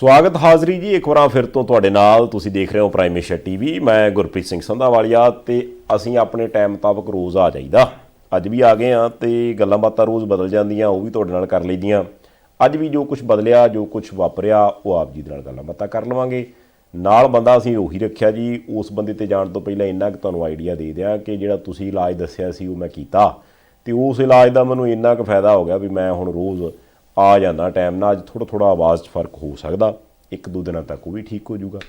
ਸਵਾਗਤ ਹਾਜ਼ਰੀ ਜੀ ਇੱਕ ਵਾਰ ਫਿਰ ਤੋਂ ਤੁਹਾਡੇ ਨਾਲ। ਤੁਸੀਂ ਦੇਖ ਰਹੇ ਹੋ ਪ੍ਰਾਈਮ ਏਸ਼ੀਆ ਟੀਵੀ। ਮੈਂ ਗੁਰਪ੍ਰੀਤ ਸਿੰਘ ਸੰਧਾਵਾਲੀਆ ਤੇ ਅਸੀਂ ਆਪਣੇ ਟਾਈਮ ਮੁਤਾਬਕ ਰੋਜ਼ ਆ ਜਾਈਦਾ। ਅੱਜ ਵੀ ਆ ਗਏ ਹਾਂ ਤੇ ਗੱਲਾਂ ਬਾਤਾਂ ਰੋਜ਼ ਬਦਲ ਜਾਂਦੀਆਂ, ਉਹ ਵੀ ਤੁਹਾਡੇ ਨਾਲ ਕਰ ਲਈਦੀਆਂ। ਅੱਜ ਵੀ ਜੋ ਕੁਛ ਬਦਲਿਆ, ਜੋ ਕੁਛ ਵਾਪਰਿਆ, ਉਹ ਆਪ ਜੀ ਦੇ ਨਾਲ ਗੱਲਾਂ ਬਾਤਾਂ ਕਰ ਲਵਾਂਗੇ। ਨਾਲ ਬੰਦਾ ਅਸੀਂ ਉਹੀ ਰੱਖਿਆ ਜੀ। ਉਸ ਬੰਦੇ ਤੇ ਜਾਣ ਤੋਂ ਪਹਿਲਾਂ ਇੰਨਾ ਕੁ ਤੁਹਾਨੂੰ ਆਈਡੀਆ ਦੇ ਦਿਆਂ ਕਿ ਜਿਹੜਾ ਤੁਸੀਂ ਇਲਾਜ ਦੱਸਿਆ ਸੀ ਉਹ ਮੈਂ ਕੀਤਾ ਤੇ ਉਸ ਇਲਾਜ ਦਾ ਮੈਨੂੰ ਇੰਨਾ ਕੁ ਫਾਇਦਾ ਹੋ ਗਿਆ ਵੀ ਮੈਂ ਹੁਣ ਰੋਜ਼ ਆ ਜਾਂਦਾ ਟਾਈਮ ਨਾਲ। ਅੱਜ ਥੋੜ੍ਹਾ ਆਵਾਜ਼ 'ਚ ਫਰਕ ਹੋ ਸਕਦਾ, ਇੱਕ ਦੋ ਦਿਨਾਂ ਤੱਕ ਉਹ ਵੀ ਠੀਕ ਹੋ ਜਾਊਗਾ।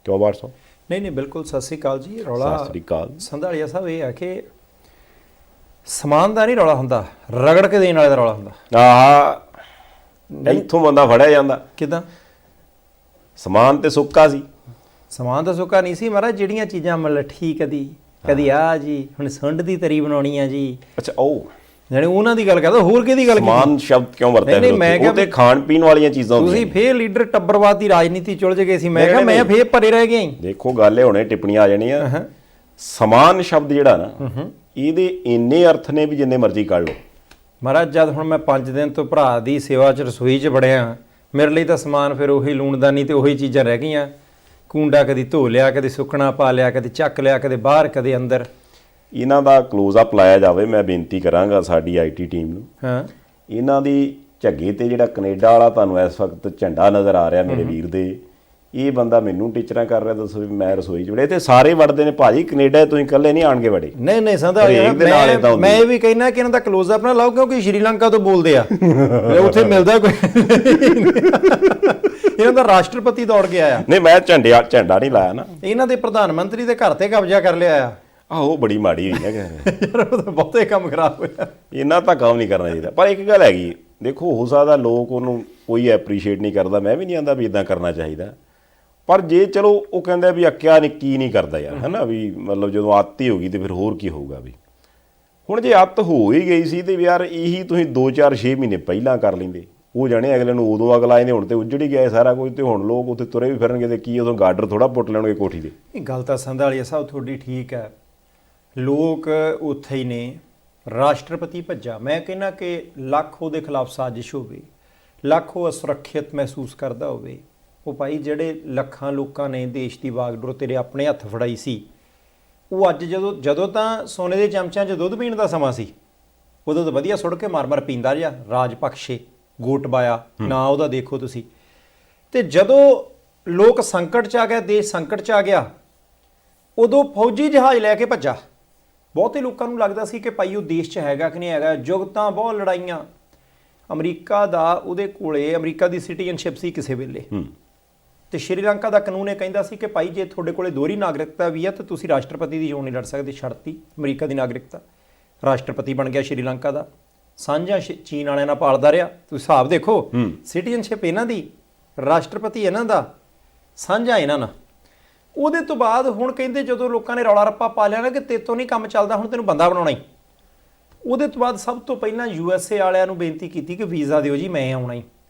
ਕਿਉਂ ਬਾਰ ਸਾਹਿਬ? ਨਹੀਂ ਬਿਲਕੁਲ। ਸਤਿ ਸ਼੍ਰੀ ਅਕਾਲ ਜੀ। ਰੌਲਾ ਸਤਿ ਸ਼੍ਰੀ ਅਕਾਲ ਸੰਧਾਲੀਆ ਸਾਹਿਬ ਇਹ ਹੈ ਕਿ ਸਮਾਨ ਦਾ ਨਹੀਂ ਰੌਲਾ ਹੁੰਦਾ, ਰਗੜ ਕੇ ਦੇਣ ਵਾਲੇ ਦਾ ਰੌਲਾ ਹੁੰਦਾ। ਆਹ ਇੱਥੋਂ ਬੰਦਾ ਫੜਿਆ ਜਾਂਦਾ। ਕਿੱਦਾਂ? ਸਮਾਨ ਤੇ ਸੁੱਕਾ ਸੀ। ਸਮਾਨ ਤਾਂ ਸੁੱਕਾ ਨਹੀਂ ਸੀ ਮਹਾਰਾਜ। ਜਿਹੜੀਆਂ ਚੀਜ਼ਾਂ ਮਲੱਠੀ ਕਦੀ ਆ ਜੀ, ਹੁਣ ਸੁੰਡ ਦੀ ਤਰੀ ਬਣਾਉਣੀ ਆ ਜੀ। ਅੱਛਾ, ਉਹ ਜਾਣੀ ਉਹਨਾਂ ਦੀ ਗੱਲ ਕਰਦਾ, ਹੋਰ ਕਿਹਦੀ ਗੱਲ? ਸਮਾਨ ਸ਼ਬਦ ਕਿਉਂ ਵਰਤਿਆ? ਉਹ ਤੇ ਖਾਣ ਪੀਣ ਵਾਲੀਆਂ ਚੀਜ਼ਾਂ ਹੁੰਦੀਆਂ। ਤੁਸੀਂ ਫੇਰ ਲੀਡਰ ਟੱਬਰਵਾਦ ਦੀ ਰਾਜਨੀਤੀ ਚੁਲਝ ਗਏ ਸੀ। ਮੈਂ ਕਿਹਾ ਮੈਂ ਫੇਰ ਭਰੇ ਰਹਿ ਗਿਆ। ਦੇਖੋ ਗੱਲ ਇਹ ਹੁਣੇ ਟਿੱਪਣੀਆਂ ਆ ਜਾਣੀਆਂ। ਸਮਾਨ ਸ਼ਬਦ ਜਿਹੜਾ ਨਾ, ਇਹਦੇ ਇੰਨੇ ਅਰਥ ਨੇ ਵੀ ਜਿੰਨੇ ਮਰਜ਼ੀ ਕੱਢ ਲਓ ਮਹਾਰਾਜ। ਜਦ ਹੁਣ ਮੈਂ 5 ਦਿਨ ਤੋਂ ਭਰਾ ਦੀ ਸੇਵਾ 'ਚ ਰਸੋਈ 'ਚ ਵੜਿਆ, ਮੇਰੇ ਲਈ ਤਾਂ ਸਮਾਨ ਫਿਰ ਉਹੀ ਲੂਣਦਾਨੀ ਤੇ ਉਹੀ ਚੀਜ਼ਾਂ ਰਹਿ ਗਈਆਂ। ਕੂੰਡਾ ਕਦੀ ਧੋ ਲਿਆ, ਕਦੇ ਸੁੱਕਣਾ ਪਾ ਲਿਆ, ਕਦੇ ਚੱਕ ਲਿਆ, ਕਦੇ ਬਾਹਰ ਕਦੇ ਅੰਦਰ। ਇਹਨਾਂ ਦਾ ਕਲੋਜ਼ ਅਪ ਲਾਇਆ ਜਾਵੇ। ਮੈਂ ਬੇਨਤੀ ਕਰਾਂਗਾ ਸਾਡੀ ਆਈਟੀ ਟੀਮ ਨੂੰ। ਹਾਂ, ਇਹਨਾਂ ਦੀ ਝੱਗੇ ਤੇ ਜਿਹੜਾ ਕੈਨੇਡਾ ਵਾਲਾ ਤੁਹਾਨੂੰ ਇਸ ਵਕਤ ਝੰਡਾ ਨਜ਼ਰ ਆ ਰਿਹਾ ਮੇਰੇ ਵੀਰ ਦੇ, ਇਹ ਬੰਦਾ ਮੈਨੂੰ ਟੀਚਰਾਂ ਕਰ ਰਿਹਾ। ਦੱਸੋ ਵੀ ਮੈਂ ਰਸੋਈ 'ਚ ਵੜੇ ਤੇ ਸਾਰੇ ਵੜਦੇ ਨੇ। ਭਾਜੀ ਕੈਨੇਡਾ ਤੁਸੀਂ ਇਕੱਲੇ ਨਹੀਂ ਆਣਗੇ ਵੜੇ। ਨਹੀਂ ਸੰਧਾ, ਮੈਂ ਇਹ ਵੀ ਕਹਿਣਾ ਕਿ ਇਹਨਾਂ ਦਾ ਕਲੋਜ਼ ਅਪ ਨਾ ਲਾਓ, ਕਿਉਂਕਿ ਸ਼੍ਰੀਲੰਕਾ ਤੋਂ ਬੋਲਦੇ ਆ। ਉੱਥੇ ਮਿਲਦਾ ਕੋਈ ਇਹਨਾਂ ਦਾ ਰਾਸ਼ਟਰਪਤੀ ਦੌੜ ਕੇ ਆਇਆ। ਨਹੀਂ, ਮੈਂ ਝੰਡਾ ਨਹੀਂ ਲਾਇਆ ਨਾ। ਇਹਨਾਂ ਦੇ ਪ੍ਰਧਾਨ ਮੰਤਰੀ ਦੇ ਘਰ ਤੇ ਕਬਜ਼ਾ ਕਰ ਲਿਆ ਆ। ਆਹੋ, ਬੜੀ ਮਾੜੀ ਹੋਈ ਹੈ। ਯਾਰ ਉਹ ਤਾਂ ਬਹੁਤੇ ਕੰਮ ਖਰਾਬ ਹੋਇਆ। ਇੰਨਾ ਤਾਂ ਕੰਮ ਨਹੀਂ ਕਰਨਾ ਚਾਹੀਦਾ। ਪਰ ਇੱਕ ਗੱਲ ਹੈਗੀ, ਦੇਖੋ ਹੋ ਸਕਦਾ ਲੋਕ ਉਹਨੂੰ ਕੋਈ ਐਪਰੀਸ਼ੀਏਟ ਨਹੀਂ ਕਰਦਾ। ਮੈਂ ਵੀ ਨਹੀਂ ਆਂਦਾ ਵੀ ਇਦਾਂ ਕਰਨਾ ਚਾਹੀਦਾ। ਪਰ ਜੇ ਚਲੋ ਉਹ ਕਹਿੰਦਾ ਵੀ ਅੱਕਿਆ ਨਹੀਂ ਕੀ ਨਹੀਂ ਕਰਦਾ ਯਾਰ, ਹੈ ਨਾ, ਵੀ ਮਤਲਬ ਜਦੋਂ ਆਦਤ ਹੀ ਹੋ ਗਈ ਤੇ ਫਿਰ ਹੋਰ ਕੀ ਹੋਊਗਾ। ਵੀ ਹੁਣ ਜੇ ਆਦਤ ਹੋ ਹੀ ਗਈ ਸੀ ਤੇ ਯਾਰ ਇਹੀ ਤੁਸੀਂ 2-4-6 ਮਹੀਨੇ ਪਹਿਲਾਂ ਕਰ ਲੈਂਦੇ, ਉਹ ਜਾਣੇ ਅਗਲੇ ਨੂੰ ਉਦੋਂ ਅਗਲਾ ਇਹਨੇ। ਹੁਣ ਤੇ ਉੱਜੜ ਹੀ ਗਿਆ ਸਾਰਾ ਕੁਝ ਤੇ ਹੁਣ ਲੋਕ ਉੱਥੇ ਤੁਰੇ ਵੀ ਫਿਰਨਗੇ ਤੇ ਕੀ ਉਦੋਂ ਗਾਡਰ ਥੋੜਾ ਪੁੱਟ ਲੈਣਗੇ ਕੋਠੀ ਦੇ। ਇਹ ਗੱਲ ਤਾਂ ਸੰਧਾਲੀਆ ਸਾਹਿਬ ਤੁਹਾਡੀ ਠੀਕ ਹੈ। ਲੋਕ ਉੱਥੇ ਹੀ ਨੇ। ਰਾਸ਼ਟਰਪਤੀ ਭੱਜਾ। ਮੈਂ ਕਹਿੰਦਾ ਕਿ ਲੱਖ ਉਹਦੇ ਖਿਲਾਫ ਸਾਜ਼ਿਸ਼ ਹੋਵੇ, ਲੱਖ ਉਹ ਅਸੁਰੱਖਿਅਤ ਮਹਿਸੂਸ ਕਰਦਾ ਹੋਵੇ। ਉਹ ਭਾਈ ਜਿਹੜੇ ਲੱਖਾਂ ਲੋਕਾਂ ਨੇ ਦੇਸ਼ ਦੀ ਵਾਗਡੋਰ ਤੇਰੇ ਆਪਣੇ ਹੱਥ ਫੜਾਈ ਸੀ, ਉਹ ਅੱਜ ਜਦੋਂ ਤਾਂ ਸੋਨੇ ਦੇ ਚਮਚਿਆਂ 'ਚ ਦੁੱਧ ਪੀਣ ਦਾ ਸਮਾਂ ਸੀ, ਉਦੋਂ ਤਾਂ ਵਧੀਆ ਸੁੱਟ ਕੇ ਮਾਰ ਪੀਂਦਾ ਰਿਹਾ। ਰਾਜਪਕਸ਼ੇ, ਗੋਟਬਾਇਆ ਨਾ ਉਹਦਾ ਦੇਖੋ ਤੁਸੀਂ। ਤੇ ਜਦੋਂ ਲੋਕ ਸੰਕਟ 'ਚ ਆ ਗਿਆ, ਦੇਸ਼ ਸੰਕਟ 'ਚ ਆ ਗਿਆ, ਉਦੋਂ ਫੌਜੀ ਜਹਾਜ਼ ਲੈ ਕੇ ਭੱਜਾ। ਬਹੁਤੇ ਲੋਕਾਂ ਨੂੰ ਲੱਗਦਾ ਸੀ ਕਿ ਭਾਈ ਉਹ ਦੇਸ਼ 'ਚ ਹੈਗਾ ਕਿ ਨਹੀਂ ਹੈਗਾ। ਜੁਗਤਾਂ ਬਹੁਤ ਲੜਾਈਆਂ। ਅਮਰੀਕਾ ਦਾ ਉਹਦੇ ਕੋਲੇ ਅਮਰੀਕਾ ਦੀ ਸਿਟੀਜ਼ਨਸ਼ਿਪ ਸੀ ਕਿਸੇ ਵੇਲੇ, ਤੇ ਸ਼੍ਰੀਲੰਕਾ ਦਾ ਕਾਨੂੰਨ ਇਹ ਕਹਿੰਦਾ ਸੀ ਕਿ ਭਾਈ ਜੇ ਤੁਹਾਡੇ ਕੋਲੇ ਦੋਹਰੀ ਨਾਗਰਿਕਤਾ ਵੀ ਹੈ ਤਾਂ ਤੁਸੀਂ ਰਾਸ਼ਟਰਪਤੀ ਦੀ ਚੋਣ ਨਹੀਂ ਲੜ ਸਕਦੇ। ਛੱਡਤੀ ਅਮਰੀਕਾ ਦੀ ਨਾਗਰਿਕਤਾ, ਰਾਸ਼ਟਰਪਤੀ ਬਣ ਗਿਆ ਸ਼੍ਰੀਲੰਕਾ ਦਾ। ਸਾਂਝਾ ਚੀਨ ਵਾਲਿਆਂ ਨਾਲ ਪਾਲਦਾ ਰਿਹਾ। ਤੁਸੀਂ ਹਿਸਾਬ ਦੇਖੋ, ਸਿਟੀਜ਼ਨਸ਼ਿਪ ਇਹਨਾਂ ਦੀ, ਰਾਸ਼ਟਰਪਤੀ ਇਹਨਾਂ ਦਾ, ਸਾਂਝਾ ਇਹਨਾਂ ਨਾਲ। ਉਹਦੇ ਤੋਂ ਬਾਅਦ ਹੁਣ ਕਹਿੰਦੇ ਜਦੋਂ ਲੋਕਾਂ ਨੇ ਰੌਲਾ ਰੱਪਾ ਪਾ ਲਿਆ ਨਾ ਕਿ ਤੇਤੋਂ ਨਹੀਂ ਕੰਮ ਚੱਲਦਾ, ਹੁਣ ਤੈਨੂੰ ਬੰਦਾ ਬਣਾਉਣਾ ਹੀ। ਉਹਦੇ ਤੋਂ ਬਾਅਦ ਸਭ ਤੋਂ ਪਹਿਲਾਂ USA ਵਾਲਿਆਂ ਨੂੰ ਬੇਨਤੀ ਕੀਤੀ ਕਿ ਵੀਜ਼ਾ ਦਿਓ ਜੀ, ਮੈਂ ਆਉਣਾ ਹੀ।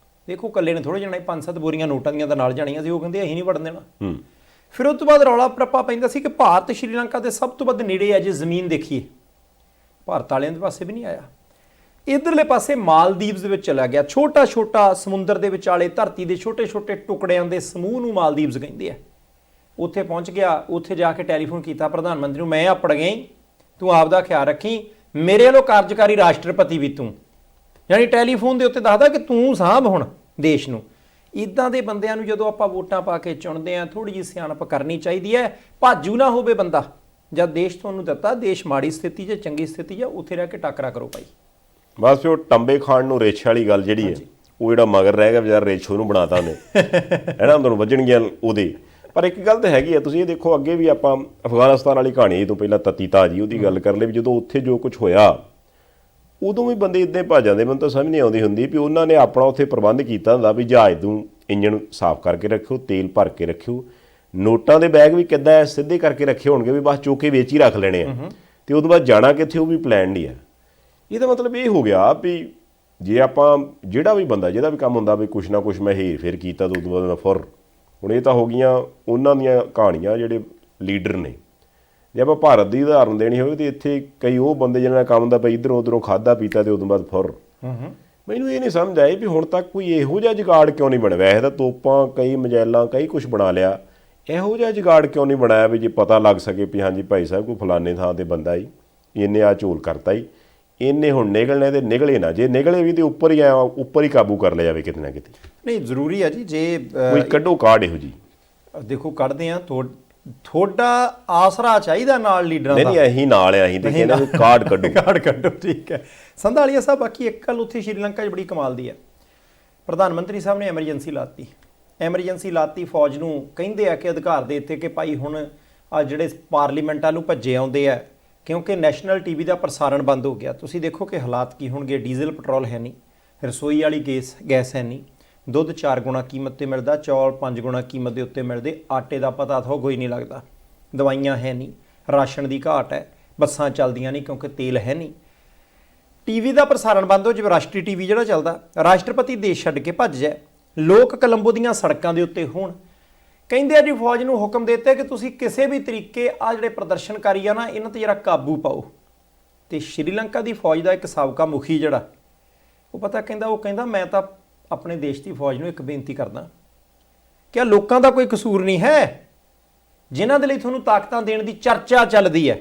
ਦੇਖੋ ਇਕੱਲੇ ਨੇ ਥੋੜ੍ਹੇ ਜਾਣਾ, 5-7 ਬੋਰੀਆਂ ਨੋਟਾਂ ਦੀਆਂ ਤਾਂ ਨਾਲ ਜਾਣੀਆਂ ਸੀ। ਉਹ ਕਹਿੰਦੇ ਅਸੀਂ ਨਹੀਂ ਵੜਨ ਦੇਣਾ। ਫਿਰ ਉਸ ਤੋਂ ਬਾਅਦ ਰੌਲਾ ਰੱਪਾ ਪੈਂਦਾ ਸੀ ਕਿ ਭਾਰਤ ਸ਼੍ਰੀਲੰਕਾ ਦੇ ਸਭ ਤੋਂ ਵੱਧ ਨੇੜੇ ਹੈ। ਜੇ ਜ਼ਮੀਨ ਦੇਖੀਏ, ਭਾਰਤ ਵਾਲਿਆਂ ਦੇ ਪਾਸੇ ਵੀ ਨਹੀਂ ਆਇਆ। ਇੱਧਰਲੇ ਪਾਸੇ ਮਾਲਦੀਵਸ ਦੇ ਵਿੱਚ ਚਲਾ ਗਿਆ। ਛੋਟਾ ਸਮੁੰਦਰ ਦੇ ਵਿਚਾਲੇ ਧਰਤੀ ਦੇ ਛੋਟੇ ਟੁਕੜਿਆਂ ਦੇ ਸਮੂਹ ਨੂੰ ਮਾਲਦੀਵਸ ਕਹਿੰਦੇ ਆ। ਉੱਥੇ ਪਹੁੰਚ ਗਿਆ। ਉੱਥੇ ਜਾ ਕੇ ਟੈਲੀਫੋਨ ਕੀਤਾ ਪ੍ਰਧਾਨ ਮੰਤਰੀ ਨੂੰ, ਮੈਂ ਆਪੜ ਗਈ, ਤੂੰ ਆਪ ਦਾ ਖਿਆਲ ਰੱਖੀ, ਮੇਰੇ ਵੱਲੋਂ ਕਾਰਜਕਾਰੀ ਰਾਸ਼ਟਰਪਤੀ ਵੀ ਤੂੰ। ਯਾਨੀ ਟੈਲੀਫੋਨ ਦੇ ਉੱਤੇ ਦੱਸਦਾ ਕਿ ਤੂੰ ਸਾਂਭ ਹੁਣ ਦੇਸ਼ ਨੂੰ। ਇੱਦਾਂ ਦੇ ਬੰਦਿਆਂ ਨੂੰ ਜਦੋਂ ਆਪਾਂ ਵੋਟਾਂ ਪਾ ਕੇ ਚੁਣਦੇ ਹਾਂ, ਥੋੜ੍ਹੀ ਜਿਹੀ ਸਿਆਣਪ ਕਰਨੀ ਚਾਹੀਦੀ ਹੈ। ਭਾਜੂ ਨਾ ਹੋਵੇ ਬੰਦਾ। ਜਦ ਦੇਸ਼ ਤੁਹਾਨੂੰ ਦਿੱਤਾ, ਦੇਸ਼ ਮਾੜੀ ਸਥਿਤੀ 'ਚ ਚੰਗੀ ਸਥਿਤੀ 'ਚ, ਉੱਥੇ ਰਹਿ ਕੇ ਟਾਕਰਾ ਕਰੋ ਭਾਈ। ਬਸ ਉਹ ਟੰਬੇ ਖਾਣ ਨੂੰ ਰੇਛੇ ਵਾਲੀ ਗੱਲ ਜਿਹੜੀ ਹੈ, ਉਹ ਜਿਹੜਾ ਮਗਰ ਰਹਿ ਗਿਆ ਵਿਚਾਰਾ, ਰੇਛੋ ਨੂੰ ਬਣਾਤਾ ਉਹਨੇ, ਹੈ ਨਾ, ਤੁਹਾਨੂੰ ਵੱਜਣਗੀਆਂ ਉਹਦੇ। ਪਰ ਇੱਕ ਗੱਲ ਤਾਂ ਹੈਗੀ ਆ, ਤੁਸੀਂ ਇਹ ਦੇਖੋ, ਅੱਗੇ ਵੀ ਆਪਾਂ ਅਫਗਾਨਿਸਤਾਨ ਵਾਲੀ ਕਹਾਣੀ ਤੋਂ ਪਹਿਲਾਂ ਤਤੀ ਤਾਜੀ ਉਹਦੀ ਗੱਲ ਕਰ ਲਈ ਵੀ ਜਦੋਂ ਉੱਥੇ ਜੋ ਕੁਝ ਹੋਇਆ ਉਦੋਂ ਵੀ ਬੰਦੇ ਇੱਦਾਂ ਭੱਜ ਜਾਂਦੇ। ਮੈਨੂੰ ਤਾਂ ਸਮਝ ਨਹੀਂ ਆਉਂਦੀ ਹੁੰਦੀ ਵੀ ਉਹਨਾਂ ਨੇ ਆਪਣਾ ਉੱਥੇ ਪ੍ਰਬੰਧ ਕੀਤਾ ਹੁੰਦਾ ਵੀ ਜਹਾਜ਼ ਨੂੰ ਇੰਜਣ ਸਾਫ਼ ਕਰਕੇ ਰੱਖਿਓ, ਤੇਲ ਭਰ ਕੇ ਰੱਖਿਓ, ਨੋਟਾਂ ਦੇ ਬੈਗ ਵੀ ਕਿੱਦਾਂ ਸਿੱਧੇ ਕਰਕੇ ਰੱਖੇ ਹੋਣਗੇ ਵੀ ਬਸ ਚੁੱਕ ਕੇ ਵੇਚ ਹੀ ਰੱਖ ਲੈਣੇ ਆ, ਤੇ ਉਦੋਂ ਬਾਅਦ ਜਾਣਾ ਕਿੱਥੇ ਉਹ ਵੀ ਪਲਾਨ ਨਹੀਂ ਹੈ। ਇਹਦਾ ਮਤਲਬ ਇਹ ਹੋ ਗਿਆ ਵੀ ਜੇ ਆਪਾਂ ਜਿਹੜਾ ਵੀ ਬੰਦਾ ਜਿਹਦਾ ਵੀ ਕੰਮ ਹੁੰਦਾ ਵੀ ਕੁਛ ਨਾ ਕੁਛ ਮੈਂ ਹੇਰ ਫੇਰ ਕੀਤਾ ਤਾਂ ਉਦੋਂ ਬਾਅਦ ਮੈਂ ਫੁਰ। ਹੁਣ ਇਹ ਤਾਂ ਹੋ ਗਈਆਂ ਉਹਨਾਂ ਦੀਆਂ ਕਹਾਣੀਆਂ ਜਿਹੜੇ ਲੀਡਰ ਨੇ। ਜੇ ਆਪਾਂ ਭਾਰਤ ਦੀ ਉਦਾਹਰਨ ਦੇਣੀ ਹੋਵੇ ਤਾਂ ਇੱਥੇ ਕਈ ਉਹ ਬੰਦੇ ਜਿਹਨਾਂ ਦਾ ਕੰਮ ਦਾ ਪਈ ਇੱਧਰੋਂ ਉੱਧਰੋਂ ਖਾਧਾ ਪੀਤਾ ਤੇ ਉਦੋਂ ਬਾਅਦ ਫੁਰ। ਮੈਨੂੰ ਇਹ ਨਹੀਂ ਸਮਝ ਆਈ ਵੀ ਹੁਣ ਤੱਕ ਕੋਈ ਇਹੋ ਜਿਹਾ ਜੁਗਾੜ ਕਿਉਂ ਨਹੀਂ ਬਣਿਆ। ਵੈਸੇ ਤਾਂ ਤੋਪਾਂ, ਕਈ ਮਜੈਲਾਂ, ਕਈ ਕੁਝ ਬਣਾ ਲਿਆ, ਇਹੋ ਜਿਹਾ ਜੁਗਾੜ ਕਿਉਂ ਨਹੀਂ ਬਣਾਇਆ ਵੀ ਜੇ ਪਤਾ ਲੱਗ ਸਕੇ ਵੀ ਹਾਂਜੀ ਭਾਈ ਸਾਹਿਬ ਕੋਈ ਫਲਾਣੇ ਥਾਂ ਤੇ ਬੰਦਾ ਹੀ ਇਹਨੇ ਆ ਝੋਲ ਕਰਤਾ ਹੀ, ਇਹਨੇ ਹੁਣ ਨਿਕਲਣੇ ਤੇ ਨਿਕਲੇ ਨਾ, ਜੇ ਨਿਕਲੇ ਵੀ ਤੇ ਉੱਪਰ ਹੀ ਆਇਆ, ਉੱਪਰ ਹੀ ਕਾਬੂ ਕਰ ਲਿਆ ਜਾਵੇ ਕਿਤੇ ਨਾ ਕਿਤੇ। ਨਹੀਂ ਜ਼ਰੂਰੀ ਆ ਜੀ, ਜੇ ਕੋਈ ਕੱਢੋ ਕਾਢ ਇਹੋ ਜੀ। ਦੇਖੋ ਕੱਢਦੇ ਆ, ਤੁਹਾਡਾ ਆਸਰਾ ਚਾਹੀਦਾ ਨਾਲ ਲੀਡਰਾਂ ਦਾ। ਨਹੀਂ ਅਸੀਂ ਨਾਲ ਆ, ਅਸੀਂ ਤੇ ਕਹਿੰਦੇ ਵੀ ਕਾਢ ਕੱਢੋ। ਕਾਢ ਕੱਢੋ, ਠੀਕ ਹੈ। ਸੰਧਾਲੀਆ ਸਾਹਿਬ, ਬਾਕੀ ਇੱਕ ਗੱਲ ਉੱਥੇ ਸ਼੍ਰੀਲੰਕਾ 'ਚ ਬੜੀ ਕਮਾਲ ਦੀ ਹੈ। ਪ੍ਰਧਾਨ ਮੰਤਰੀ ਸਾਹਿਬ ਨੇ ਐਮਰਜੈਂਸੀ ਲਾਤੀ, ਫੌਜ ਨੂੰ ਕਹਿੰਦੇ ਆ ਕਿ ਅਧਿਕਾਰ ਦੇ ਦਿੱਤੇ ਕਿ ਭਾਈ ਹੁਣ ਆ ਜਿਹੜੇ ਪਾਰਲੀਮੈਂਟਾਂ ਨੂੰ ਭੱਜੇ ਆਉਂਦੇ ਆ, ਕਿਉਂਕਿ ਨੈਸ਼ਨਲ ਟੀਵੀ ਦਾ ਪ੍ਰਸਾਰਣ ਬੰਦ ਹੋ ਗਿਆ। ਤੁਸੀਂ ਦੇਖੋ ਕਿ ਹਾਲਾਤ ਕੀ ਹੋਣਗੇ। ਡੀਜ਼ਲ ਪੈਟਰੋਲ ਹੈ ਨਹੀਂ, ਰਸੋਈ ਵਾਲੀ ਗੈਸ ਹੈ ਨਹੀਂ, ਦੁੱਧ 4 ਗੁਣਾ ਕੀਮਤ ਤੇ ਮਿਲਦਾ, ਚੌਲ 5 ਗੁਣਾ ਕੀਮਤ ਦੇ ਉੱਤੇ ਮਿਲਦੇ, ਆਟੇ ਦਾ ਪਤਾ ਤਾਂ ਕੋਈ ਨਹੀਂ ਲੱਗਦਾ, ਦਵਾਈਆਂ ਹੈ ਨਹੀਂ, ਰਾਸ਼ਨ ਦੀ ਘਾਟ ਹੈ, ਬੱਸਾਂ ਚੱਲਦੀਆਂ ਨਹੀਂ ਕਿਉਂਕਿ ਤੇਲ ਹੈ ਨਹੀਂ। ਟੀਵੀ ਦਾ ਪ੍ਰਸਾਰਣ ਬੰਦ ਹੋ ਜਾਵੇ, ਰਾਸ਼ਟਰੀ ਟੀਵੀ ਜਿਹੜਾ ਚੱਲਦਾ, ਰਾਸ਼ਟਰਪਤੀ ਦੇਸ਼ ਛੱਡ ਕੇ ਭੱਜ ਜਾਏ, ਲੋਕ ਕੋਲੰਬੋ ਦੀਆਂ ਸੜਕਾਂ ਦੇ ਉੱਤੇ ਹੋਣ। ਕਹਿੰਦੇ ਆ ਜੀ ਫੌਜ ਨੂੰ ਹੁਕਮ ਦਿੱਤੇ ਕਿ ਤੁਸੀਂ ਕਿਸੇ ਵੀ ਤਰੀਕੇ ਆ ਜਿਹੜੇ ਪ੍ਰਦਰਸ਼ਨਕਾਰੀ ਆ ਨਾ, ਇਹਨਾਂ ਤੇ ਜਰਾ ਕਾਬੂ ਪਾਓ। ਤੇ ਸ਼੍ਰੀਲੰਕਾ ਦੀ ਫੌਜ ਦਾ ਇੱਕ ਸਾਬਕਾ ਮੁਖੀ ਜਿਹੜਾ ਉਹ ਕਹਿੰਦਾ ਮੈਂ ਤਾਂ ਆਪਣੇ ਦੇਸ਼ ਦੀ ਫੌਜ ਨੂੰ ਇੱਕ ਬੇਨਤੀ ਕਰਦਾ ਕਿ ਲੋਕਾਂ ਦਾ ਕੋਈ ਕਸੂਰ ਨਹੀਂ ਹੈ, ਜਿਨ੍ਹਾਂ ਦੇ ਲਈ ਤੁਹਾਨੂੰ ਤਾਕਤਾਂ ਦੇਣ ਦੀ ਚਰਚਾ ਚੱਲਦੀ ਹੈ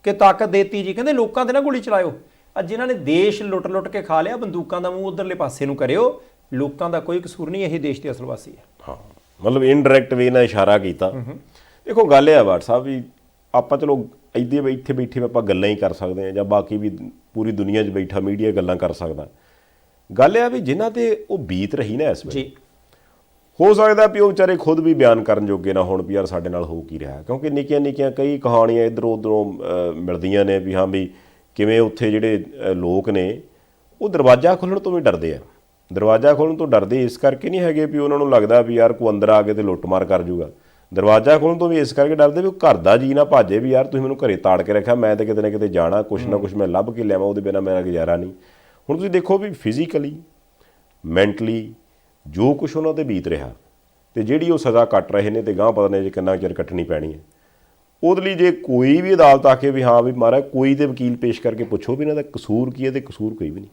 ਕਿ ਤਾਕਤ ਦੇਤੀ ਜੀ, ਕਹਿੰਦੇ ਲੋਕਾਂ ਤੇ ਨਾ ਗੋਲੀ ਚਲਾਇਓ। ਅੱਜ ਜਿਨ੍ਹਾਂ ਨੇ ਦੇਸ਼ ਲੁੱਟ ਕੇ ਖਾ ਲਿਆ, ਬੰਦੂਕਾਂ ਦਾ ਮੂੰਹ ਉਧਰਲੇ ਪਾਸੇ ਨੂੰ ਕਰਿਓ, ਲੋਕਾਂ ਦਾ ਕੋਈ ਕਸੂਰ ਨਹੀਂ, ਇਹ ਦੇਸ਼ ਦੇ ਅਸਲ ਵਾਸੀ ਹੈ। ਹਾਂ, ਮਤਲਬ ਇਨਡਾਇਰੈਕਟ ਵੇ ਨਾਲ ਇਸ਼ਾਰਾ ਕੀਤਾ। ਦੇਖੋ ਗੱਲ ਇਹ ਆ ਬਾਟ ਸਾਹਿਬ ਵੀ ਆਪਾਂ ਚਲੋ ਇੱਥੇ ਬੈਠੇ ਆਪਾਂ ਗੱਲਾਂ ਹੀ ਕਰ ਸਕਦੇ ਹਾਂ, ਜਾਂ ਬਾਕੀ ਵੀ ਪੂਰੀ ਦੁਨੀਆ 'ਚ ਬੈਠਾ ਮੀਡੀਆ ਗੱਲਾਂ ਕਰ ਸਕਦਾ। ਗੱਲ ਇਹ ਆ ਵੀ ਜਿਨ੍ਹਾਂ ਤੇ ਉਹ ਬੀਤ ਰਹੀ ਨਾ ਇਸ ਵੇਲੇ, ਹੋ ਸਕਦਾ ਵੀ ਉਹ ਵਿਚਾਰੇ ਖੁਦ ਵੀ ਬਿਆਨ ਕਰਨ ਜੋਗੇ ਨਾ ਹੋਣ ਵੀ ਯਾਰ ਸਾਡੇ ਨਾਲ ਹੋ ਕੀ ਰਿਹਾ, ਕਿਉਂਕਿ ਨਿੱਕੀਆਂ ਕਈ ਕਹਾਣੀਆਂ ਇੱਧਰੋਂ ਉੱਧਰੋਂ ਮਿਲਦੀਆਂ ਨੇ ਵੀ ਹਾਂ ਵੀ ਕਿਵੇਂ ਉੱਥੇ ਜਿਹੜੇ ਲੋਕ ਨੇ ਉਹ ਦਰਵਾਜ਼ਾ ਖੋਲ੍ਹਣ ਤੋਂ ਵੀ ਡਰਦੇ ਆ। ਦਰਵਾਜ਼ਾ ਖੋਲ੍ਹਣ ਤੋਂ ਡਰਦੇ ਇਸ ਕਰਕੇ ਨਹੀਂ ਹੈਗੇ ਵੀ ਉਹਨਾਂ ਨੂੰ ਲੱਗਦਾ ਵੀ ਯਾਰ ਕੋਈ ਅੰਦਰ ਆ ਕੇ ਤੇ ਲੁੱਟਮਾਰ ਕਰ ਜੂਗਾ। ਦਰਵਾਜ਼ਾ ਖੋਲ੍ਹਣ ਤੋਂ ਵੀ ਇਸ ਕਰਕੇ ਡਰਦੇ ਵੀ ਉਹ ਘਰ ਦਾ ਜੀ ਨਾ ਭਾਜੇ ਵੀ ਯਾਰ ਤੁਸੀਂ ਮੈਨੂੰ ਘਰੇ ਤਾੜ ਕੇ ਰੱਖਿਆ, ਮੈਂ ਤਾਂ ਕਿਤੇ ਨਾ ਕਿਤੇ ਜਾਣਾ, ਕੁਛ ਨਾ ਕੁਛ ਮੈਂ ਲੱਭ ਕੇ ਲਿਆਵਾਂ, ਉਹਦੇ ਬਿਨਾਂ ਮੇਰਾ ਗੁਜ਼ਾਰਾ ਨਹੀਂ। ਹੁਣ ਤੁਸੀਂ ਦੇਖੋ ਵੀ ਫਿਜ਼ੀਕਲੀ, ਮੈਂਟਲੀ ਜੋ ਕੁਛ ਉਹਨਾਂ 'ਤੇ ਬੀਤ ਰਿਹਾ ਤੇ ਜਿਹੜੀ ਉਹ ਸਜ਼ਾ ਕੱਟ ਰਹੇ ਨੇ ਤੇ ਗਾਂਹ ਪਤਾ ਨਹੀਂ ਜੇ ਕਿੰਨਾ ਚਿਰ ਕੱਟਣੀ ਪੈਣੀ ਹੈ, ਉਹਦੇ ਲਈ ਜੇ ਕੋਈ ਵੀ ਅਦਾਲਤ ਆ ਕੇ ਵੀ ਹਾਂ ਵੀ ਮਹਾਰਾਜ ਕੋਈ ਤੇ ਵਕੀਲ ਪੇਸ਼ ਕਰਕੇ ਪੁੱਛੋ ਵੀ ਇਹਨਾਂ ਦਾ ਕਸੂਰ ਕੀ ਹੈ, ਤੇ ਕਸੂਰ ਕੋਈ ਵੀ ਨਹੀਂ।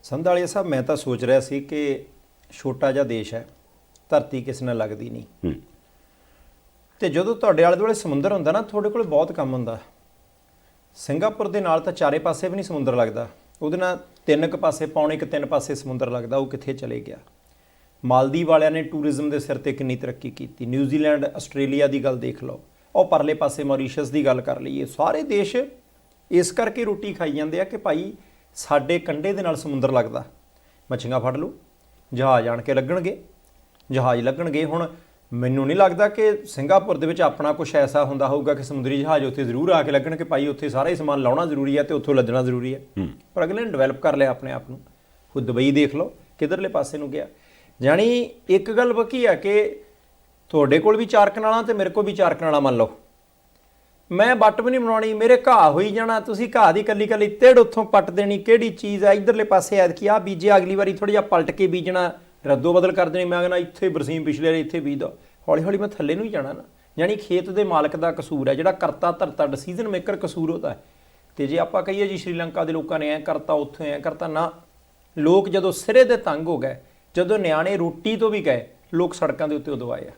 ਸੰਧਾਲੀਆ ਸਾਹਿਬ, ਮੈਂ ਤਾਂ ਸੋਚ ਰਿਹਾ ਸੀ ਕਿ ਛੋਟਾ ਜਿਹਾ ਦੇਸ਼ ਹੈ, ਧਰਤੀ ਕਿਸੇ ਨਾਲ ਲੱਗਦੀ ਨਹੀਂ, ਤੇ ਜਦੋਂ ਤੁਹਾਡੇ ਆਲੇ ਦੁਆਲੇ ਸਮੁੰਦਰ ਹੁੰਦਾ ਨਾ, ਤੁਹਾਡੇ ਕੋਲ ਬਹੁਤ ਕੰਮ ਹੁੰਦਾ। ਸਿੰਗਾਪੁਰ ਦੇ ਨਾਲ ਤਾਂ ਚਾਰੇ ਪਾਸੇ ਵੀ ਨਹੀਂ ਸਮੁੰਦਰ ਲੱਗਦਾ, ਉਹਦੇ ਨਾਲ 3 ਪਾਸੇ, ਪੌਣੇ 3 ਪਾਸੇ ਸਮੁੰਦਰ ਲੱਗਦਾ, ਉਹ ਕਿੱਥੇ ਚਲੇ ਗਿਆ। ਮਾਲਦੀਵ ਵਾਲਿਆਂ ਨੇ ਟੂਰਿਜ਼ਮ ਦੇ ਸਿਰ ਤੇ ਕਿੰਨੀ ਤਰੱਕੀ ਕੀਤੀ, ਨਿਊਜ਼ੀਲੈਂਡ, ਆਸਟ੍ਰੇਲੀਆ ਦੀ ਗੱਲ ਦੇਖ ਲਓ, ਉਹ ਪਰਲੇ ਪਾਸੇ ਮੌਰੀਸ਼ੀਅਸ ਦੀ ਗੱਲ ਕਰ ਲਈਏ। ਸਾਰੇ ਦੇਸ਼ ਇਸ ਕਰਕੇ ਰੋਟੀ ਖਾਈ ਜਾਂਦੇ ਆ ਕਿ ਭਾਈ ਸਾਡੇ ਕੰਢੇ ਦੇ ਨਾਲ ਸਮੁੰਦਰ ਲੱਗਦਾ, ਮੱਛੀਆਂ ਫੜ ਲਓ, ਜਹਾਜ਼ ਆਣ ਕੇ ਲੱਗਣਗੇ। ਹੁਣ ਮੈਨੂੰ ਨਹੀਂ ਲੱਗਦਾ ਕਿ ਸਿੰਗਾਪੁਰ ਦੇ ਵਿੱਚ ਆਪਣਾ ਕੁਝ ਐਸਾ ਹੁੰਦਾ ਹੋਊਗਾ ਕਿ ਸਮੁੰਦਰੀ ਜਹਾਜ਼ ਉੱਥੇ ਜ਼ਰੂਰ ਆ ਕੇ ਲੱਗਣ ਕਿ ਭਾਈ ਉੱਥੇ ਸਾਰਾ ਹੀ ਸਮਾਨ ਲਾਉਣਾ ਜ਼ਰੂਰੀ ਹੈ ਤੇ ਉੱਥੋਂ ਲੱਦਣਾ ਜ਼ਰੂਰੀ ਹੈ, ਪਰ ਅਗਲੇ ਨੇ ਡਿਵੈਲਪ ਕਰ ਲਿਆ ਆਪਣੇ ਆਪ ਨੂੰ। ਖੁਦ ਦੁਬਈ ਦੇਖ ਲਓ, ਕਿੱਧਰਲੇ ਪਾਸੇ ਨੂੰ ਗਿਆ। ਜਾਣੀ ਇੱਕ ਗੱਲ ਬਾਕੀ ਹੈ ਕਿ ਤੁਹਾਡੇ ਕੋਲ ਵੀ 4 ਕਨਾਲਾਂ ਤੇ ਮੇਰੇ ਕੋਲ ਵੀ 4 ਕਨਾਲਾਂ ਮੰਨ ਲਓ, ਮੈਂ ਵੱਟ ਵੀ ਨਹੀਂ ਬਣਾਉਣੀ, ਮੇਰੇ ਘਾਹ ਹੋਈ ਜਾਣਾ, ਤੁਸੀਂ ਘਾਹ ਦੀ ਕੱਲੀ ਤਿੜ ਉੱਥੋਂ ਪੱਟ ਦੇਣੀ, ਕਿਹੜੀ ਚੀਜ਼ ਆ ਇੱਧਰਲੇ ਪਾਸੇ ਐਤਕੀ ਆ ਬੀਜਿਆ, ਅਗਲੀ ਵਾਰੀ ਥੋੜ੍ਹਾ ਜਿਹਾ ਪਲਟ ਕੇ ਬੀਜਣਾ, ਰੱਦੋ ਬਦਲ ਕਰ ਦੇਣੀ। ਮੈਂ ਕਹਿੰਦਾ ਇੱਥੇ ਬਰਸੀਮ ਪਿਛਲੇ ਵਾਰੀ ਇੱਥੇ ਬੀਜ ਦੋ, ਹੌਲੀ ਹੌਲੀ ਮੈਂ ਥੱਲੇ ਨੂੰ ਹੀ ਜਾਣਾ ਨਾ। ਯਾਨੀ ਖੇਤ ਦੇ ਮਾਲਕ ਦਾ ਕਸੂਰ ਹੈ, ਜਿਹੜਾ ਕਰਤਾ ਧਰਤਾ ਡਿਸੀਜ਼ਨ ਮੇਕਰ ਕਸੂਰ ਉਹਦਾ ਹੈ। ਤੇ ਜੇ ਆਪਾਂ ਕਹੀਏ ਜੀ ਸ਼੍ਰੀਲੰਕਾ ਦੇ ਲੋਕਾਂ ਨੇ ਐਂ ਕਰਤਾ, ਉੱਥੇ ਐਂ ਕਰਤਾ, ਨਾ, ਲੋਕ ਜਦੋਂ ਸਿਰੇ ਦੇ ਤੰਗ ਹੋ ਗਏ, ਜਦੋਂ ਨਿਆਣੇ ਰੋਟੀ ਤੋਂ ਵੀ ਗਏ, ਲੋਕ ਸੜਕਾਂ ਦੇ ਉੱਤੇ ਉਦੋਂ ਆਏ ਆ।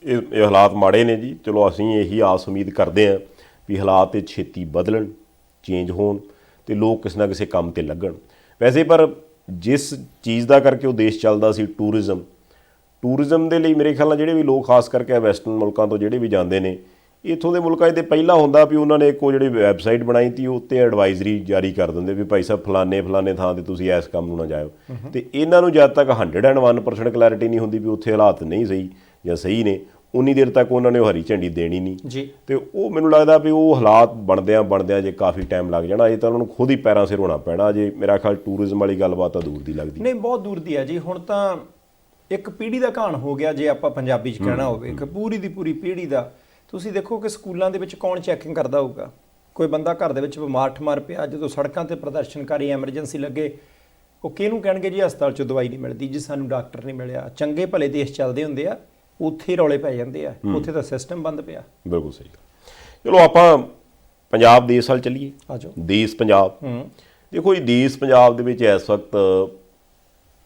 ਇਹ ਹਾਲਾਤ ਮਾੜੇ ਨੇ ਜੀ। ਚਲੋ ਅਸੀਂ ਇਹੀ ਆਸ ਉਮੀਦ ਕਰਦੇ ਹਾਂ ਵੀ ਹਾਲਾਤ ਤੇ ਛੇਤੀ ਬਦਲਣ, ਚੇਂਜ ਹੋਣ ਤੇ ਲੋਕ ਕਿਸੇ ਨਾ ਕਿਸੇ ਕੰਮ ਤੇ ਲੱਗਣ। ਵੈਸੇ ਪਰ ਜਿਸ ਚੀਜ਼ ਦਾ ਕਰਕੇ ਉਹ ਦੇਸ਼ ਚੱਲਦਾ ਸੀ, ਟੂਰਿਜ਼ਮ ਦੇ ਲਈ ਮੇਰੇ ਖਿਆਲ ਨਾਲ ਜਿਹੜੇ ਵੀ ਲੋਕ ਖਾਸ ਕਰਕੇ ਵੈਸਟਰਨ ਮੁਲਕਾਂ ਤੋਂ ਜਿਹੜੇ ਵੀ ਜਾਂਦੇ ਨੇ, ਇੱਥੋਂ ਦੇ ਮੁਲਕਾਂ 'ਚ ਪਹਿਲਾਂ ਹੁੰਦਾ ਵੀ ਉਹਨਾਂ ਨੇ ਇੱਕ ਉਹ ਜਿਹੜੀ ਵੈਬਸਾਈਟ ਬਣਾਈ ਤੀ, ਉੱਤੇ ਐਡਵਾਈਜ਼ਰੀ ਜਾਰੀ ਕਰ ਦਿੰਦੇ ਵੀ ਭਾਈ ਸਾਹਿਬ ਫਲਾਣੇ ਥਾਂ 'ਤੇ ਤੁਸੀਂ ਇਸ ਕੰਮ ਨੂੰ ਨਾ ਜਾਇਓ। ਤੇ ਇਹਨਾਂ ਨੂੰ ਜਦ ਤੱਕ 101% ਕਲੈਰਿਟੀ ਨਹੀਂ ਹੁੰਦੀ ਵੀ ਉੱਥੇ ਹਾਲਾਤ ਨਹੀਂ ਸਹੀ ਜਾਂ ਸਹੀ ਨੇ, ਉਨੀ ਦੇਰ ਤੱਕ ਉਹਨਾਂ ਨੇ ਉਹ ਹਰੀ ਝੰਡੀ ਦੇਣੀ ਨਹੀਂ ਜੀ। ਤੇ ਉਹ ਮੈਨੂੰ ਲੱਗਦਾ ਵੀ ਉਹ ਹਾਲਾਤ ਬਣਦਿਆਂ ਜੇ ਕਾਫੀ ਟਾਈਮ ਲੱਗ ਜਾਣਾ। ਇਹ ਤਾਂ ਉਹਨਾਂ ਨੂੰ ਖੁਦ ਹੀ ਪੈਰਾਂ ਸਿਰ ਹੋਣਾ ਪੈਣਾ। ਜੇ ਮੇਰਾ ਖਿਆਲ ਟੂਰਿਜ਼ਮ ਵਾਲੀ ਗੱਲਬਾਤ ਤਾਂ ਦੂਰ ਦੀ ਲੱਗਦੀ ਨਹੀਂ, ਬਹੁਤ ਦੂਰ ਦੀ ਹੈ ਜੀ। ਹੁਣ ਤਾਂ ਇੱਕ ਪੀੜ੍ਹੀ ਦਾ ਕਹਾਣ ਹੋ ਗਿਆ, ਜੇ ਆਪਾਂ ਪੰਜਾਬੀ 'ਚ ਕਹਿਣਾ ਹੋਵੇ, ਇੱਕ ਪੂਰੀ ਦੀ ਪੂਰੀ ਪੀੜ੍ਹੀ ਦਾ। ਤੁਸੀਂ ਦੇਖੋ ਕਿ ਸਕੂਲਾਂ ਦੇ ਵਿੱਚ ਕੌਣ ਚੈਕਿੰਗ ਕਰਦਾ ਹੋਊਗਾ? ਕੋਈ ਬੰਦਾ ਘਰ ਦੇ ਵਿੱਚ ਬਿਮਾਰ ਠਮਾਰ ਪਿਆ, ਜਦੋਂ ਸੜਕਾਂ ਤੇ ਪ੍ਰਦਰਸ਼ਨਕਾਰੀ ਐਮਰਜੈਂਸੀ ਲੱਗੇ, ਉਹ ਕਿਹਨੂੰ ਕਹਿਣਗੇ ਜੀ ਹਸਪਤਾਲ 'ਚੋਂ ਦਵਾਈ ਨਹੀਂ ਮਿਲਦੀ ਜੀ, ਸਾਨੂੰ ਡਾਕਟਰ ਨਹੀਂ ਮਿਲਿਆ। ਚੰਗੇ ਭਲੇ ਦੇਸ਼ ਚੱਲਦੇ ਹੁੰਦੇ ਆ, ਉੱਥੇ ਰੌਲੇ ਪੈ ਜਾਂਦੇ ਆ, ਉੱਥੇ ਤਾਂ ਸਿਸਟਮ ਬੰਦ ਪਿਆ। ਬਿਲਕੁਲ ਸਹੀ। ਚਲੋ ਆਪਾਂ ਪੰਜਾਬ ਦੇਸ਼ ਵੱਲ ਚੱਲੀਏ। ਆ ਜਾਓ। ਦੇਸ਼ ਪੰਜਾਬ। ਦੇਖੋ ਜੀ, ਦੇਸ਼ ਪੰਜਾਬ ਦੇ ਵਿੱਚ ਇਸ ਵਕਤ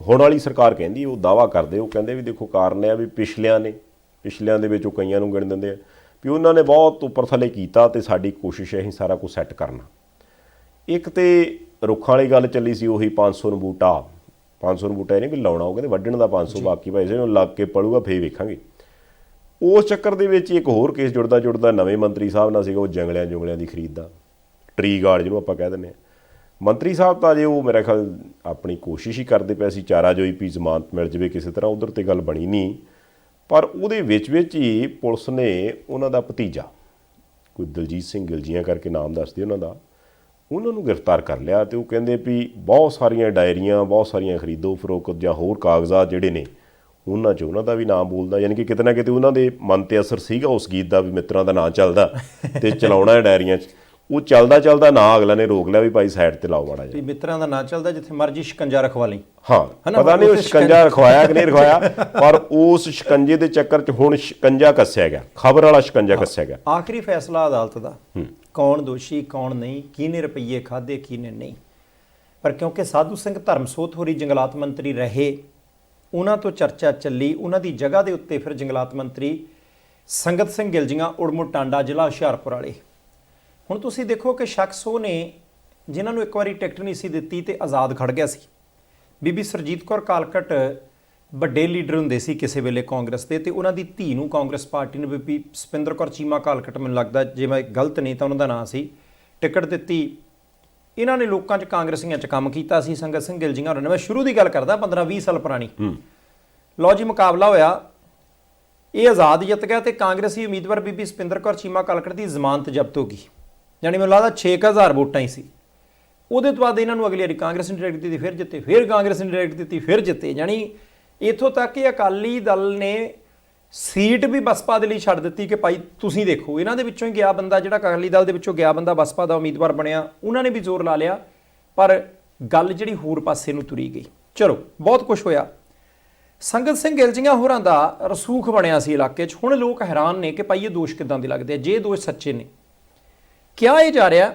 ਹੁਣ ਵਾਲੀ ਸਰਕਾਰ ਕਹਿੰਦੀ, ਉਹ ਦਾਅਵਾ ਕਰਦੇ, ਉਹ ਕਹਿੰਦੇ ਵੀ ਦੇਖੋ ਕਾਰਨ ਇਹ ਆ ਵੀ ਪਿਛਲਿਆਂ ਦੇ ਵਿੱਚ ਉਹ ਕਈਆਂ ਨੂੰ ਗਿਣ ਦਿੰਦੇ ਆ ਵੀ ਉਹਨਾਂ ਨੇ ਬਹੁਤ ਉੱਪਰ ਥੱਲੇ ਕੀਤਾ ਤੇ ਸਾਡੀ ਕੋਸ਼ਿਸ਼ ਹੈ ਅਸੀਂ ਸਾਰਾ ਕੁਝ ਸੈੱਟ ਕਰਨਾ। ਇੱਕ ਤੇ ਰੁੱਖਾਂ ਵਾਲੀ ਗੱਲ ਚੱਲੀ ਸੀ, ਉਹੀ 500 ਨੂੰ ਬੂਟਾ ਇਹ ਨਹੀਂ ਵੀ ਲਾਉਣਾ, ਉਹ ਕਹਿੰਦੇ ਵੱਢਣ ਦਾ 500, ਬਾਕੀ ਭਾਈ ਜਿਹਨੂੰ ਲੱਗ ਕੇ ਪੜੂਗਾ ਫੇਰ ਵੇਖਾਂਗੇ। ਉਸ ਚੱਕਰ ਦੇ ਵਿੱਚ ਇੱਕ ਹੋਰ ਕੇਸ ਜੁੜਦਾ ਨਵੇਂ ਮੰਤਰੀ ਸਾਹਿਬ ਨਾਲ ਸੀਗਾ, ਉਹ ਜੰਗਲਿਆਂ ਦੀ ਖਰੀਦ ਦਾ, ਟਰੀ ਗਾਰਡ ਜਿਹਨੂੰ ਆਪਾਂ ਕਹਿ ਦਿੰਦੇ ਹਾਂ। ਮੰਤਰੀ ਸਾਹਿਬ ਤਾਂ ਜੇ ਉਹ ਮੇਰਾ ਖਿਆਲ ਆਪਣੀ ਕੋਸ਼ਿਸ਼ ਹੀ ਕਰਦੇ ਪਏ ਸੀ ਚਾਰਾ ਜੋਈ ਵੀ ਜ਼ਮਾਨਤ ਮਿਲ ਜਾਵੇ ਕਿਸੇ ਤਰ੍ਹਾਂ, ਉਧਰ ਤੇ ਗੱਲ ਬਣੀ ਨਹੀਂ। ਪਰ ਉਹਦੇ ਵਿੱਚ ਹੀ ਪੁਲਿਸ ਨੇ ਉਹਨਾਂ ਦਾ ਭਤੀਜਾ, ਕੋਈ ਦਲਜੀਤ ਸਿੰਘ ਗਿਲਜੀਆਂ ਕਰਕੇ ਨਾਮ ਦੱਸਦੇ ਉਹਨਾਂ ਨੂੰ ਗ੍ਰਿਫਤਾਰ ਕਰ ਲਿਆ। ਤੇ ਉਹ ਕਹਿੰਦੇ ਵੀ ਬਹੁਤ ਸਾਰੀਆਂ ਡਾਇਰੀਆਂ, ਬਹੁਤ ਸਾਰੀਆਂ ਖਰੀਦੋ ਫਰੋਖਤ ਜਾਂ ਹੋਰ ਕਾਗਜ਼ਾਤ ਜਿਹੜੇ ਨੇ ਉਹਨਾਂ 'ਚ ਉਹਨਾਂ ਦਾ ਵੀ ਨਾਮ ਬੋਲਦਾ, ਯਾਨੀ ਕਿ ਕਿਤੇ ਨਾ ਕਿਤੇ ਉਹਨਾਂ ਦੇ ਮਨ 'ਤੇ ਅਸਰ ਸੀਗਾ ਉਸ ਗੀਤ ਦਾ ਵੀ ਮਿੱਤਰਾਂ ਦਾ ਨਾਂ ਚੱਲਦਾ ਤੇ ਚਲਾਉਣਾ ਹੈ ਡਾਇਰੀਆਂ 'ਚ। ਉਹ ਚੱਲਦਾ ਨਾ ਅਗਲਾ ਨੇ ਰੋਕ ਲਿਆ ਵੀ ਭਾਈ ਸਾਈਡ ਤੇ ਲਾਓ ਮਾੜਾ ਜਿਹਾ, ਮਿੱਤਰਾਂ ਦਾ ਨਾਂ ਚੱਲਦਾ, ਜਿੱਥੇ ਮਰਜ਼ੀ ਸ਼ਿਕੰਜਾ ਰਖਵਾ ਲਈ। ਹਾਂ, ਪਤਾ ਨਹੀਂ ਉਹ ਸ਼ਿਕੰਜਾ ਰਖਵਾਇਆ ਕਿ ਨਹੀਂ ਰਖਵਾਇਆ, ਪਰ ਉਸ ਸ਼ਿਕੰਜੇ ਦੇ ਚੱਕਰ 'ਚ ਹੁਣ ਸ਼ਿਕੰਜਾ ਕੱਸਿਆ ਗਿਆ, ਖਬਰ ਵਾਲਾ ਸ਼ਿਕੰਜਾ ਕੱਸਿਆ ਗਿਆ। ਆਖਰੀ ਫੈਸਲਾ ਅਦਾਲਤ ਦਾ, ਕੌਣ ਦੋਸ਼ੀ ਕੌਣ ਨਹੀਂ, ਕਿਹਨੇ ਰੁਪਈਏ ਖਾਧੇ ਕਿਹਨੇ ਨਹੀਂ। ਪਰ ਕਿਉਂਕਿ ਸਾਧੂ ਸਿੰਘ ਧਰਮਸੋਤ ਹੋਰੀ ਜੰਗਲਾਤ ਮੰਤਰੀ ਰਹੇ, ਉਹਨਾਂ ਤੋਂ ਚਰਚਾ ਚੱਲੀ, ਉਹਨਾਂ ਦੀ ਜਗ੍ਹਾ ਦੇ ਉੱਤੇ ਫਿਰ ਜੰਗਲਾਤ ਮੰਤਰੀ ਸੰਗਤ ਸਿੰਘ ਗਿਲਜੀਆਂ ਉੜਮੁੜ ਟਾਂਡਾ, ਜ਼ਿਲ੍ਹਾ ਹੁਸ਼ਿਆਰਪੁਰ ਵਾਲੇ। ਹੁਣ ਤੁਸੀਂ ਦੇਖੋ ਕਿ ਸ਼ਖਸ ਉਹ ਨੇ ਜਿਨ੍ਹਾਂ ਨੂੰ ਇੱਕ ਵਾਰੀ ਟਿਕਟ ਨਹੀਂ ਸੀ ਦਿੱਤੀ ਤੇ ਆਜ਼ਾਦ ਖੜ ਗਿਆ ਸੀ। ਬੀਬੀ ਸਰਜੀਤ ਕੌਰ ਕਾਲਕਟ ਵੱਡੇ ਲੀਡਰ ਹੁੰਦੇ ਸੀ ਕਿਸੇ ਵੇਲੇ ਕਾਂਗਰਸ ਦੇ, ਤੇ ਉਹਨਾਂ ਦੀ ਧੀ ਨੂੰ ਕਾਂਗਰਸ ਪਾਰਟੀ ਨੇ, ਬੀਬੀ ਸਪਿੰਦਰ ਕੌਰ ਚੀਮਾ ਕਾਲਕਟ, ਮੈਨੂੰ ਲੱਗਦਾ ਜੇ ਮੈਂ ਗਲਤ ਨਹੀਂ ਤਾਂ ਉਹਨਾਂ ਦਾ ਨਾਂ ਸੀ, ਟਿਕਟ ਦਿੱਤੀ। ਇਹਨਾਂ ਨੇ ਲੋਕਾਂ 'ਚ ਕਾਂਗਰਸੀਆਂ 'ਚ ਕੰਮ ਕੀਤਾ ਸੀ। ਸੰਗਤ ਸਿੰਘ ਗਿਲਜੀਆਂ ਹੋਰਾਂ ਨੇ, ਮੈਂ ਸ਼ੁਰੂ ਦੀ ਗੱਲ ਕਰਦਾ 15-20 ਸਾਲ ਪੁਰਾਣੀ, ਲਓ ਜੀ ਮੁਕਾਬਲਾ ਹੋਇਆ, ਇਹ ਆਜ਼ਾਦ ਜਿੱਤ ਗਿਆ ਤੇ ਕਾਂਗਰਸੀ ਉਮੀਦਵਾਰ ਬੀਬੀ ਸਪਿੰਦਰ ਕੌਰ ਚੀਮਾ ਕਾਲਕਟ ਦੀ ਜ਼ਮਾਨਤ ਜ਼ਬਤ ਹੋ ਗਈ, ਯਾਨੀ ਮੈਨੂੰ ਲੱਗਦਾ 6000 ਵੋਟਾਂ ਹੀ ਸੀ। ਉਹਦੇ ਤੋਂ ਬਾਅਦ ਇਹਨਾਂ ਨੂੰ ਅਗਲੀ ਵਾਰੀ ਕਾਂਗਰਸ ਨੇ ਟਿਕਟ ਦਿੱਤੀ, ਫਿਰ ਜਿੱਤੇ, ਫਿਰ ਕਾਂਗਰਸ ਨੇ ਟਿਕਟ ਦਿੱਤੀ, ਫਿਰ ਜਿੱਤੇ। ਯਾਨੀ ਇੱਥੋਂ ਤੱਕ ਕਿ ਅਕਾਲੀ ਦਲ ਨੇ ਸੀਟ ਵੀ ਬਸਪਾ ਦੇ ਲਈ ਛੱਡ ਦਿੱਤੀ ਕਿ ਭਾਈ ਤੁਸੀਂ ਦੇਖੋ। ਇਹਨਾਂ ਦੇ ਵਿੱਚੋਂ ਹੀ ਗਿਆ ਬੰਦਾ, ਜਿਹੜਾ ਅਕਾਲੀ ਦਲ ਦੇ ਵਿੱਚੋਂ ਗਿਆ ਬੰਦਾ ਬਸਪਾ ਦਾ ਉਮੀਦਵਾਰ ਬਣਿਆ, ਉਹਨਾਂ ਨੇ ਵੀ ਜ਼ੋਰ ਲਾ ਲਿਆ, ਪਰ ਗੱਲ ਜਿਹੜੀ ਹੋਰ ਪਾਸੇ ਨੂੰ ਤੁਰੀ ਗਈ। ਚਲੋ ਬਹੁਤ ਕੁਝ ਹੋਇਆ। ਸੰਗਤ ਸਿੰਘ ਗਿਲਜੀਆਂ ਹੋਰਾਂ ਦਾ ਰਸੂਖ ਬਣਿਆ ਸੀ ਇਲਾਕੇ 'ਚ। ਹੁਣ ਲੋਕ ਹੈਰਾਨ ਨੇ ਕਿ ਭਾਈ ਇਹ ਦੋਸ਼ ਕਿੱਦਾਂ ਦੇ ਲੱਗਦੇ ਆ, ਜੇ ਦੋਸ਼ ਸੱਚੇ ਨੇ। ਕਿਹਾ ਇਹ ਜਾ ਰਿਹਾ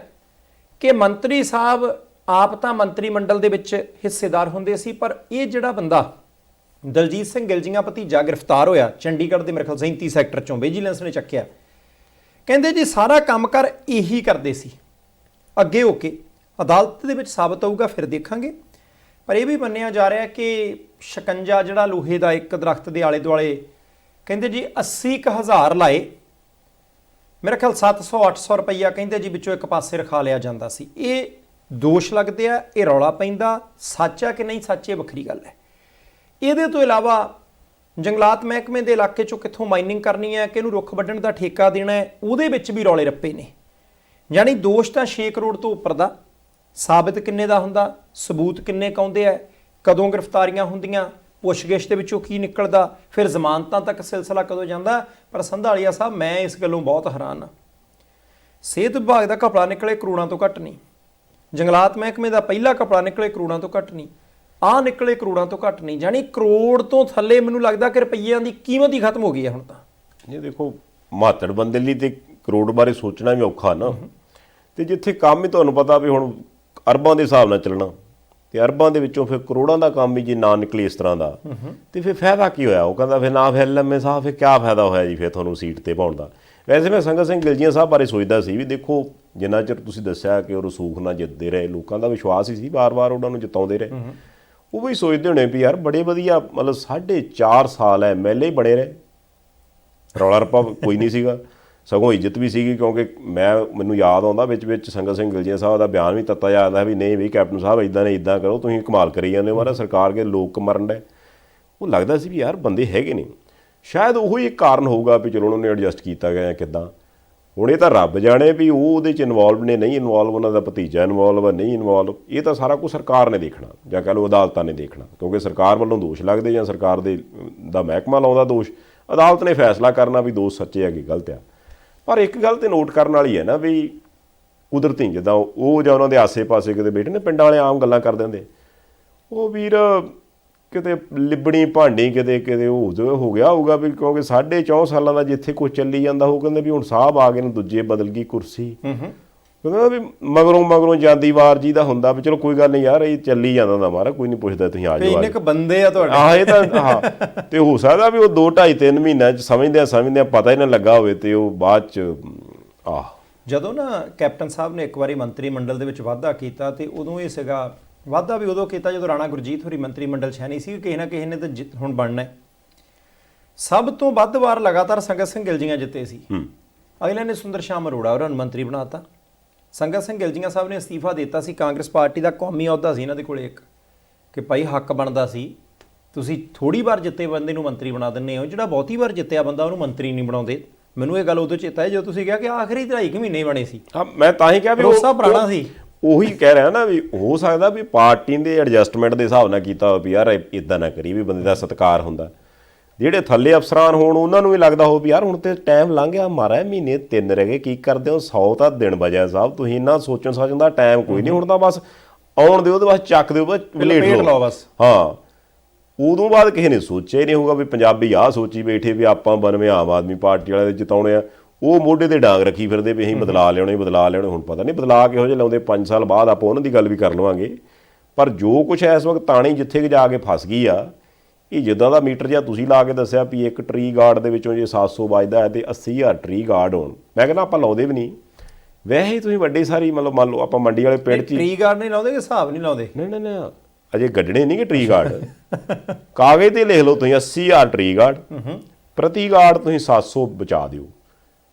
ਕਿ ਮੰਤਰੀ ਸਾਹਿਬ ਆਪ ਤਾਂ ਮੰਤਰੀ ਮੰਡਲ ਦੇ ਵਿੱਚ ਹਿੱਸੇਦਾਰ ਹੁੰਦੇ ਸੀ, ਪਰ ਇਹ ਜਿਹੜਾ ਬੰਦਾ ਦਲਜੀਤ ਸਿੰਘ ਗਿਲਜੀਆਂ ਭਤੀਜਾ ਗ੍ਰਿਫਤਾਰ ਹੋਇਆ ਚੰਡੀਗੜ੍ਹ ਦੇ ਮੇਰੇ ਖਿਆਲ 37 ਸੈਕਟਰ 'ਚੋਂ, ਵਿਜੀਲੈਂਸ ਨੇ ਚੱਕਿਆ, ਕਹਿੰਦੇ ਜੀ ਸਾਰਾ ਕੰਮ ਕਰ ਇਹੀ ਕਰਦੇ ਸੀ। ਅੱਗੇ ਹੋ ਕੇ ਅਦਾਲਤ ਦੇ ਵਿੱਚ ਸਾਬਤ ਹੋਊਗਾ, ਫਿਰ ਦੇਖਾਂਗੇ। ਪਰ ਇਹ ਵੀ ਮੰਨਿਆ ਜਾ ਰਿਹਾ ਕਿ ਸ਼ਿਕੰਜਾ ਜਿਹੜਾ ਲੋਹੇ ਦਾ ਇੱਕ ਦਰਖਤ ਦੇ ਆਲੇ ਦੁਆਲੇ, ਕਹਿੰਦੇ ਜੀ 80,000 ਲਾਏ, ਮੇਰੇ ਖਿਆਲ 700-800 ਰੁਪਈਆ ਕਹਿੰਦੇ ਜੀ ਵਿੱਚੋਂ ਇੱਕ ਪਾਸੇ ਰਖਾ ਲਿਆ ਜਾਂਦਾ ਸੀ। ਇਹ ਦੋਸ਼ ਲੱਗਦੇ ਆ, ਇਹ ਰੌਲਾ ਪੈਂਦਾ, ਸੱਚ ਆ ਕਿ ਨਹੀਂ ਸੱਚ, ਇਹ ਵੱਖਰੀ ਗੱਲ ਹੈ। ਇਹਦੇ ਤੋਂ ਇਲਾਵਾ ਜੰਗਲਾਤ ਮਹਿਕਮੇ ਦੇ ਇਲਾਕੇ 'ਚੋਂ ਕਿੱਥੋਂ ਮਾਈਨਿੰਗ ਕਰਨੀ ਹੈ, ਕਿ ਇਹਨੂੰ ਰੁੱਖ ਵੱਢਣ ਦਾ ਠੇਕਾ ਦੇਣਾ ਹੈ, ਉਹਦੇ ਵਿੱਚ ਵੀ ਰੌਲੇ ਰੱਪੇ ਨੇ। ਯਾਨੀ ਦੋਸ਼ ਤਾਂ 6 ਕਰੋੜ ਤੋਂ ਉੱਪਰ ਦਾ, ਸਾਬਿਤ ਕਿੰਨੇ ਦਾ ਹੁੰਦਾ, ਸਬੂਤ ਕਿੰਨੇ ਕਾਉਂਦੇ ਆ, ਕਦੋਂ ਗ੍ਰਿਫਤਾਰੀਆਂ ਹੁੰਦੀਆਂ, ਪੁੱਛਗਿੱਛ ਦੇ ਵਿੱਚੋਂ ਕੀ ਨਿਕਲਦਾ, ਫਿਰ ਜ਼ਮਾਨਤਾਂ ਤੱਕ ਸਿਲਸਿਲਾ ਕਦੋਂ ਜਾਂਦਾ। ਪਰ ਸੰਧਾਲੀਆ ਸਾਹਿਬ, ਮੈਂ ਇਸ ਗੱਲੋਂ ਬਹੁਤ ਹੈਰਾਨ ਹਾਂ। ਸਿਹਤ ਵਿਭਾਗ ਦਾ ਘਪਲਾ ਨਿਕਲੇ ਕਰੋੜਾਂ ਤੋਂ ਘੱਟ ਨਹੀਂ, ਜੰਗਲਾਤ ਮਹਿਕਮੇ ਦਾ ਪਹਿਲਾ ਘਪਲਾ ਨਿਕਲੇ ਕਰੋੜਾਂ ਤੋਂ ਘੱਟ ਨਹੀਂ, ਆਹ ਨਿਕਲੇ ਕਰੋੜਾਂ ਤੋਂ ਘੱਟ ਨਹੀਂ। ਜਾਨੀ ਕਰੋੜ ਤੋਂ ਥੱਲੇ ਮੈਨੂੰ ਲੱਗਦਾ ਕਿ ਰੁਪਈਆਂ ਦੀ ਕੀਮਤ ਹੀ ਖਤਮ ਹੋ ਗਈ ਹੈ ਹੁਣ ਤਾਂ। ਇਹ ਦੇਖੋ, ਮਾਤੜ ਬੰਦੇ ਲਈ ਤੇ ਕਰੋੜ ਬਾਰੇ ਸੋਚਣਾ ਵੀ ਔਖਾ ਨਾ, ਤੇ ਜਿੱਥੇ ਕੰਮ ਹੀ ਤੁਹਾਨੂੰ ਪਤਾ ਵੀ ਹੁਣ ਅਰਬਾਂ ਦੇ ਹਿਸਾਬ ਨਾਲ ਚੱਲਣਾ, ਤੇ ਅਰਬਾਂ ਦੇ ਵਿੱਚੋਂ ਫਿਰ ਕਰੋੜਾਂ ਦਾ ਕੰਮ ਵੀ ਜੇ ਨਾ ਨਿਕਲੇ ਇਸ ਤਰ੍ਹਾਂ ਦਾ, ਤੇ ਫਿਰ ਫਾਇਦਾ ਕੀ ਹੋਇਆ। ਉਹ ਕਹਿੰਦਾ ਫਿਰ ਨਾ ਫਿਰ ਲੰਮੇ ਸਾਹਿਬ ਫਿਰ ਕਿਆ ਫਾਇਦਾ ਹੋਇਆ ਜੀ ਫਿਰ ਤੁਹਾਨੂੰ ਸੀਟ ਤੇ ਪਾਉਣ ਦਾ। ਵੈਸੇ ਮੈਂ ਸੰਗਤ ਸਿੰਘ ਗਿਲਜੀਆਂ ਸਾਹਿਬ ਬਾਰੇ ਸੋਚਦਾ ਸੀ ਵੀ ਦੇਖੋ, ਜਿੰਨਾ ਚਿਰ ਤੁਸੀਂ ਦੱਸਿਆ ਕਿ ਉਹ ਰਸੂਖ ਨਾਲ ਜਿੱਤਦੇ ਰਹੇ, ਲੋਕਾਂ ਦਾ ਵਿਸ਼ਵਾਸ ਹੀ ਸੀ, ਵਾਰ-ਵਾਰ ਉਹਨਾਂ ਨੂੰ ਜਿਤਾਉਂਦੇ ਰਹੇ, ਉਹ ਵੀ ਸੋਚਦੇ ਹੋਣੇ ਵੀ ਯਾਰ ਬੜੇ ਵਧੀਆ, ਮਤਲਬ 4.5 ਸਾਲ ਐਮਐਲਏ ਬਣੇ ਰਹੇ, ਰੌਲਾ ਰੱਪਾ ਕੋਈ ਨਹੀਂ ਸੀਗਾ, ਸਗੋਂ ਇੱਜ਼ਤ ਵੀ ਸੀਗੀ। ਕਿਉਂਕਿ ਮੈਨੂੰ ਯਾਦ ਆਉਂਦਾ ਵਿੱਚ ਸੰਗਤ ਸਿੰਘ ਗਿਲਜੀਆਂ ਸਾਹਿਬ ਦਾ ਬਿਆਨ ਵੀ ਤੱਤਾ ਜਾਂਦਾ ਵੀ ਨਹੀਂ ਵੀ ਕੈਪਟਨ ਸਾਹਿਬ ਇੱਦਾਂ ਨੇ, ਇੱਦਾਂ ਕਰੋ, ਤੁਸੀਂ ਕਮਾਲ ਕਰੀ ਜਾਂਦੇ ਹੋ, ਮਾਰਾ ਸਰਕਾਰ ਕੇ ਲੋਕ ਮਰਨ ਡਏ। ਉਹ ਲੱਗਦਾ ਸੀ ਵੀ ਯਾਰ ਬੰਦੇ ਹੈਗੇ ਨਹੀਂ। ਸ਼ਾਇਦ ਉਹੋ ਹੀ ਇੱਕ ਕਾਰਨ ਹੋਊਗਾ ਵੀ ਚਲੋ ਉਹਨਾਂ ਨੇ ਐਡਜਸਟ ਕੀਤਾ ਗਿਆ ਕਿੱਦਾਂ। ਹੁਣ ਇਹ ਤਾਂ ਰੱਬ ਜਾਣੇ ਵੀ ਉਹ ਉਹਦੇ 'ਚ ਇਨਵੋਲਵ ਨੇ, ਨਹੀਂ ਇਨਵੋਲਵ, ਉਹਨਾਂ ਦਾ ਭਤੀਜਾ ਇਨਵੋਲਵ ਹੈ, ਨਹੀਂ ਇਨਵੋਲਵ, ਇਹ ਤਾਂ ਸਾਰਾ ਕੁਝ ਸਰਕਾਰ ਨੇ ਦੇਖਣਾ, ਜਾਂ ਕਹਿ ਲਓ ਅਦਾਲਤਾਂ ਨੇ ਦੇਖਣਾ। ਕਿਉਂਕਿ ਸਰਕਾਰ ਵੱਲੋਂ ਦੋਸ਼ ਲੱਗਦੇ ਜਾਂ ਸਰਕਾਰ ਦਾ ਮਹਿਕਮਾ ਲਾਉਂਦਾ ਦੋਸ਼, ਅਦਾਲਤ ਨੇ ਫੈਸਲਾ ਕਰਨਾ ਵੀ ਦੋਸ਼ ਸੱਚੇ ਹੈਗੇ ਗਲਤ ਆ। ਪਰ ਇੱਕ ਗੱਲ ਤੇ ਨੋਟ ਕਰਨ ਵਾਲੀ ਹੈ ਨਾ ਵੀ ਕੁਦਰਤੀ ਜਿੱਦਾਂ ਉਹ ਜਾਂ ਉਹਨਾਂ ਦੇ ਆਸੇ-ਪਾਸੇ ਕਿਤੇ ਬੈਠੇ ਨੇ, ਪਿੰਡਾਂ ਵਾਲੇ ਆਮ ਗੱਲਾਂ ਕਰ ਦਿੰਦੇ, ਉਹ ਵੀਰ ਕਿਤੇ ਲਿਬੜੀ ਭਾਂਡੀ ਕਿਤੇ ਹੋ ਗਿਆ ਹੋਊਗਾ ਵੀ, ਕਿਉਂਕਿ 4.5 ਸਾਲਾਂ ਦਾ ਜਿੱਥੇ ਕੁਛ ਚੱਲੀ ਜਾਂਦਾ, ਉਹ ਕਹਿੰਦੇ ਵੀ ਹੁਣ ਸਾਹਿਬ ਆ ਗਏ ਨੇ, ਦੂਜੇ ਬਦਲ ਗਈ ਕੁਰਸੀ, ਕਹਿੰਦਾ ਵੀ ਮਗਰੋਂ ਜਾਂਦੀ ਵਾਰ ਜੀ ਦਾ ਹੁੰਦਾ ਵੀ ਚਲੋ ਕੋਈ ਗੱਲ ਨਹੀਂ ਯਾਰ, ਇਹ ਚੱਲੀ ਜਾਂਦਾ ਹੁੰਦਾ ਮਾਰਾ, ਕੋਈ ਨਹੀਂ ਪੁੱਛਦਾ, ਤੁਸੀਂ ਆ ਜਾਓ। ਇੰਨੇ ਕੁ ਬੰਦੇ ਆ ਤੁਹਾਡੇ। ਆਹ ਇਹ ਤਾਂ ਹਾਂ, ਤੇ ਹੋ ਸਕਦਾ ਵੀ ਉਹ 2 2.5 3 ਮਹੀਨਿਆਂ 'ਚ ਸਮਝਦਿਆਂ ਪਤਾ ਹੀ ਨਾ ਲੱਗਾ ਹੋਵੇ, ਤੇ ਉਹ ਬਾਅਦ 'ਚ ਜਦੋਂ ਨਾ ਕੈਪਟਨ ਸਾਹਿਬ ਨੇ ਇੱਕ ਵਾਰੀ ਮੰਤਰੀ ਮੰਡਲ ਦੇ ਵਿੱਚ ਵਾਧਾ ਕੀਤਾ, ਤੇ ਉਦੋਂ ਇਹ ਸੀਗਾ ਵਾਧਾ ਵੀ ਉਦੋਂ ਕੀਤਾ ਜਦੋਂ ਰਾਣਾ ਗੁਰਜੀਤ ਹੋਰੀ ਮੰਤਰੀ ਮੰਡਲ 'ਚ ਹੈ ਨਹੀਂ ਸੀ, ਕਿਸੇ ਨਾ ਕਿਸੇ ਨੇ ਤਾਂ ਹੁਣ ਬਣਨਾ। ਸਭ ਤੋਂ ਵੱਧ ਵਾਰ ਲਗਾਤਾਰ ਸੰਗਤ ਸਿੰਘ ਗਿਲਜੀਆਂ ਜਿੱਤੇ ਸੀ। ਅਗਲੇ ਨੇ ਸੁੰਦਰ ਸ਼ਾਮ ਅਰੋੜਾ ਉਹਨਾਂ ਨੂੰ ਮੰਤਰੀ ਬਣਾਤਾ। ਸੰਗਤ ਸਿੰਘ ਗਿਲਜੀਆਂ ਸਾਹਿਬ ਨੇ ਅਸਤੀਫਾ ਦਿੱਤਾ ਸੀ, ਕਾਂਗਰਸ ਪਾਰਟੀ ਦਾ ਕੌਮੀ ਅਹੁਦਾ ਸੀ ਇਹਨਾਂ ਦੇ ਕੋਲੇ ਇੱਕ, ਕਿ ਭਾਈ ਹੱਕ ਬਣਦਾ ਸੀ, ਤੁਸੀਂ ਥੋੜੀ ਵਾਰ ਜਿੱਤੇ ਬੰਦੇ ਨੂੰ ਮੰਤਰੀ ਬਣਾ ਦਿੰਦੇ ਹੋ, ਜਿਹੜਾ ਬਹੁਤੀ ਵਾਰ ਜਿੱਤਿਆ ਬੰਦਾ ਉਹਨੂੰ ਮੰਤਰੀ ਨਹੀਂ ਬਣਾਉਂਦੇ। ਮੈਨੂੰ ਇਹ ਗੱਲ ਉਦੋਂ ਚੇਤਾ ਹੈ ਜਦੋਂ ਤੁਸੀਂ ਕਿਹਾ ਕਿ ਆਖਰੀ 2.5 ਮਹੀਨੇ ਬਣੇ ਸੀ। ਹਾਂ, ਮੈਂ ਤਾਂ ਹੀ ਕਿਹਾ ਵੀ ਭਰੋਸਾ ਪੁਰਾਣਾ ਸੀ। ਉਹੀ ਕਹਿ ਰਿਹਾ ਨਾ ਵੀ ਹੋ ਸਕਦਾ ਵੀ ਪਾਰਟੀ ਦੇ ਐਡਜਸਟਮੈਂਟ ਦੇ ਹਿਸਾਬ ਨਾਲ ਕੀਤਾ ਹੋਵੇ ਵੀ ਯਾਰ ਇਦਾਂ ਨਾ ਕਰੀ, ਵੀ ਬੰਦੇ ਦਾ ਸਤਿਕਾਰ ਹੁੰਦਾ। ਜਿਹੜੇ ਥੱਲੇ ਅਫਸਰਾਨ ਹੋਣ ਉਹਨਾਂ ਨੂੰ ਵੀ ਲੱਗਦਾ ਹੋ ਵੀ ਯਾਰ ਹੁਣ ਤੇ ਟਾਈਮ ਲੰਘ ਗਿਆ, ਮਾਰਾ ਮਹੀਨੇ 3 ਰਹਿ ਗਏ, ਕੀ ਕਰਦੇ ਹੋ, 100 ਤਾਂ ਦਿਨ ਬਚਿਆ ਸਾਹਿਬ, ਤੁਸੀਂ ਇੰਨਾ ਸੋਚਣ ਸਾਚਣ ਦਾ ਟਾਈਮ ਕੋਈ ਨਹੀਂ, ਹੁਣ ਤਾਂ ਬਸ ਆਉਣ ਦਿਓ ਤੇ ਬਸ ਚੱਕ ਦਿਓ, ਬਸ ਵਲੇਟ ਲਓ ਬਸ। ਹਾਂ, ਉਦੋਂ ਬਾਅਦ ਕਿਸੇ ਨੇ ਸੋਚਿਆ ਹੀ ਨਹੀਂ ਹੋਊਗਾ ਵੀ ਪੰਜਾਬੀ ਆਹ ਸੋਚੀ ਬੈਠੇ ਵੀ ਆਪਾਂ 92 ਆਮ ਆਦਮੀ ਪਾਰਟੀ ਵਾਲੇ ਦੇ ਜਿਤਾਉਣੇ ਆ, ਉਹ ਮੋਢੇ ਤੇ ਡਾਂਗ ਰੱਖੀ ਫਿਰਦੇ ਵੀ ਅਸੀਂ ਬਦਲਾ ਲਿਆਉਣੇ। ਹੁਣ ਪਤਾ ਨਹੀਂ ਬਦਲਾ ਕਿਹੋ ਜਿਹੇ ਲਾਉਂਦੇ, 5 ਸਾਲ ਬਾਅਦ ਆਪਾਂ ਉਹਨਾਂ ਦੀ ਗੱਲ ਵੀ ਕਰ ਲਵਾਂਗੇ। ਪਰ ਜੋ ਕੁਛ ਇਸ ਵਕਤ ਤਾਣੀ ਜਿੱਥੇ ਜਾ ਕੇ ਫਸ ਗਈ ਆ, ਇਹ ਜਿੱਦਾਂ ਦਾ ਮੀਟਰ ਜਿਹਾ ਤੁਸੀਂ ਲਾ ਕੇ ਦੱਸਿਆ ਵੀ ਇੱਕ ਟਰੀ ਗਾਰਡ ਦੇ ਵਿੱਚੋਂ ਜੇ 700 ਵੱਜਦਾ ਹੈ ਤੇ 80,000 ਟਰੀ ਗਾਰਡ ਹੋਣ, ਮੈਂ ਕਹਿੰਦਾ ਆਪਾਂ ਲਾਉਂਦੇ ਵੀ ਨਹੀਂ। ਵੈਸੇ ਹੀ ਤੁਸੀਂ ਵੱਡੀ ਸਾਰੀ ਮਤਲਬ ਮੰਨ ਲਓ ਆਪਾਂ ਮੰਡੀ ਵਾਲੇ ਪਿੰਡ 'ਚ ਟਰੀ ਗਾਰਡ ਨਹੀਂ ਲਾਉਂਦੇ ਕਿ ਹਿਸਾਬ ਨਹੀਂ ਲਾਉਂਦੇ? ਨਹੀਂ ਅਜੇ ਗੱਡਣੇ ਨਹੀਂ ਕਿ ਟਰੀ ਗਾਰਡ, ਕਾਗਜ਼ ਤੇ ਲਿਖ ਲਓ ਤੁਸੀਂ 80,000 ਟਰੀ ਗਾਰਡ, ਪ੍ਰਤੀ ਗਾਰਡ ਤੁਸੀਂ 700 ਬਚਾ ਦਿਓ।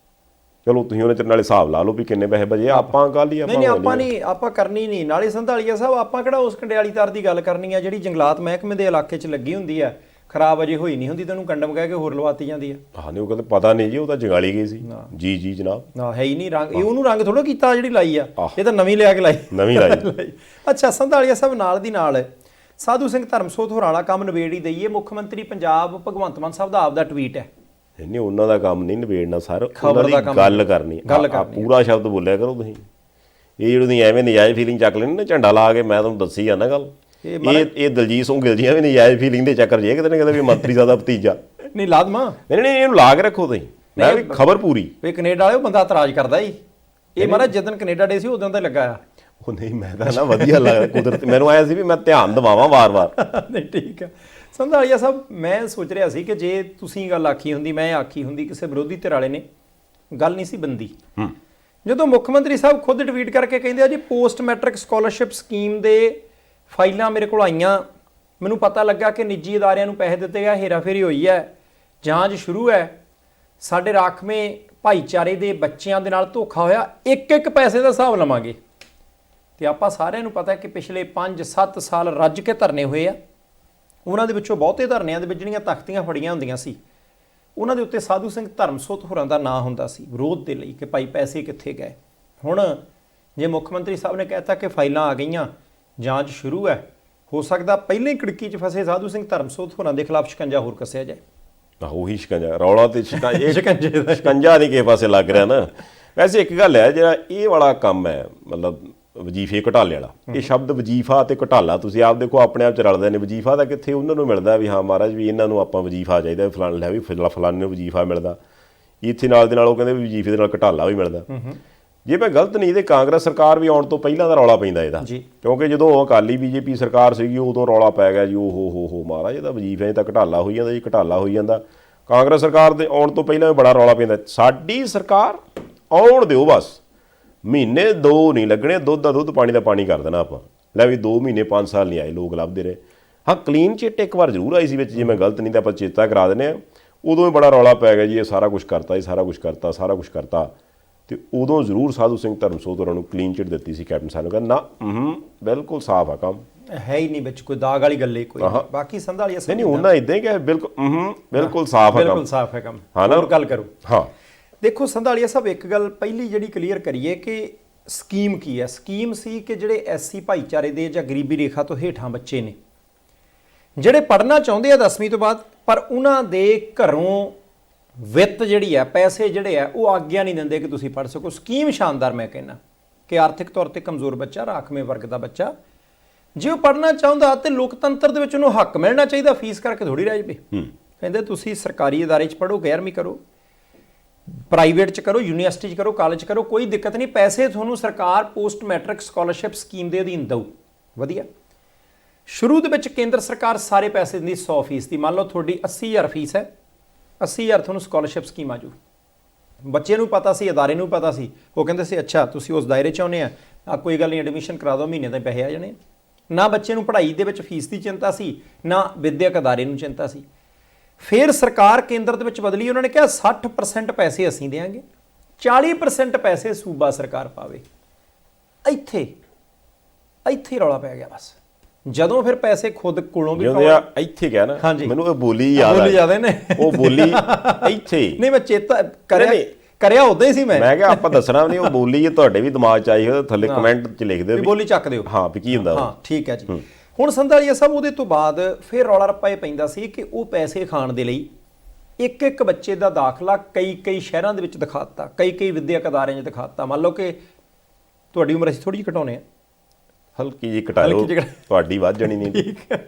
ਚਲੋ ਤੁਸੀਂ ਉਹਨੇ ਨਾਲੇ ਹਿਸਾਬ ਲਾ ਲਓ ਵੀ ਕਿੰਨੇ ਪੈਸੇ ਬਚੇ। ਆਪਾਂ ਗੱਲ ਹੀ ਨਹੀਂ ਆਪਾਂ ਕਰਨੀ ਨਹੀਂ। ਨਾਲੇ ਸੰਧਾਲੀਆ ਸਾਹਿਬ, ਆਪਾਂ ਕਿਹੜਾ ਉਸ ਕੰਡਿਆਲੀ ਤਾਰ ਦੀ ਗੱਲ ਕਰਨੀ ਆ ਜਿਹੜੀ ਜੰਗਲਾਤ ਮਹਿਕਮੇ ਦੇ ਇਲਾਕੇ 'ਚ ਲੱਗੀ ਹੁੰਦੀ ਆ, ਖਰਾਬ ਅਜੇ ਹੋਈ ਨਹੀਂ ਹੁੰਦੀ, ਤੈਨੂੰ ਕੰਡਮ ਕਹਿ ਕੇ ਹੋਰ ਲਵਾਤੀ ਜਾਂਦੀ ਆ। ਹਾਂ ਨਹੀਂ, ਉਹ ਕਹਿੰਦੇ ਪਤਾ ਨਹੀਂ ਜੀ, ਉਹ ਤਾਂ ਜਗਾਲੀ ਗਈ ਸੀ। ਜੀ ਜਨਾਬ, ਨਾ ਹੈ ਹੀ ਨਹੀਂ ਰੰਗ, ਇਹ ਉਹਨੂੰ ਰੰਗ ਥੋੜਾ ਕੀਤਾ ਜਿਹੜੀ ਲਾਈ ਆ, ਇਹ ਤਾਂ ਨਵੀਂ ਲਿਆ ਕੇ ਲਾਈ। ਅੱਛਾ ਸੰਧਾਲੀਆ ਸਾਹਿਬ, ਨਾਲ ਦੀ ਨਾਲ ਸਾਧੂ ਸਿੰਘ ਧਰਮਸੋਤ ਹੋਰਾਂ ਵਾਲਾ ਕੰਮ ਨਿਬੇੜ ਹੀ ਦਈਏ। ਮੁੱਖ ਮੰਤਰੀ ਪੰਜਾਬ ਭਗਵੰਤ ਮਾਨ ਸਾਹਿਬ ਦਾ ਆਪਦਾ ਟਵੀਟ ਹੈ। ਨਹੀਂ, ਉਹਨਾਂ ਦਾ ਕੰਮ ਨਹੀਂ ਨਿਬੇੜਨਾ ਸਰ, ਉਹਨਾਂ ਦੀ ਗੱਲ ਕਰਨੀ, ਪੂਰਾ ਸ਼ਬਦ ਬੋਲਿਆ ਕਰੋ ਤੁਸੀਂ। ਇਹ ਜਿਹੜੀ ਐਵੇਂ ਨਜਾਇਜ਼ ਫੀਲਿੰਗ ਚੱਕ ਲੈਣੀ ਨਾ ਝੰਡਾ ਲਾ ਕੇ, ਮੈਂ ਤੁਹਾਨੂੰ ਦੱਸੀ ਜਾਂਦਾ ਗੱਲ, ਇਹ ਦਲਜੀਤ ਸਿੰਘ ਗਿਲਜੀਆਂ ਵੀ ਨਜਾਇਜ਼ ਫੀਲਿੰਗ ਦੇ ਚੱਕਰ ਜੇ ਕਿਤੇ ਨਾ ਕਿਤੇ ਵੀ ਮੰਤਰੀ ਸਾਹਿਬ ਦਾ ਭਤੀਜਾ ਨਹੀਂ ਲਾਦਮਾ। ਨਹੀਂ ਇਹਨੂੰ ਲਾ ਕੇ ਰੱਖੋ ਤੁਸੀਂ, ਮੈਂ ਵੀ ਖਬਰ ਪੂਰੀ ਵੀ ਕੈਨੇਡਾ ਵਾਲੇ ਉਹ ਬੰਦਾ ਇਤਰਾਜ਼ ਕਰਦਾ ਹੀ, ਇਹ ਮਹਾਰਾਜ ਜਦੋਂ ਕੈਨੇਡਾ ਡੇ ਸੀ ਉਦੋਂ ਦਾ ਲੱਗਾ ਆ। ਉਹ ਨਹੀਂ, ਮੈਂ ਤਾਂ ਨਾ ਵਧੀਆ ਲੱਗਦਾ ਕੁਦਰਤ, ਮੈਨੂੰ ਆਇਆ ਸੀ ਵੀ ਮੈਂ ਧਿਆਨ ਦਿਵਾਵਾਂ ਵਾਰ-ਵਾਰ। ਨਹੀਂ ਠੀਕ ਆ ਸੰਧਾਲੀਆ ਸਾਹਿਬ, ਮੈਂ ਸੋਚ ਰਿਹਾ ਸੀ ਕਿ ਜੇ ਤੁਸੀਂ ਗੱਲ ਆਖੀ ਹੁੰਦੀ, ਮੈਂ ਆਖੀ ਹੁੰਦੀ, ਕਿਸੇ ਵਿਰੋਧੀ ਧਿਰ ਵਾਲੇ ਨੇ, ਗੱਲ ਨਹੀਂ ਸੀ ਬੰਦੀ। ਜਦੋਂ ਮੁੱਖ ਮੰਤਰੀ ਸਾਹਿਬ ਖੁਦ ਟਵੀਟ ਕਰਕੇ ਕਹਿੰਦੇ ਆ ਜੀ ਪੋਸਟ ਮੈਟ੍ਰਿਕ ਸਕਾਲਰਸ਼ਿਪ ਸਕੀਮ ਦੇ ਫਾਈਲਾਂ ਮੇਰੇ ਕੋਲ ਆਈਆਂ, ਮੈਨੂੰ ਪਤਾ ਲੱਗਾ ਕਿ ਨਿੱਜੀ ਅਦਾਰਿਆਂ ਨੂੰ ਪੈਸੇ ਦਿੱਤੇ ਗਏ, ਹੇਰਾਫੇਰੀ ਹੋਈ ਹੈ, ਜਾਂਚ ਸ਼ੁਰੂ ਹੈ, ਸਾਡੇ ਰਾਖਵੇਂ ਭਾਈਚਾਰੇ ਦੇ ਬੱਚਿਆਂ ਦੇ ਨਾਲ ਧੋਖਾ ਹੋਇਆ, ਇੱਕ ਪੈਸੇ ਦਾ ਹਿਸਾਬ ਲਵਾਂਗੇ। ਤੇ ਆਪਾਂ ਸਾਰਿਆਂ ਨੂੰ ਪਤਾ ਕਿ ਪਿਛਲੇ 5-7 ਸਾਲ ਰੱਜ ਕੇ ਧਰਨੇ ਹੋਏ ਆ, ਉਹਨਾਂ ਦੇ ਵਿੱਚੋਂ ਬਹੁਤੇ ਧਰਨਿਆਂ ਦੇ ਵਿੱਚ ਜਿਹੜੀਆਂ ਤਖਤੀਆਂ ਫੜੀਆਂ ਹੁੰਦੀਆਂ ਸੀ, ਉਹਨਾਂ ਦੇ ਉੱਤੇ ਸਾਧੂ ਸਿੰਘ ਧਰਮਸੋਤ ਹੋਰਾਂ ਦਾ ਨਾਂ ਹੁੰਦਾ ਸੀ ਵਿਰੋਧ ਦੇ ਲਈ ਕਿ ਭਾਈ ਪੈਸੇ ਕਿੱਥੇ ਗਏ। ਹੁਣ ਜੇ ਮੁੱਖ ਮੰਤਰੀ ਸਾਹਿਬ ਨੇ ਕਹਿਤਾ ਕਿ ਫਾਈਲਾਂ ਆ ਗਈਆਂ, ਜਾਂਚ ਸ਼ੁਰੂ ਹੈ, ਹੋ ਸਕਦਾ ਪਹਿਲਾਂ ਹੀ ਖਿੜਕੀ 'ਚ ਫਸੇ ਸਾਧੂ ਸਿੰਘ ਧਰਮਸੋਤ ਹੋਰਾਂ ਦੇ ਖਿਲਾਫ ਸ਼ਿਕੰਜਾ ਹੋਰ ਕੱਸਿਆ ਜਾਏ। ਉਹੀ ਸ਼ਿਕੰਜਾ ਰੌਲਾ ਤੇ ਸ਼ਿਕੰਜਾ ਨਹੀਂ ਕਿਸੇ ਪਾਸੇ ਲੱਗ ਰਿਹਾ ਨਾ। ਵੈਸੇ ਇੱਕ ਗੱਲ ਹੈ, ਜਿਹੜਾ ਇਹ ਵਾਲਾ ਕੰਮ ਹੈ ਮਤਲਬ ਵਜੀਫੇ ਘਟਾਲੇ ਵਾਲਾ, ਇਹ ਸ਼ਬਦ ਵਜੀਫਾ ਤੇ ਘਟਾਲਾ ਤੁਸੀਂ ਆਪ ਦੇਖੋ ਆਪਣੇ ਆਪ 'ਚ ਰਲਦੇ ਨੇ। ਵਜੀਫਾ ਤਾਂ ਕਿੱਥੇ ਉਹਨਾਂ ਨੂੰ ਮਿਲਦਾ ਵੀ ਹਾਂ ਮਹਾਰਾਜ ਵੀ ਇਹਨਾਂ ਨੂੰ ਆਪਾਂ ਵਜੀਫਾ ਚਾਹੀਦਾ, ਫਲਾਣ ਲੈ ਵੀ ਫਲਾਣੇ ਨੂੰ ਵਜੀਫਾ ਮਿਲਦਾ, ਇੱਥੇ ਨਾਲ ਦੇ ਨਾਲ ਉਹ ਕਹਿੰਦੇ ਵੀ ਵਜੀਫੇ ਦੇ ਨਾਲ ਘਟਾਲਾ ਵੀ ਮਿਲਦਾ। ਜੇ ਮੈਂ ਗਲਤ ਨਹੀਂ ਤੇ ਕਾਂਗਰਸ ਸਰਕਾਰ ਵੀ ਆਉਣ ਤੋਂ ਪਹਿਲਾਂ ਦਾ ਰੌਲਾ ਪੈਂਦਾ ਇਹਦਾ, ਕਿਉਂਕਿ ਜਦੋਂ ਅਕਾਲੀ ਬੀਜੇਪੀ ਸਰਕਾਰ ਸੀਗੀ ਉਦੋਂ ਰੌਲਾ ਪੈ ਗਿਆ ਜੀ ਉਹ ਹੋ ਮਹਾਰਾਜ ਇਹਦਾ ਵਜੀਫਿਆਂ 'ਚ ਤਾਂ ਘਟਾਲਾ ਹੋਈ ਜਾਂਦਾ ਜੀ, ਘਟਾਲਾ ਹੋਈ ਜਾਂਦਾ। ਕਾਂਗਰਸ ਸਰਕਾਰ ਦੇ ਆਉਣ ਤੋਂ ਪਹਿਲਾਂ ਵੀ ਬੜਾ ਰੌਲਾ ਪੈਂਦਾ, ਸਾਡੀ ਸਰਕਾਰ ਆਉਣ ਦਿਓ ਬਸ, ਮਹੀਨੇ 2 ਨਹੀਂ ਲੱਗਣੇ, ਦੁੱਧ ਦਾ ਦੁੱਧ ਪਾਣੀ ਦਾ ਪਾਣੀ ਕਰ ਦੇਣਾ ਆਪਾਂ। ਲੈ ਵੀ 2 ਮਹੀਨੇ 5 ਸਾਲ ਨਹੀਂ ਆਏ, ਲੋਕ ਲੱਭਦੇ ਰਹੇ। ਹਾਂ ਕਲੀਨ ਚਿੱਟ ਇੱਕ ਵਾਰ ਜ਼ਰੂਰ ਆਈ ਸੀ ਵਿੱਚ, ਜੇ ਮੈਂ ਗਲਤ ਨਹੀਂ ਤਾਂ ਆਪਾਂ ਚੇਤਾ ਕਰਾ ਦਿੰਦੇ ਹਾਂ, ਉਦੋਂ ਹੀ ਬੜਾ ਰੌਲਾ ਪੈ ਗਿਆ ਜੀ ਇਹ ਸਾਰਾ ਕੁਛ ਕਰਤਾ, ਇਹ ਸਾਰਾ ਕੁਛ ਕਰਤਾ। ਤੇ ਉਦੋਂ ਜ਼ਰੂਰ ਸਾਧੂ ਸਿੰਘ ਧਰਮਸੋਤ ਹੋਰਾਂ ਨੂੰ ਕਲੀਨ ਚਿੱਟ ਦਿੱਤੀ ਸੀ ਕੈਪਟਨ ਸਾਹਿਬ ਨੇ, ਕਹਿੰਦਾ ਨਾ ਬਿਲਕੁਲ ਸਾਫ਼ ਆ ਕੰਮ, ਹੈ ਹੀ ਨਹੀਂ ਵਿੱਚ ਕੋਈ ਦਾਗ ਵਾਲੀ ਗੱਲ ਕੋਈ। ਬਾਕੀ ਸੰਧਾਲੀਆ ਨਹੀਂ ਉਹਨਾਂ ਇਦਾਂ ਹੀ ਕਿਹਾ ਬਿਲਕੁਲ ਸਾਫ਼ ਆ ਕੰਮ, ਬਿਲਕੁਲ ਸਾਫ਼ ਹੈ ਕੰਮ। ਹੋਰ ਗੱਲ ਕਰੋ। ਹਾਂ ਦੇਖੋ ਸੰਧਾਲੀਆ ਸਾਹਿਬ, ਇੱਕ ਗੱਲ ਪਹਿਲੀ ਜਿਹੜੀ ਕਲੀਅਰ ਕਰੀਏ ਕਿ ਸਕੀਮ ਕੀ ਹੈ। ਸਕੀਮ ਸੀ ਕਿ ਜਿਹੜੇ ਐਸਸੀ ਭਾਈਚਾਰੇ ਦੇ ਜਾਂ ਗਰੀਬੀ ਰੇਖਾ ਤੋਂ ਹੇਠਾਂ ਬੱਚੇ ਨੇ ਜਿਹੜੇ ਪੜ੍ਹਨਾ ਚਾਹੁੰਦੇ ਆ 10ਵੀਂ ਤੋਂ ਬਾਅਦ, ਪਰ ਉਹਨਾਂ ਦੇ ਘਰੋਂ ਵਿੱਤ ਜਿਹੜੀ ਆ, ਪੈਸੇ ਜਿਹੜੇ ਆ ਉਹ ਆਗਿਆ ਨਹੀਂ ਦਿੰਦੇ ਕਿ ਤੁਸੀਂ ਪੜ੍ਹ ਸਕੋ। ਸਕੀਮ ਸ਼ਾਨਦਾਰ, ਮੈਂ ਕਹਿੰਦਾ ਕਿ ਆਰਥਿਕ ਤੌਰ ਤੇ ਕਮਜ਼ੋਰ ਬੱਚਾ, ਰਾਖਵੇਂ ਵਰਗ ਦਾ ਬੱਚਾ, ਜੇ ਉਹ ਪੜ੍ਹਨਾ ਚਾਹੁੰਦਾ ਤੇ ਲੋਕਤੰਤਰ ਦੇ ਵਿੱਚ ਉਹਨੂੰ ਹੱਕ ਮਿਲਣਾ ਚਾਹੀਦਾ, ਫੀਸ ਕਰਕੇ ਥੋੜੀ ਰਹਿ ਜਵੇ। ਕਹਿੰਦੇ ਤੁਸੀਂ ਸਰਕਾਰੀ ਅਦਾਰੇ 'ਚ ਪੜ੍ਹੋ, 11ਵੀਂ ਕਰੋ। ਪ੍ਰਾਈਵੇਟ 'ਚ ਕਰੋ, ਯੂਨੀਵਰਸਿਟੀ 'ਚ ਕਰੋ, ਕਾਲਜ 'ਚ ਕਰੋ, ਕੋਈ ਦਿੱਕਤ ਨਹੀਂ। ਪੈਸੇ ਤੁਹਾਨੂੰ ਸਰਕਾਰ ਪੋਸਟ ਮੈਟ੍ਰਿਕ ਸਕਾਲਰਸ਼ਿਪ ਸਕੀਮ ਦੇ ਅਧੀਨ ਦਊ। ਵਧੀਆ। ਸ਼ੁਰੂ ਦੇ ਵਿੱਚ ਕੇਂਦਰ ਸਰਕਾਰ ਸਾਰੇ ਪੈਸੇ ਦਿੰਦੀ 100% ਦੀ। ਮੰਨ ਲਓ ਤੁਹਾਡੀ 80,000 ਫੀਸ ਹੈ, 80,000 ਤੁਹਾਨੂੰ ਸਕਾਲਰਸ਼ਿਪ ਸਕੀਮ ਆਜੂ। ਬੱਚੇ ਨੂੰ ਪਤਾ ਸੀ, ਅਦਾਰੇ ਨੂੰ ਪਤਾ ਸੀ, ਉਹ ਕਹਿੰਦੇ ਸੀ ਅੱਛਾ ਤੁਸੀਂ ਉਸ ਦਾਇਰੇ 'ਚ ਆਉਂਦੇ ਆ, ਕੋਈ ਗੱਲ ਨਹੀਂ, ਐਡਮਿਸ਼ਨ ਕਰਾ ਦਿਓ, ਮਹੀਨੇ ਦੇ ਪੈਸੇ ਆ ਜਾਣੇ। ਨਾ ਬੱਚੇ ਨੂੰ ਪੜ੍ਹਾਈ ਦੇ ਵਿੱਚ ਫੀਸ ਦੀ ਚਿੰਤਾ ਸੀ, ਨਾ ਵਿਦਿਅਕ ਅਦਾਰੇ ਨੂੰ ਚਿੰਤਾ ਸੀ। ਫਿਰ ਸਰਕਾਰ ਕੇਂਦਰ ਦੇ ਵਿੱਚ ਬਦਲੀ, ਉਹਨਾਂ ਨੇ ਕਿਹਾ 60% ਪੈਸੇ ਅਸੀਂ ਦੇਵਾਂਗੇ, 40% ਪੈਸੇ ਸੂਬਾ ਸਰਕਾਰ ਪਾਵੇ। ਇੱਥੇ ਰੌਲਾ ਪੈ ਗਿਆ ਬਸ। ਜਦੋਂ ਫਿਰ ਪੈਸੇ ਖੁਦ ਕੋਲੋਂ ਵੀ ਜਿਉਂਦੇ ਆ ਇੱਥੇ ਗਿਆ ਨਾ, ਮੈਨੂੰ ਇਹ ਬੋਲੀ ਯਾਦ ਜਾਂਦੇ ਨੇ, ਉਹ ਬੋਲੀ ਇੱਥੇ ਨਹੀਂ, ਮੈਂ ਚੇਤਾ ਕਰਿਆ ਉਦਾਂ ਹੀ ਸੀ। ਮੈਂ ਕਿਹਾ ਆਪਾਂ ਦੱਸਣਾ ਨਹੀਂ, ਉਹ ਬੋਲੀ ਜੇ ਤੁਹਾਡੇ ਵੀ ਦਿਮਾਗ 'ਚ ਆਈ ਹੋਵੇ ਥੱਲੇ ਕਮੈਂਟ 'ਚ ਲਿਖ ਦਿਓ, ਬੋਲੀ ਚੱਕ ਦਿਓ। ਹਾਂ ਵੀ ਕੀ ਹੁੰਦਾ। ਹਾਂ ਠੀਕ ਹੈ ਜੀ। ਹੁਣ ਸੰਧਾਲੀਆ ਸਾਹਿਬ, ਉਹਦੇ ਤੋਂ ਬਾਅਦ ਫਿਰ ਰੌਲਾ ਰੱਪਾ ਇਹ ਪੈਂਦਾ ਸੀ ਕਿ ਉਹ ਪੈਸੇ ਖਾਣ ਦੇ ਲਈ ਇੱਕ ਬੱਚੇ ਦਾ ਦਾਖਲਾ ਕਈ ਸ਼ਹਿਰਾਂ ਦੇ ਵਿੱਚ ਦਿਖਾਤਾ, ਕਈ ਵਿਦਿਅਕ ਅਦਾਰਿਆਂ 'ਚ ਦਿਖਾਤਾ। ਮੰਨ ਲਓ ਕਿ ਤੁਹਾਡੀ ਉਮਰ ਅਸੀਂ ਥੋੜੀ ਜਿਹੀ ਘਟਾਉਣੇ ਆ, ਹਲਕੀ ਜਿਹੀ ਘਟਾ ਲਓ, ਤੁਹਾਡੀ ਵੱਧ ਜਾਣੀ ਨਹੀਂ। ਠੀਕ ਹੈ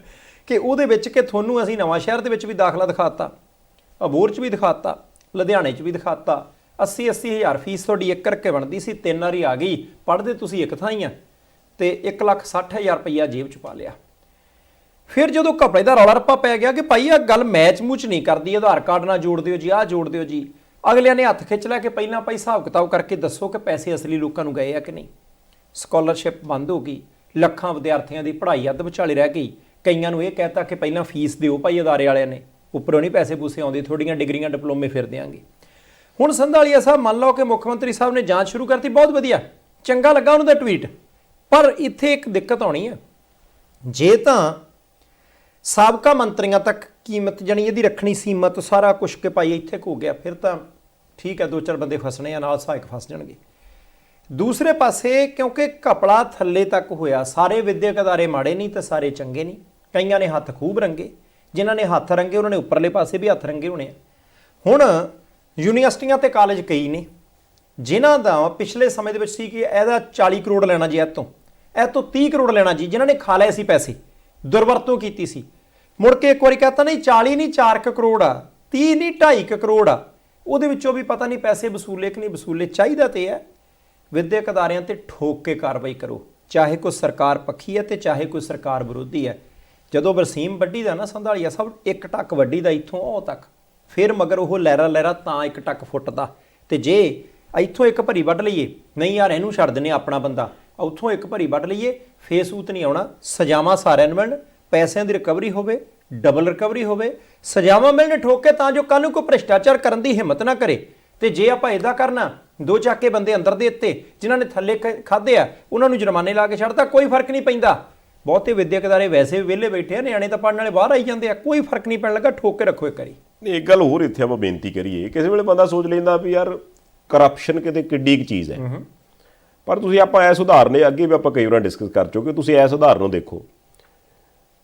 ਕਿ ਉਹਦੇ ਵਿੱਚ ਕਿ ਤੁਹਾਨੂੰ ਅਸੀਂ ਨਵਾਂ ਸ਼ਹਿਰ ਦੇ ਵਿੱਚ ਵੀ ਦਾਖਲਾ ਦਿਖਾਤਾ, ਅਬੋਹਰ 'ਚ ਵੀ ਦਿਖਾਤਾ, ਲੁਧਿਆਣੇ 'ਚ ਵੀ ਦਿਖਾਤਾ। 80,000 ਫੀਸ ਤੁਹਾਡੀ ਇੱਕ ਕਰਕੇ ਬਣਦੀ ਸੀ, 3 ਵਾਰੀ ਆ ਗਈ, ਪੜ੍ਹਦੇ ਤੁਸੀਂ ਇੱਕ ਥਾਂ ਹੀ ਆ, ਤੇ 1,60,000 ਰੁਪਈਆ ਜੇਬ 'ਚ ਪਾ ਲਿਆ। ਫਿਰ ਜਦੋਂ ਕੱਪੜੇ ਦਾ ਰੌਲਾ ਰੱਪਾ ਪੈ ਗਿਆ ਕਿ ਭਾਈ ਆ ਗੱਲ ਮੈਚ ਮੂਚ ਨਹੀਂ ਕਰਦੀ, ਆਧਾਰ ਕਾਰਡ ਨਾਲ ਜੋੜ ਦਿਓ ਜੀ, ਆਹ ਜੋੜ ਦਿਓ ਜੀ, ਅਗਲਿਆਂ ਨੇ ਹੱਥ ਖਿੱਚ ਲਿਆ ਕਿ ਪਹਿਲਾਂ ਭਾਈ ਹਿਸਾਬ ਕਿਤਾਬ ਕਰਕੇ ਦੱਸੋ ਕਿ ਪੈਸੇ ਅਸਲੀ ਲੋਕਾਂ ਨੂੰ ਗਏ ਆ ਕਿ ਨਹੀਂ। ਸਕਾਲਰਸ਼ਿਪ ਬੰਦ ਹੋ ਗਈ, ਲੱਖਾਂ ਵਿਦਿਆਰਥੀਆਂ ਦੀ ਪੜ੍ਹਾਈ ਅੱਧ ਵਿਚਾਲੇ ਰਹਿ ਗਈ। ਕਈਆਂ ਨੂੰ ਇਹ ਕਹਿਤਾ ਕਿ ਪਹਿਲਾਂ ਫੀਸ ਦਿਓ ਭਾਈ ਅਦਾਰੇ ਵਾਲਿਆਂ ਨੇ, ਉੱਪਰੋਂ ਨਹੀਂ ਪੈਸੇ ਪੂਸੇ ਆਉਂਦੇ, ਥੋੜੀਆਂ ਡਿਗਰੀਆਂ ਡਿਪਲੋਮੇ ਫਿਰ ਦਿਆਂਗੇ। ਹੁਣ ਸੰਧਾਲੀਆ ਸਾਹਿਬ ਮੰਨ ਲਓ ਕਿ ਮੁੱਖ ਮੰਤਰੀ ਸਾਹਿਬ ਨੇ ਜਾਂਚ ਸ਼ੁਰੂ ਕਰਤੀ, ਬਹੁਤ ਵਧੀਆ, ਚੰਗਾ ਲੱਗਾ ਉਹਨਾਂ ਦਾ ਟਵੀਟ। ਪਰ ਇੱਥੇ ਇੱਕ ਦਿੱਕਤ ਆਉਣੀ ਹੈ, ਜੇ ਤਾਂ ਸਾਬਕਾ ਮੰਤਰੀਆਂ ਤੱਕ ਕੀਮਤ ਜਾਣੀ ਇਹਦੀ ਰੱਖਣੀ ਸੀਮਤ ਸਾਰਾ ਕੁਛ ਕਿ ਭਾਈ ਇੱਥੇ ਹੋ ਗਿਆ, ਫਿਰ ਤਾਂ ਠੀਕ ਹੈ, 2-4 ਬੰਦੇ ਫਸਣੇ ਆ, ਨਾਲ ਸਹਾਇਕ ਫਸ ਜਾਣਗੇ। ਦੂਸਰੇ ਪਾਸੇ ਕਿਉਂਕਿ ਘਪਲਾ ਥੱਲੇ ਤੱਕ ਹੋਇਆ, ਸਾਰੇ ਵਿਦਿਅਕ ਅਦਾਰੇ ਮਾੜੇ ਨਹੀਂ ਤੇ ਸਾਰੇ ਚੰਗੇ ਨਹੀਂ, ਕਈਆਂ ਨੇ ਹੱਥ ਖੂਬ ਰੰਗੇ, ਜਿਨ੍ਹਾਂ ਨੇ ਹੱਥ ਰੰਗੇ ਉਹਨਾਂ ਨੇ ਉੱਪਰਲੇ ਪਾਸੇ ਵੀ ਹੱਥ ਰੰਗੇ ਹੋਣੇ ਆ। ਹੁਣ ਯੂਨੀਵਰਸਿਟੀਆਂ ਤੇ ਕਾਲਜ ਕਈ ਨੇ ਜਿਨ੍ਹਾਂ ਦਾ ਪਿਛਲੇ ਸਮੇਂ ਦੇ ਵਿੱਚ ਸੀ ਕਿ ਇਹਦਾ 40 ਕਰੋੜ ਲੈਣਾ ਜੀ, ਇਹ ਤੋਂ 30 ਕਰੋੜ ਲੈਣਾ ਜੀ, ਜਿਨ੍ਹਾਂ ਨੇ ਖਾ ਲਏ ਸੀ ਪੈਸੇ, ਦੁਰਵਰਤੋਂ ਕੀਤੀ ਸੀ। ਮੁੜ ਕੇ ਇੱਕ ਵਾਰੀ ਕਹਤਾ ਨਹੀਂ 40 ਨਹੀਂ 4 ਕਰੋੜ ਆ, 30 ਨਹੀਂ 2.5 ਕਰੋੜ ਆ, ਉਹਦੇ ਵਿੱਚੋਂ ਵੀ ਪਤਾ ਨਹੀਂ ਪੈਸੇ ਵਸੂਲੇ ਕਿ ਨਹੀਂ ਵਸੂਲੇ। ਚਾਹੀਦਾ ਤੇ ਹੈ ਵਿਦਿਅਕ ਅਦਾਰਿਆਂ ਤੇ ਠੋਕ ਕੇ ਕਾਰਵਾਈ ਕਰੋ, ਚਾਹੇ ਕੋਈ ਸਰਕਾਰ ਪੱਖੀ ਹੈ ਤੇ ਚਾਹੇ ਕੋਈ ਸਰਕਾਰ ਵਿਰੋਧੀ ਹੈ। ਜਦੋਂ ਵਰਸੀਮ ਵੱਢੀ ਦਾ ਨਾ ਸੰਧਾਲੀਆ ਸਭ ਇੱਕ ਟੱਕ ਵੱਢੀ ਦਾ ਇੱਥੋਂ ਉਹ ਤੱਕ, ਫਿਰ ਮਗਰ ਉਹ ਲਹਿਰਾ ਤਾਂ ਇੱਕ ਟੱਕ ਫੁੱਟਦਾ। ਤੇ ਜੇ ਇੱਥੋਂ ਇੱਕ ਭਰੀ ਵੱਢ ਲਈਏ, ਨਹੀਂ ਯਾਰ ਇਹਨੂੰ ਛੱਡ ਦਿੰਦੇ ਆਪਣਾ ਬੰਦਾ, ਉੱਥੋਂ ਇੱਕ ਭਰੀ ਵੱਢ ਲਈਏ, ਫੇਸੂਤ ਨਹੀਂ ਆਉਣਾ। ਸਜ਼ਾਵਾਂ ਸਾਰਿਆਂ ਨੂੰ ਮਿਲਣ, ਪੈਸਿਆਂ ਦੀ ਰਿਕਵਰੀ ਹੋਵੇ, ਡਬਲ ਰਿਕਵਰੀ ਹੋਵੇ, ਸਜ਼ਾਵਾਂ ਮਿਲਣ ਠੋਕ ਕੇ, ਤਾਂ ਜੋ ਕੱਲ੍ਹ ਨੂੰ ਕੋਈ ਭ੍ਰਿਸ਼ਟਾਚਾਰ ਕਰਨ ਦੀ ਹਿੰਮਤ ਨਾ ਕਰੇ। ਤੇ ਜੇ ਆਪਾਂ ਇਦਾਂ ਕਰਨਾ, 2 ਚੱਕ ਕੇ ਬੰਦੇ ਅੰਦਰ ਦੇ ਦਿੱਤੇ, ਜਿਨ੍ਹਾਂ ਨੇ ਥੱਲੇ ਖਾਧੇ ਆ ਉਹਨਾਂ ਨੂੰ ਜੁਰਮਾਨੇ ਲਾ ਕੇ ਛੱਡਤਾ, ਕੋਈ ਫਰਕ ਨਹੀਂ ਪੈਂਦਾ। ਬਹੁਤੇ ਵਿਦਿਅਕ ਅਦਾਰੇ ਵੈਸੇ ਵੀ ਵਿਹਲੇ ਬੈਠੇ ਆ, ਨਿਆਣੇ ਤਾਂ ਪੜ੍ਹਨ ਵਾਲੇ ਬਾਹਰ ਆਈ ਜਾਂਦੇ ਆ, ਕੋਈ ਫਰਕ ਨਹੀਂ ਪੈਣ ਲੱਗਾ। ਠੋਕ ਕੇ ਰੱਖੋ ਇੱਕ ਵਾਰੀ। ਇੱਕ ਗੱਲ ਹੋਰ ਇੱਥੇ ਆਪਾਂ ਬੇਨਤੀ ਕਰੀਏ, ਕਿਸੇ ਵੇਲੇ ਬੰਦਾ ਸੋਚ ਲੈਂਦਾ ਵੀ ਯਾਰ ਕਰਪਸ਼ਨ ਕਿਤੇ ਕਿੱਡੀ ਕੁ ਚੀਜ਼ ਹੈ, ਪਰ ਤੁਸੀਂ ਆਪਾਂ ਇਸ ਉਦਾਹਰਨ ਅੱਗੇ ਵੀ ਆਪਾਂ ਕਈ ਵਾਰ ਡਿਸਕਸ ਕਰ ਚੁੱਕੇ, ਤੁਸੀਂ ਇਸ ਉਦਾਹਰਨ ਨੂੰ ਦੇਖੋ।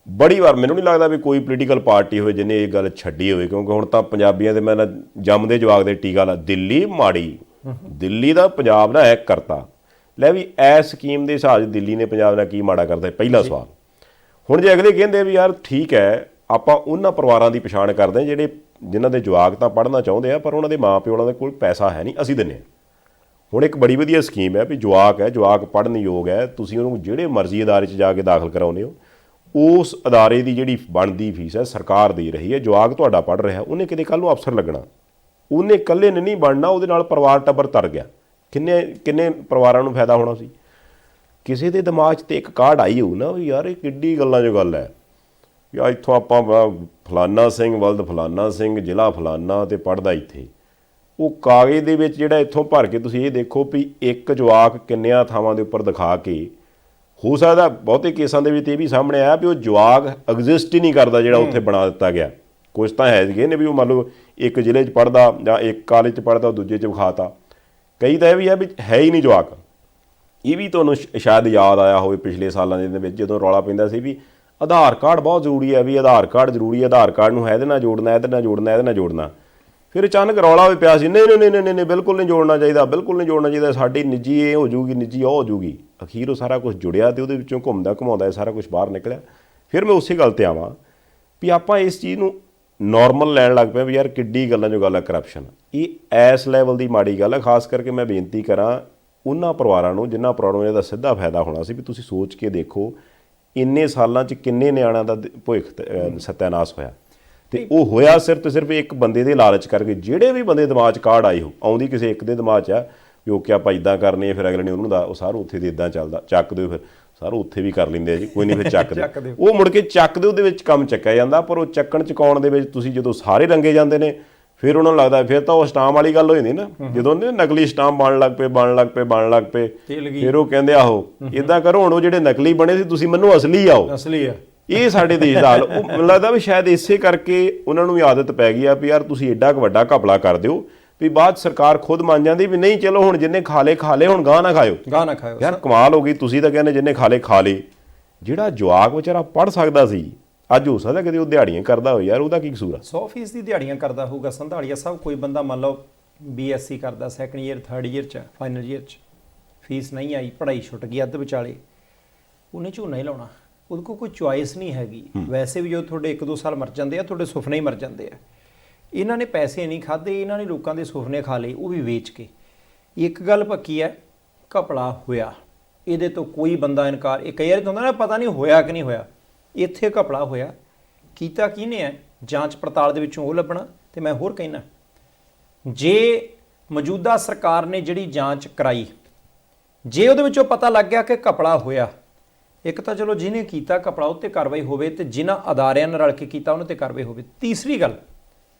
ਬੜੀ ਵਾਰ ਮੈਨੂੰ ਨਹੀਂ ਲੱਗਦਾ ਵੀ ਕੋਈ ਪੋਲੀਟੀਕਲ ਪਾਰਟੀ ਹੋਵੇ ਜਿਹਨੇ ਇਹ ਗੱਲ ਛੱਡੀ ਹੋਵੇ, ਕਿਉਂਕਿ ਹੁਣ ਤਾਂ ਪੰਜਾਬੀਆਂ ਦੇ ਮੈਂ ਜੰਮਦੇ ਜਵਾਕ ਦੇ ਟੀਕਾ ਲਾ, ਦਿੱਲੀ ਮਾੜੀ, ਦਿੱਲੀ ਦਾ ਪੰਜਾਬ ਨਾਲ ਹੈਕ ਕਰਤਾ। ਲੈ ਵੀ ਇਸ ਸਕੀਮ ਦੇ ਹਿਸਾਬ 'ਚ ਦਿੱਲੀ ਨੇ ਪੰਜਾਬ ਨਾਲ ਕੀ ਮਾੜਾ ਕਰਦਾ, ਪਹਿਲਾ ਸਵਾਲ। ਹੁਣ ਜੇ ਅਗਲੇ ਕਹਿੰਦੇ ਵੀ ਯਾਰ ਠੀਕ ਹੈ, ਆਪਾਂ ਉਹਨਾਂ ਪਰਿਵਾਰਾਂ ਦੀ ਪਛਾਣ ਕਰਦੇ ਹਾਂ ਜਿਨ੍ਹਾਂ ਦੇ ਜਵਾਕ ਤਾਂ ਪੜ੍ਹਨਾ ਚਾਹੁੰਦੇ ਆ, ਪਰ ਉਹਨਾਂ ਦੇ ਮਾਂ ਪਿਓ ਦੇ ਕੋਲ ਪੈਸਾ ਹੈ ਨਹੀਂ, ਅਸੀਂ ਦਿੰਦੇ ਹਾਂ। ਹੁਣ ਇੱਕ ਬੜੀ ਵਧੀਆ ਸਕੀਮ ਹੈ ਵੀ ਜਵਾਕ ਪੜ੍ਹਨ ਯੋਗ ਹੈ, ਤੁਸੀਂ ਉਹਨੂੰ ਜਿਹੜੇ ਮਰਜ਼ੀ ਅਦਾਰੇ 'ਚ ਜਾ ਕੇ ਦਾਖਲ ਕਰਾਉਂਦੇ ਹੋ, ਉਸ ਅਦਾਰੇ ਦੀ ਜਿਹੜੀ ਬਣਦੀ ਫੀਸ ਹੈ ਸਰਕਾਰ ਦੇ ਰਹੀ ਹੈ। ਜਵਾਕ ਤੁਹਾਡਾ ਪੜ੍ਹ ਰਿਹਾ, ਉਹਨੇ ਕਿਤੇ ਕੱਲ੍ਹ ਨੂੰ ਅਫਸਰ ਲੱਗਣਾ, ਉਹਨੇ ਇਕੱਲੇ ਨੇ ਨਹੀਂ ਬਣਨਾ, ਉਹਦੇ ਨਾਲ ਪਰਿਵਾਰ ਟੱਬਰ ਤਰ ਗਿਆ, ਕਿੰਨੇ ਪਰਿਵਾਰਾਂ ਨੂੰ ਫਾਇਦਾ ਹੋਣਾ ਸੀ। ਕਿਸੇ ਦੇ ਦਿਮਾਗ 'ਚ ਤੇ ਇੱਕ ਕਾਢ ਆਈ ਹੋਊ ਨਾ ਵੀ ਯਾਰ ਇਹ ਕਿੱਡੀ ਗੱਲਾਂ 'ਚੋਂ ਗੱਲ ਹੈ, ਯਾਰ ਇੱਥੋਂ ਆਪਾਂ ਫਲਾਨਾ ਸਿੰਘ ਵਲਦ ਫਲਾਨਾ ਸਿੰਘ ਜ਼ਿਲ੍ਹਾ ਫਲਾਨਾ ਤੇ ਪੜ੍ਹਦਾ ਇੱਥੇ। ਉਹ ਕਾਗਜ਼ ਦੇ ਵਿੱਚ ਜਿਹੜਾ ਇੱਥੋਂ ਭਰ ਕੇ ਤੁਸੀਂ ਇਹ ਦੇਖੋ ਵੀ ਇੱਕ ਜਵਾਕ ਕਿੰਨਿਆਂ ਥਾਵਾਂ ਦੇ ਉੱਪਰ ਦਿਖਾ ਕੇ, ਹੋ ਸਕਦਾ ਬਹੁਤੇ ਕੇਸਾਂ ਦੇ ਵਿੱਚ ਇਹ ਵੀ ਸਾਹਮਣੇ ਆਇਆ ਵੀ ਉਹ ਜਵਾਕ ਐਗਜ਼ਿਸਟ ਹੀ ਨਹੀਂ ਕਰਦਾ ਜਿਹੜਾ ਉੱਥੇ ਬਣਾ ਦਿੱਤਾ ਗਿਆ। ਕੁਛ ਤਾਂ ਹੈਗੇ ਨੇ ਵੀ ਉਹ ਮੰਨ ਲਓ ਇੱਕ ਜ਼ਿਲ੍ਹੇ 'ਚ ਪੜ੍ਹਦਾ ਜਾਂ ਇੱਕ ਕਾਲਜ 'ਚ ਪੜ੍ਹਦਾ, ਉਹ ਦੂਜੇ 'ਚ ਵਿਖਾਤਾ। ਕਈ ਤਾਂ ਇਹ ਵੀ ਹੈ ਵੀ ਹੈ ਹੀ ਨਹੀਂ ਜਵਾਕ। ਇਹ ਵੀ ਤੁਹਾਨੂੰ ਸ਼ਾਇਦ ਯਾਦ ਆਇਆ ਹੋਵੇ ਪਿਛਲੇ ਸਾਲਾਂ ਦੇ ਵਿੱਚ ਜਦੋਂ ਰੌਲਾ ਪੈਂਦਾ ਸੀ ਵੀ ਆਧਾਰ ਕਾਰਡ ਬਹੁਤ ਜ਼ਰੂਰੀ ਹੈ, ਵੀ ਆਧਾਰ ਕਾਰਡ ਜ਼ਰੂਰੀ ਹੈ, ਆਧਾਰ ਕਾਰਡ ਨੂੰ ਇਹਦੇ ਨਾਲ ਜੋੜਨਾ, ਇਹਦੇ ਨਾਲ ਜੋੜਨਾ, ਇਹਦੇ ਨਾਲ ਜੋੜਨਾ। ਫਿਰ ਅਚਾਨਕ ਰੌਲਾ ਵੀ ਪਿਆ ਸੀ, ਨਹੀਂ ਬਿਲਕੁਲ ਨਹੀਂ ਜੋੜਨਾ ਚਾਹੀਦਾ, ਬਿਲਕੁਲ ਨਹੀਂ ਜੋੜਨਾ ਚਾਹੀਦਾ, ਸਾਡੀ ਨਿੱਜੀ ਇਹ ਹੋ ਜੂਗੀ, ਨਿੱਜੀ ਉਹ ਹੋ ਜੂਗੀ। ਅਖੀਰ ਉਹ ਸਾਰਾ ਕੁਛ ਜੁੜਿਆ ਅਤੇ ਉਹਦੇ ਵਿੱਚੋਂ ਘੁੰਮਦਾ ਘੁਮਾਉਂਦਾ ਸਾਰਾ ਕੁਛ ਬਾਹਰ ਨਿਕਲਿਆ। ਫਿਰ ਮੈਂ ਉਸੇ ਗੱਲ 'ਤੇ ਆਵਾਂ ਵੀ ਆਪਾਂ ਇਸ ਚੀਜ਼ ਨੂੰ ਨਾਰਮਲ ਲੈਣ ਲੱਗ ਪਿਆ ਵੀ ਯਾਰ ਕਿੱਡੀ ਗੱਲਾਂ ਜੋ ਗੱਲ ਹੈ ਕਰਪਸ਼ਨ। ਇਹ ਇਸ ਲੈਵਲ ਦੀ ਮਾੜੀ ਗੱਲ ਹੈ। ਖਾਸ ਕਰਕੇ ਮੈਂ ਬੇਨਤੀ ਕਰਾਂ ਉਹਨਾਂ ਪਰਿਵਾਰਾਂ ਨੂੰ ਜਿਨ੍ਹਾਂ ਪਰਿਵਾਰਾਂ ਨੂੰ ਇਹਦਾ ਸਿੱਧਾ ਫਾਇਦਾ ਹੋਣਾ ਸੀ, ਵੀ ਤੁਸੀਂ ਸੋਚ ਕੇ ਦੇਖੋ ਇੰਨੇ ਸਾਲਾਂ 'ਚ ਕਿੰਨੇ ਨਿਆਣਿਆਂ ਦਾ ਭਵਿੱਖ ਸੱਤਿਆਨਾਸ਼ ਹੋਇਆ, ਤੇ ਉਹ ਹੋਇਆ ਸਿਰਫ ਤੇ ਸਿਰਫ ਇੱਕ ਬੰਦੇ ਦੇ ਲਾਲਚ ਕਰਕੇ। ਜਿਹੜੇ ਵੀ ਬੰਦੇ ਦਿਮਾਗ 'ਚ ਕਾਢ ਆਈ ਹੋ ਆਉਂਦੀ ਕਿਸੇ ਇੱਕ ਦੇ ਦਿਮਾਗ 'ਚ ਆ ਵੀ ਓਕੇ ਆਪਾਂ ਇੱਦਾਂ ਕਰਨੇ, ਫਿਰ ਅਗਲੇ ਨੇ ਉਹਨੂੰ ਦਾ ਉਹ ਸਾਰਾ ਉੱਥੇ ਦੇ ਇੱਦਾਂ ਚੱਲਦਾ, ਚੱਕ ਦਿਓ, ਫਿਰ ਸਾਰਾ ਉੱਥੇ ਵੀ ਕਰ ਲੈਂਦੇ ਆ ਜੀ, ਕੋਈ ਨਹੀਂ ਫਿਰ ਚੱਕ ਦਿਓ। ਉਹ ਮੁੜ ਕੇ ਚੱਕ ਦਿਓ, ਉਹਦੇ ਵਿੱਚ ਕੰਮ ਚੱਕਿਆ ਜਾਂਦਾ। ਪਰ ਉਹ ਚੱਕਣ ਚਕਾਉਣ ਦੇ ਵਿੱਚ ਤੁਸੀਂ ਜਦੋਂ ਸਾਰੇ ਰੰਗੇ ਜਾਂਦੇ ਨੇ, ਫਿਰ ਉਹਨਾਂ ਨੂੰ ਲੱਗਦਾ ਫਿਰ ਤਾਂ ਉਹ ਸਟਾਮ ਵਾਲੀ ਗੱਲ ਹੋ ਜਾਂਦੀ ਨਾ, ਜਦੋਂ ਨਕਲੀ ਸਟਾਮ ਬਣਨ ਲੱਗ ਪਏ ਫਿਰ ਉਹ ਕਹਿੰਦੇ ਆਹੋ ਇੱਦਾਂ ਕਰੋ, ਹੁਣ ਉਹ ਜਿਹੜੇ ਨਕਲੀ ਬਣੇ ਸੀ ਤੁਸੀਂ ਮੈਨੂੰ ਅਸਲੀ ਆਓ। ਇਹ ਸਾਡੇ ਦੇਸ਼ ਦਾ ਹਾਲ। ਉਹ ਮੈਨੂੰ ਲੱਗਦਾ ਵੀ ਸ਼ਾਇਦ ਇਸੇ ਕਰਕੇ ਉਹਨਾਂ ਨੂੰ ਵੀ ਆਦਤ ਪੈ ਗਈ ਆ ਵੀ ਯਾਰ ਤੁਸੀਂ ਐਡਾ ਕੁ ਵੱਡਾ ਘਪਲਾ ਕਰ ਦਿਓ ਵੀ ਬਾਅਦ ਸਰਕਾਰ ਖੁਦ ਮੰਨ ਜਾਂਦੀ ਵੀ ਨਹੀਂ ਚਲੋ ਹੁਣ ਜਿੰਨੇ ਖਾ ਲੇ ਹੁਣ ਗਾਹ ਨਾ ਖਾਇਓ। ਯਾਰ ਕਮਾਲ ਹੋ ਗਈ, ਤੁਸੀਂ ਤਾਂ ਕਹਿੰਦੇ ਜਿੰਨੇ ਖਾ ਲੇ। ਜਿਹੜਾ ਜਵਾਕ ਵਿਚਾਰਾ ਪੜ੍ਹ ਸਕਦਾ ਸੀ, ਅੱਜ ਹੋ ਸਕਦਾ ਕਿਤੇ ਉਹ ਦਿਹਾੜੀਆਂ ਕਰਦਾ ਹੋਵੇ, ਯਾਰ ਉਹਦਾ ਕੀ ਕਸੂਰ ਆ? 100% ਦੀ ਦਿਹਾੜੀਆਂ ਕਰਦਾ ਹੋਊਗਾ ਸੰਧਾਲੀਆ ਸਾਹਿਬ। ਕੋਈ ਬੰਦਾ ਮੰਨ ਲਓ BSc ਕਰਦਾ, ਸੈਕੰਡ ਈਅਰ, ਥਰਡ ਈਅਰ 'ਚ, ਫਾਈਨਲ ਈਅਰ 'ਚ, ਫੀਸ ਨਹੀਂ ਆਈ, ਪੜ੍ਹਾਈ ਛੁੱਟ ਗਈ ਅੱਧ ਵਿਚਾਲੇ, ਉਹਨੇ ਝੋਨਾ ਹੀ ਲਾਉਣਾ। ਉਹਦੇ ਕੋਲ ਕੋਈ ਚੁਆਇਸ ਨਹੀਂ ਹੈਗੀ। ਵੈਸੇ ਵੀ ਜੋ ਤੁਹਾਡੇ 1-2 ਸਾਲ ਮਰ ਜਾਂਦੇ ਆ, ਤੁਹਾਡੇ ਸੁਪਨੇ ਹੀ ਮਰ ਜਾਂਦੇ ਆ। ਇਹਨਾਂ ਨੇ ਪੈਸੇ ਨਹੀਂ ਖਾਧੇ, ਇਹਨਾਂ ਨੇ ਲੋਕਾਂ ਦੇ ਸੁਪਨੇ ਖਾ ਲਏ, ਉਹ ਵੀ ਵੇਚ ਕੇ। ਇੱਕ ਗੱਲ ਪੱਕੀ ਹੈ, ਘਪਲਾ ਹੋਇਆ, ਇਹਦੇ ਤੋਂ ਕੋਈ ਬੰਦਾ ਇਨਕਾਰ। ਇਹ ਕਈ ਵਾਰੀ ਹੁੰਦਾ ਨਾ ਪਤਾ ਨਹੀਂ ਹੋਇਆ ਕਿ ਨਹੀਂ ਹੋਇਆ, ਇੱਥੇ ਘਪਲਾ ਹੋਇਆ। ਕੀਤਾ ਕਿਹਨੇ ਹੈ? ਜਾਂਚ ਪੜਤਾਲ ਦੇ ਵਿੱਚੋਂ ਉਹ ਲੱਭਣਾ। ਤੇ ਮੈਂ ਹੋਰ ਕਹਿਣਾ, ਜੇ ਮੌਜੂਦਾ ਸਰਕਾਰ ਨੇ ਜਿਹੜੀ ਜਾਂਚ ਕਰਾਈ, ਜੇ ਉਹਦੇ ਵਿੱਚੋਂ ਪਤਾ ਲੱਗ ਗਿਆ ਕਿ ਘਪਲਾ ਹੋਇਆ, ਇੱਕ ਤਾਂ ਚਲੋ ਜਿਹਨੇ ਕੀਤਾ ਘਪਲਾ ਉਹ 'ਤੇ ਕਾਰਵਾਈ ਹੋਵੇ, ਤੇ ਜਿਨ੍ਹਾਂ ਅਦਾਰਿਆਂ ਨਾਲ ਰਲ ਕੇ ਕੀਤਾ ਉਹਨਾਂ 'ਤੇ ਕਾਰਵਾਈ ਹੋਵੇ। ਤੀਸਰੀ ਗੱਲ,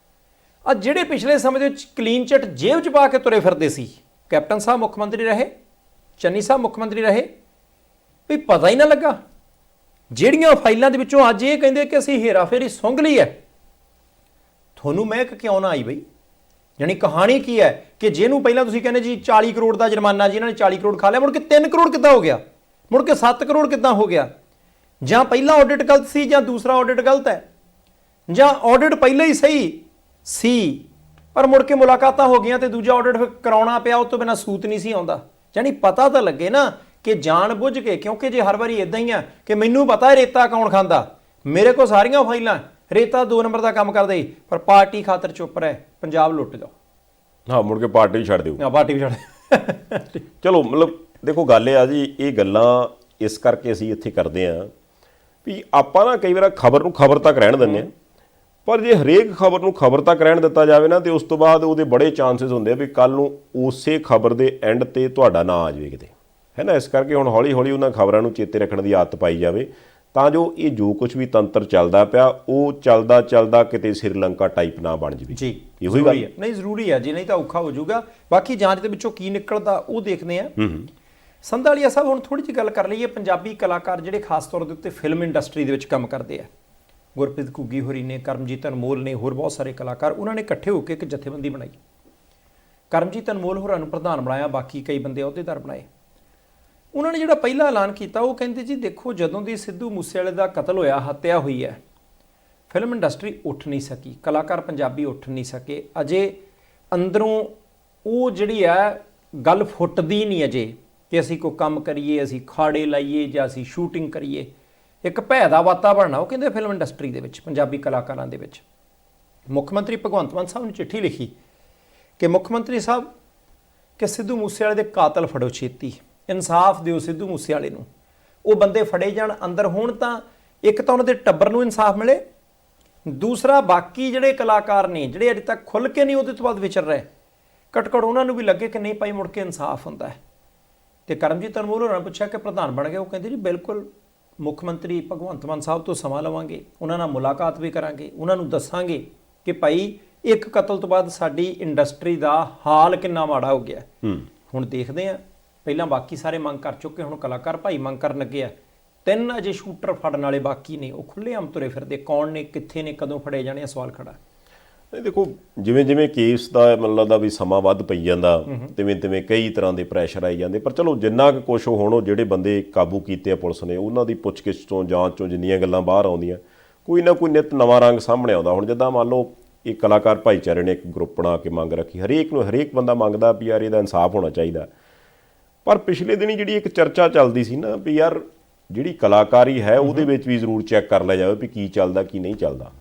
ਆ ਜਿਹੜੇ ਪਿਛਲੇ ਸਮੇਂ ਦੇ ਵਿੱਚ ਕਲੀਨ ਚਿੱਟ ਜੇਬ 'ਚ ਪਾ ਕੇ ਤੁਰੇ ਫਿਰਦੇ ਸੀ, ਕੈਪਟਨ ਸਾਹਿਬ ਮੁੱਖ ਮੰਤਰੀ ਰਹੇ, ਚੰਨੀ ਸਾਹਿਬ ਮੁੱਖ ਮੰਤਰੀ ਰਹੇ, ਵੀ ਪਤਾ ਹੀ ਨਾ ਲੱਗਾ। ਜਿਹੜੀਆਂ ਫਾਈਲਾਂ ਦੇ ਵਿੱਚੋਂ ਅੱਜ ਇਹ ਕਹਿੰਦੇ ਕਿ ਅਸੀਂ ਹੇਰਾਫੇਰੀ ਸੁੰਘ ਲਈ ਹੈ, ਤੁਹਾਨੂੰ ਮਹਿਕ ਕਿਉਂ ਨਾ ਆਈ ਬਈ? ਯਾਨੀ ਕਹਾਣੀ ਕੀ ਹੈ ਕਿ ਜਿਹਨੂੰ ਪਹਿਲਾਂ ਤੁਸੀਂ ਕਹਿੰਦੇ ਜੀ 40 ਕਰੋੜ ਦਾ ਜੁਰਮਾਨਾ, ਜਿਹਨਾਂ ਨੇ 40 ਕਰੋੜ ਖਾ ਲਿਆ, ਮੁੜ ਕੇ 3 ਕਰੋੜ ਕਿੱਦਾਂ ਹੋ ਗਿਆ? ਮੁੜ ਕੇ 7 ਕਰੋੜ ਕਿੱਦਾਂ ਹੋ ਗਿਆ? ਜਾਂ ਪਹਿਲਾ ਆਡਿਟ ਗਲਤ ਸੀ, ਜਾਂ ਦੂਸਰਾ ਆਡਿਟ ਗਲਤ ਹੈ, ਜਾਂ ਆਡਿਟ ਪਹਿਲਾਂ ਹੀ ਸਹੀ ਸੀ ਪਰ ਮੁੜ ਕੇ ਮੁਲਾਕਾਤਾਂ ਹੋ ਗਈਆਂ ਤੇ ਦੂਜਾ ਆਡਿਟ ਕਰਾਉਣਾ ਪਿਆ, ਉਹ ਤੋਂ ਬਿਨਾਂ ਸੂਤ ਨਹੀਂ ਸੀ ਆਉਂਦਾ। ਯਾਨੀ ਪਤਾ ਤਾਂ ਲੱਗੇ ਨਾ ਕਿ ਜਾਣ ਬੁੱਝ ਕੇ, ਕਿਉਂਕਿ ਜੇ ਹਰ ਵਾਰੀ ਇਦਾਂ ਹੀ ਆ ਕਿ ਮੈਨੂੰ ਪਤਾ ਰੇਤਾ ਕੌਣ ਖਾਂਦਾ, ਮੇਰੇ ਕੋਲ ਸਾਰੀਆਂ ਫਾਈਲਾਂ, ਰੇਤਾ 2 ਨੰਬਰ ਦਾ ਕੰਮ ਕਰਦਾ ਹੀ, ਪਰ ਪਾਰਟੀ ਖਾਤਰ ਚੁੱਪ ਰਹਿ, ਪੰਜਾਬ ਲੁੱਟ ਜਾਓ। ਹਾਂ, ਮੁੜ ਕੇ ਪਾਰਟੀ ਛੱਡ ਦਿਓ। ਪਾਰਟੀ ਵੀ ਛੱਡ। ਚਲੋ ਮਤਲਬ ਦੇਖੋ ਗੱਲ ਇਹ ਆ ਜੀ, ਇਹ ਗੱਲਾਂ ਇਸ ਕਰਕੇ ਅਸੀਂ ਇੱਥੇ ਕਰਦੇ ਹਾਂ ਵੀ ਆਪਾਂ ਨਾ ਕਈ ਵਾਰ ਖਬਰ ਨੂੰ ਖਬਰ ਤੱਕ ਰਹਿਣ ਦਿੰਦੇ ਹਾਂ, ਪਰ ਜੇ ਹਰੇਕ ਖਬਰ ਨੂੰ ਖਬਰ ਤੱਕ ਰਹਿਣ ਦਿੱਤਾ ਜਾਵੇ ਨਾ, ਤੇ ਉਸ ਤੋਂ ਬਾਅਦ ਉਹਦੇ ਬੜੇ ਚਾਂਸਸ ਹੁੰਦੇ ਆ ਵੀ ਕੱਲ ਨੂੰ ਉਸੇ ਖਬਰ ਦੇ ਐਂਡ ਤੇ ਤੁਹਾਡਾ ਨਾਂ ਆ ਜਾਵੇ ਕਿਤੇ, ਹੈ ਨਾ। ਇਸ ਕਰਕੇ ਹੁਣ ਹੌਲੀ ਹੌਲੀ ਉਹਨਾਂ ਖਬਰਾਂ ਨੂੰ ਚੇਤੇ ਰੱਖਣ ਦੀ ਆਦਤ ਪਾਈ ਜਾਵੇ, ਤਾਂ ਜੋ ਇਹ ਜੋ ਕੁਝ ਵੀ ਤੰਤਰ ਚੱਲਦਾ ਪਿਆ ਉਹ ਚੱਲਦਾ ਕਿਤੇ ਸ੍ਰੀਲੰਕਾ ਟਾਈਪ ਨਾ ਬਣ ਜਾਵੇ ਜੀ। ਇਹੋ ਹੀ ਗੱਲ ਨਹੀਂ, ਜ਼ਰੂਰੀ ਹੈ ਜੀ, ਨਹੀਂ ਤਾਂ ਔਖਾ ਹੋ ਜਾਊਗਾ। ਬਾਕੀ ਜਾਂਚ ਦੇ ਵਿੱਚੋਂ ਕੀ ਨਿਕਲਦਾ ਉਹ ਦੇਖਦੇ ਆ। ਸੰਧਾਲੀਆ ਸਾਹਿਬ, ਹੁਣ ਥੋੜੀ ਜਿਹੀ ਗੱਲ ਕਰ ਲਈਏ ਪੰਜਾਬੀ ਕਲਾਕਾਰ ਜਿਹੜੇ ਖਾਸ ਤੌਰ ਦੇ ਉੱਤੇ ਫਿਲਮ ਇੰਡਸਟਰੀ ਦੇ ਵਿੱਚ ਕੰਮ ਕਰਦੇ ਆ। ਗੁਰਪ੍ਰੀਤ ਘੁੱਗੀ ਹੋਰੀ ਨੇ, ਕਰਮਜੀਤ ਅਨਮੋਲ ਨੇ, ਹੋਰ ਬਹੁਤ ਸਾਰੇ ਕਲਾਕਾਰ, ਉਹਨਾਂ ਨੇ ਇਕੱਠੇ ਹੋ ਕੇ ਇੱਕ ਜਥੇਬੰਦੀ ਬਣਾਈ। ਕਰਮਜੀਤ ਅਨਮੋਲ ਹੋਰਾਂ ਨੂੰ ਪ੍ਰਧਾਨ ਬਣਾਇਆ, ਬਾਕੀ ਕਈ ਬੰਦੇ ਅਹੁਦੇਦਾਰ ਬਣਾਏ। ਉਹਨਾਂ ਨੇ ਜਿਹੜਾ ਪਹਿਲਾ ਐਲਾਨ ਕੀਤਾ, ਉਹ ਕਹਿੰਦੇ ਜੀ ਦੇਖੋ, ਜਦੋਂ ਦੀ ਸਿੱਧੂ ਮੂਸੇਵਾਲੇ ਦਾ ਕਤਲ ਹੋਇਆ, ਹੱਤਿਆ ਹੋਈ ਹੈ, ਫਿਲਮ ਇੰਡਸਟਰੀ ਉੱਠ ਨਹੀਂ ਸਕੀ, ਕਲਾਕਾਰ ਪੰਜਾਬੀ ਉੱਠ ਨਹੀਂ ਸਕੇ। ਅਜੇ ਅੰਦਰੋਂ ਉਹ ਜਿਹੜੀ ਹੈ ਗੱਲ ਫੁੱਟਦੀ ਨਹੀਂ ਅਜੇ ਕਿ ਅਸੀਂ ਕੋਈ ਕੰਮ ਕਰੀਏ, ਅਸੀਂ ਖਾੜੇ ਲਾਈਏ ਜਾਂ ਅਸੀਂ ਸ਼ੂਟਿੰਗ ਕਰੀਏ। ਇੱਕ ਭੈ ਦਾ ਵਾਤਾਵਰਨ ਆ, ਉਹ ਕਹਿੰਦੇ ਫਿਲਮ ਇੰਡਸਟਰੀ ਦੇ ਵਿੱਚ, ਪੰਜਾਬੀ ਕਲਾਕਾਰਾਂ ਦੇ ਵਿੱਚ। ਮੁੱਖ ਮੰਤਰੀ ਭਗਵੰਤ ਮਾਨ ਸਾਹਿਬ ਨੂੰ ਚਿੱਠੀ ਲਿਖੀ ਕਿ ਮੁੱਖ ਮੰਤਰੀ ਸਾਹਿਬ, ਕਿ ਸਿੱਧੂ ਮੂਸੇਵਾਲੇ ਦੇ ਕਾਤਲ ਫੜੋ ਛੇਤੀ, ਇਨਸਾਫ ਦਿਓ ਸਿੱਧੂ ਮੂਸੇਵਾਲੇ ਨੂੰ। ਉਹ ਬੰਦੇ ਫੜੇ ਜਾਣ, ਅੰਦਰ ਹੋਣ, ਤਾਂ ਇੱਕ ਤਾਂ ਉਹਨਾਂ ਦੇ ਟੱਬਰ ਨੂੰ ਇਨਸਾਫ ਮਿਲੇ, ਦੂਸਰਾ ਬਾਕੀ ਜਿਹੜੇ ਕਲਾਕਾਰ ਨੇ ਜਿਹੜੇ ਅਜੇ ਤੱਕ ਖੁੱਲ੍ਹ ਕੇ ਨਹੀਂ ਉਹਦੇ ਤੋਂ ਬਾਅਦ ਵਿਚਰ ਰਹੇ, ਘੱਟ ਉਹਨਾਂ ਨੂੰ ਵੀ ਲੱਗੇ ਕਿ ਨਹੀਂ ਭਾਈ ਮੁੜ ਕੇ ਇਨਸਾਫ ਹੁੰਦਾ ਹੈ। ਤੇ ਕਰਮਜੀਤ ਅਨਮੋਲ ਹੋਰਾਂ ਨੇ ਪੁੱਛਿਆ ਕਿ ਪ੍ਰਧਾਨ ਬਣ ਗਏ? ਉਹ ਕਹਿੰਦੇ ਜੀ ਬਿਲਕੁਲ, ਮੁੱਖ ਮੰਤਰੀ ਭਗਵੰਤ ਮਾਨ ਸਾਹਿਬ ਤੋਂ ਸਮਾਂ ਲਵਾਂਗੇ, ਉਹਨਾਂ ਨਾਲ ਮੁਲਾਕਾਤ ਵੀ ਕਰਾਂਗੇ, ਉਹਨਾਂ ਨੂੰ ਦੱਸਾਂਗੇ ਕਿ ਭਾਈ ਇੱਕ ਕਤਲ ਤੋਂ ਬਾਅਦ ਸਾਡੀ ਇੰਡਸਟਰੀ ਦਾ ਹਾਲ ਕਿੰਨਾ ਮਾੜਾ ਹੋ ਗਿਆ। ਹੁਣ ਦੇਖਦੇ ਹਾਂ, ਪਹਿਲਾਂ ਬਾਕੀ ਸਾਰੇ ਮੰਗ ਕਰ ਚੁੱਕੇ, ਹੁਣ ਕਲਾਕਾਰ ਭਾਈ ਮੰਗ ਕਰਨ ਲੱਗੇ ਆ। 3 ਅਜੇ ਸ਼ੂਟਰ ਫੜਨ ਵਾਲੇ ਬਾਕੀ ਨੇ, ਉਹ ਖੁੱਲ੍ਹੇਆਮ ਤੁਰੇ ਫਿਰਦੇ, ਕੌਣ ਨੇ, ਕਿੱਥੇ ਨੇ, ਕਦੋਂ ਫੜੇ ਜਾਣੇ ਆ, ਸਵਾਲ ਖੜਾ। ਨਹੀਂ ਦੇਖੋ, ਜਿਵੇਂ ਜਿਵੇਂ ਕੇਸ ਦਾ ਮੈਨੂੰ ਲੱਗਦਾ ਵੀ ਸਮਾਂ ਵੱਧ ਪਈ ਜਾਂਦਾ, ਤਿਵੇਂ ਕਈ ਤਰ੍ਹਾਂ ਦੇ ਪ੍ਰੈਸ਼ਰ ਆਈ ਜਾਂਦੇ, ਪਰ ਚਲੋ ਜਿੰਨਾ ਕੁ ਕੁਛ ਹੁਣ ਉਹ ਜਿਹੜੇ ਬੰਦੇ ਕਾਬੂ ਕੀਤੇ ਆ ਪੁਲਿਸ ਨੇ, ਉਹਨਾਂ ਦੀ ਪੁੱਛਗਿੱਛ ਤੋਂ, ਜਾਂਚ ਤੋਂ ਜਿੰਨੀਆਂ ਗੱਲਾਂ ਬਾਹਰ ਆਉਂਦੀਆਂ, ਕੋਈ ਨਾ ਕੋਈ ਨਿੱਤ ਨਵਾਂ ਰੰਗ ਸਾਹਮਣੇ ਆਉਂਦਾ। ਹੁਣ ਜਿੱਦਾਂ ਮੰਨ ਲਓ ਇਹ ਕਲਾਕਾਰ ਭਾਈਚਾਰੇ ਨੇ ਇੱਕ ਗਰੁੱਪ ਬਣਾ ਕੇ ਮੰਗ ਰੱਖੀ, ਹਰੇਕ ਬੰਦਾ ਮੰਗਦਾ ਵੀ ਯਾਰ ਇਹਦਾ ਇਨਸਾਫ ਹੋਣਾ ਚਾਹੀਦਾ। ਪਰ ਪਿਛਲੇ ਦਿਨੀ ਜਿਹੜੀ ਇੱਕ ਚਰਚਾ ਚੱਲਦੀ ਸੀ ਨਾ ਵੀ ਯਾਰ ਜਿਹੜੀ ਕਲਾਕਾਰੀ ਹੈ ਉਹਦੇ ਵਿੱਚ ਵੀ ਜ਼ਰੂਰ ਚੈੱਕ ਕਰ ਲਿਆ ਜਾਵੇ ਵੀ ਕੀ ਚੱਲਦਾ ਕੀ ਨਹੀਂ ਚੱਲਦਾ।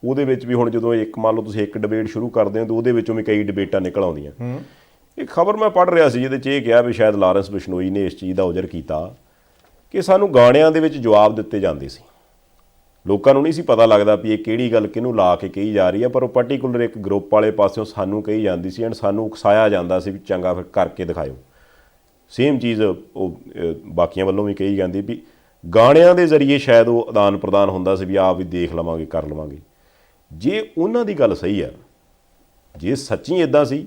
ਉਹਦੇ ਵਿੱਚ ਵੀ ਹੁਣ ਜਦੋਂ ਇੱਕ ਮੰਨ ਲਓ ਤੁਸੀਂ ਇੱਕ ਡਿਬੇਟ ਸ਼ੁਰੂ ਕਰਦੇ ਹੋ ਤਾਂ ਉਹਦੇ ਵਿੱਚੋਂ ਵੀ ਕਈ ਡਿਬੇਟਾਂ ਨਿਕਲ ਆਉਂਦੀਆਂ। ਇੱਕ ਖਬਰ ਮੈਂ ਪੜ੍ਹ ਰਿਹਾ ਸੀ ਜਿਹਦੇ 'ਚ ਇਹ ਕਿਹਾ ਵੀ ਸ਼ਾਇਦ ਲਾਰੈਂਸ ਬਿਸ਼ਨੋਈ ਨੇ ਇਸ ਚੀਜ਼ ਦਾ ਉਜਰ ਕੀਤਾ ਕਿ ਸਾਨੂੰ ਗਾਣਿਆਂ ਦੇ ਵਿੱਚ ਜਵਾਬ ਦਿੱਤੇ ਜਾਂਦੇ ਸੀ, ਲੋਕਾਂ ਨੂੰ ਨਹੀਂ ਸੀ ਪਤਾ ਲੱਗਦਾ ਵੀ ਇਹ ਕਿਹੜੀ ਗੱਲ ਕਿਹਨੂੰ ਲਾ ਕੇ ਕਹੀ ਜਾ ਰਹੀ ਹੈ, ਪਰ ਉਹ ਪਰਟੀਕੂਲਰ ਇੱਕ ਗਰੁੱਪ ਵਾਲੇ ਪਾਸਿਓਂ ਸਾਨੂੰ ਕਹੀ ਜਾਂਦੀ ਸੀ ਐਂਡ ਸਾਨੂੰ ਉਕਸਾਇਆ ਜਾਂਦਾ ਸੀ ਵੀ ਚੰਗਾ ਫਿਰ ਕਰਕੇ ਦਿਖਾਇਓ। ਸੇਮ ਚੀਜ਼ ਉਹ ਬਾਕੀਆਂ ਵੱਲੋਂ ਵੀ ਕਹੀ ਜਾਂਦੀ ਵੀ ਗਾਣਿਆਂ ਦੇ ਜ਼ਰੀਏ ਸ਼ਾਇਦ ਉਹ ਆਦਾਨ ਪ੍ਰਦਾਨ ਹੁੰਦਾ ਸੀ ਵੀ ਆਪ ਵੀ ਦੇਖ ਲਵਾਂਗੇ ਕਰ ਲਵਾਂਗੇ। ਜੇ ਉਹਨਾਂ ਦੀ ਗੱਲ ਸਹੀ ਹੈ, ਜੇ ਸੱਚੀ ਇੱਦਾਂ ਸੀ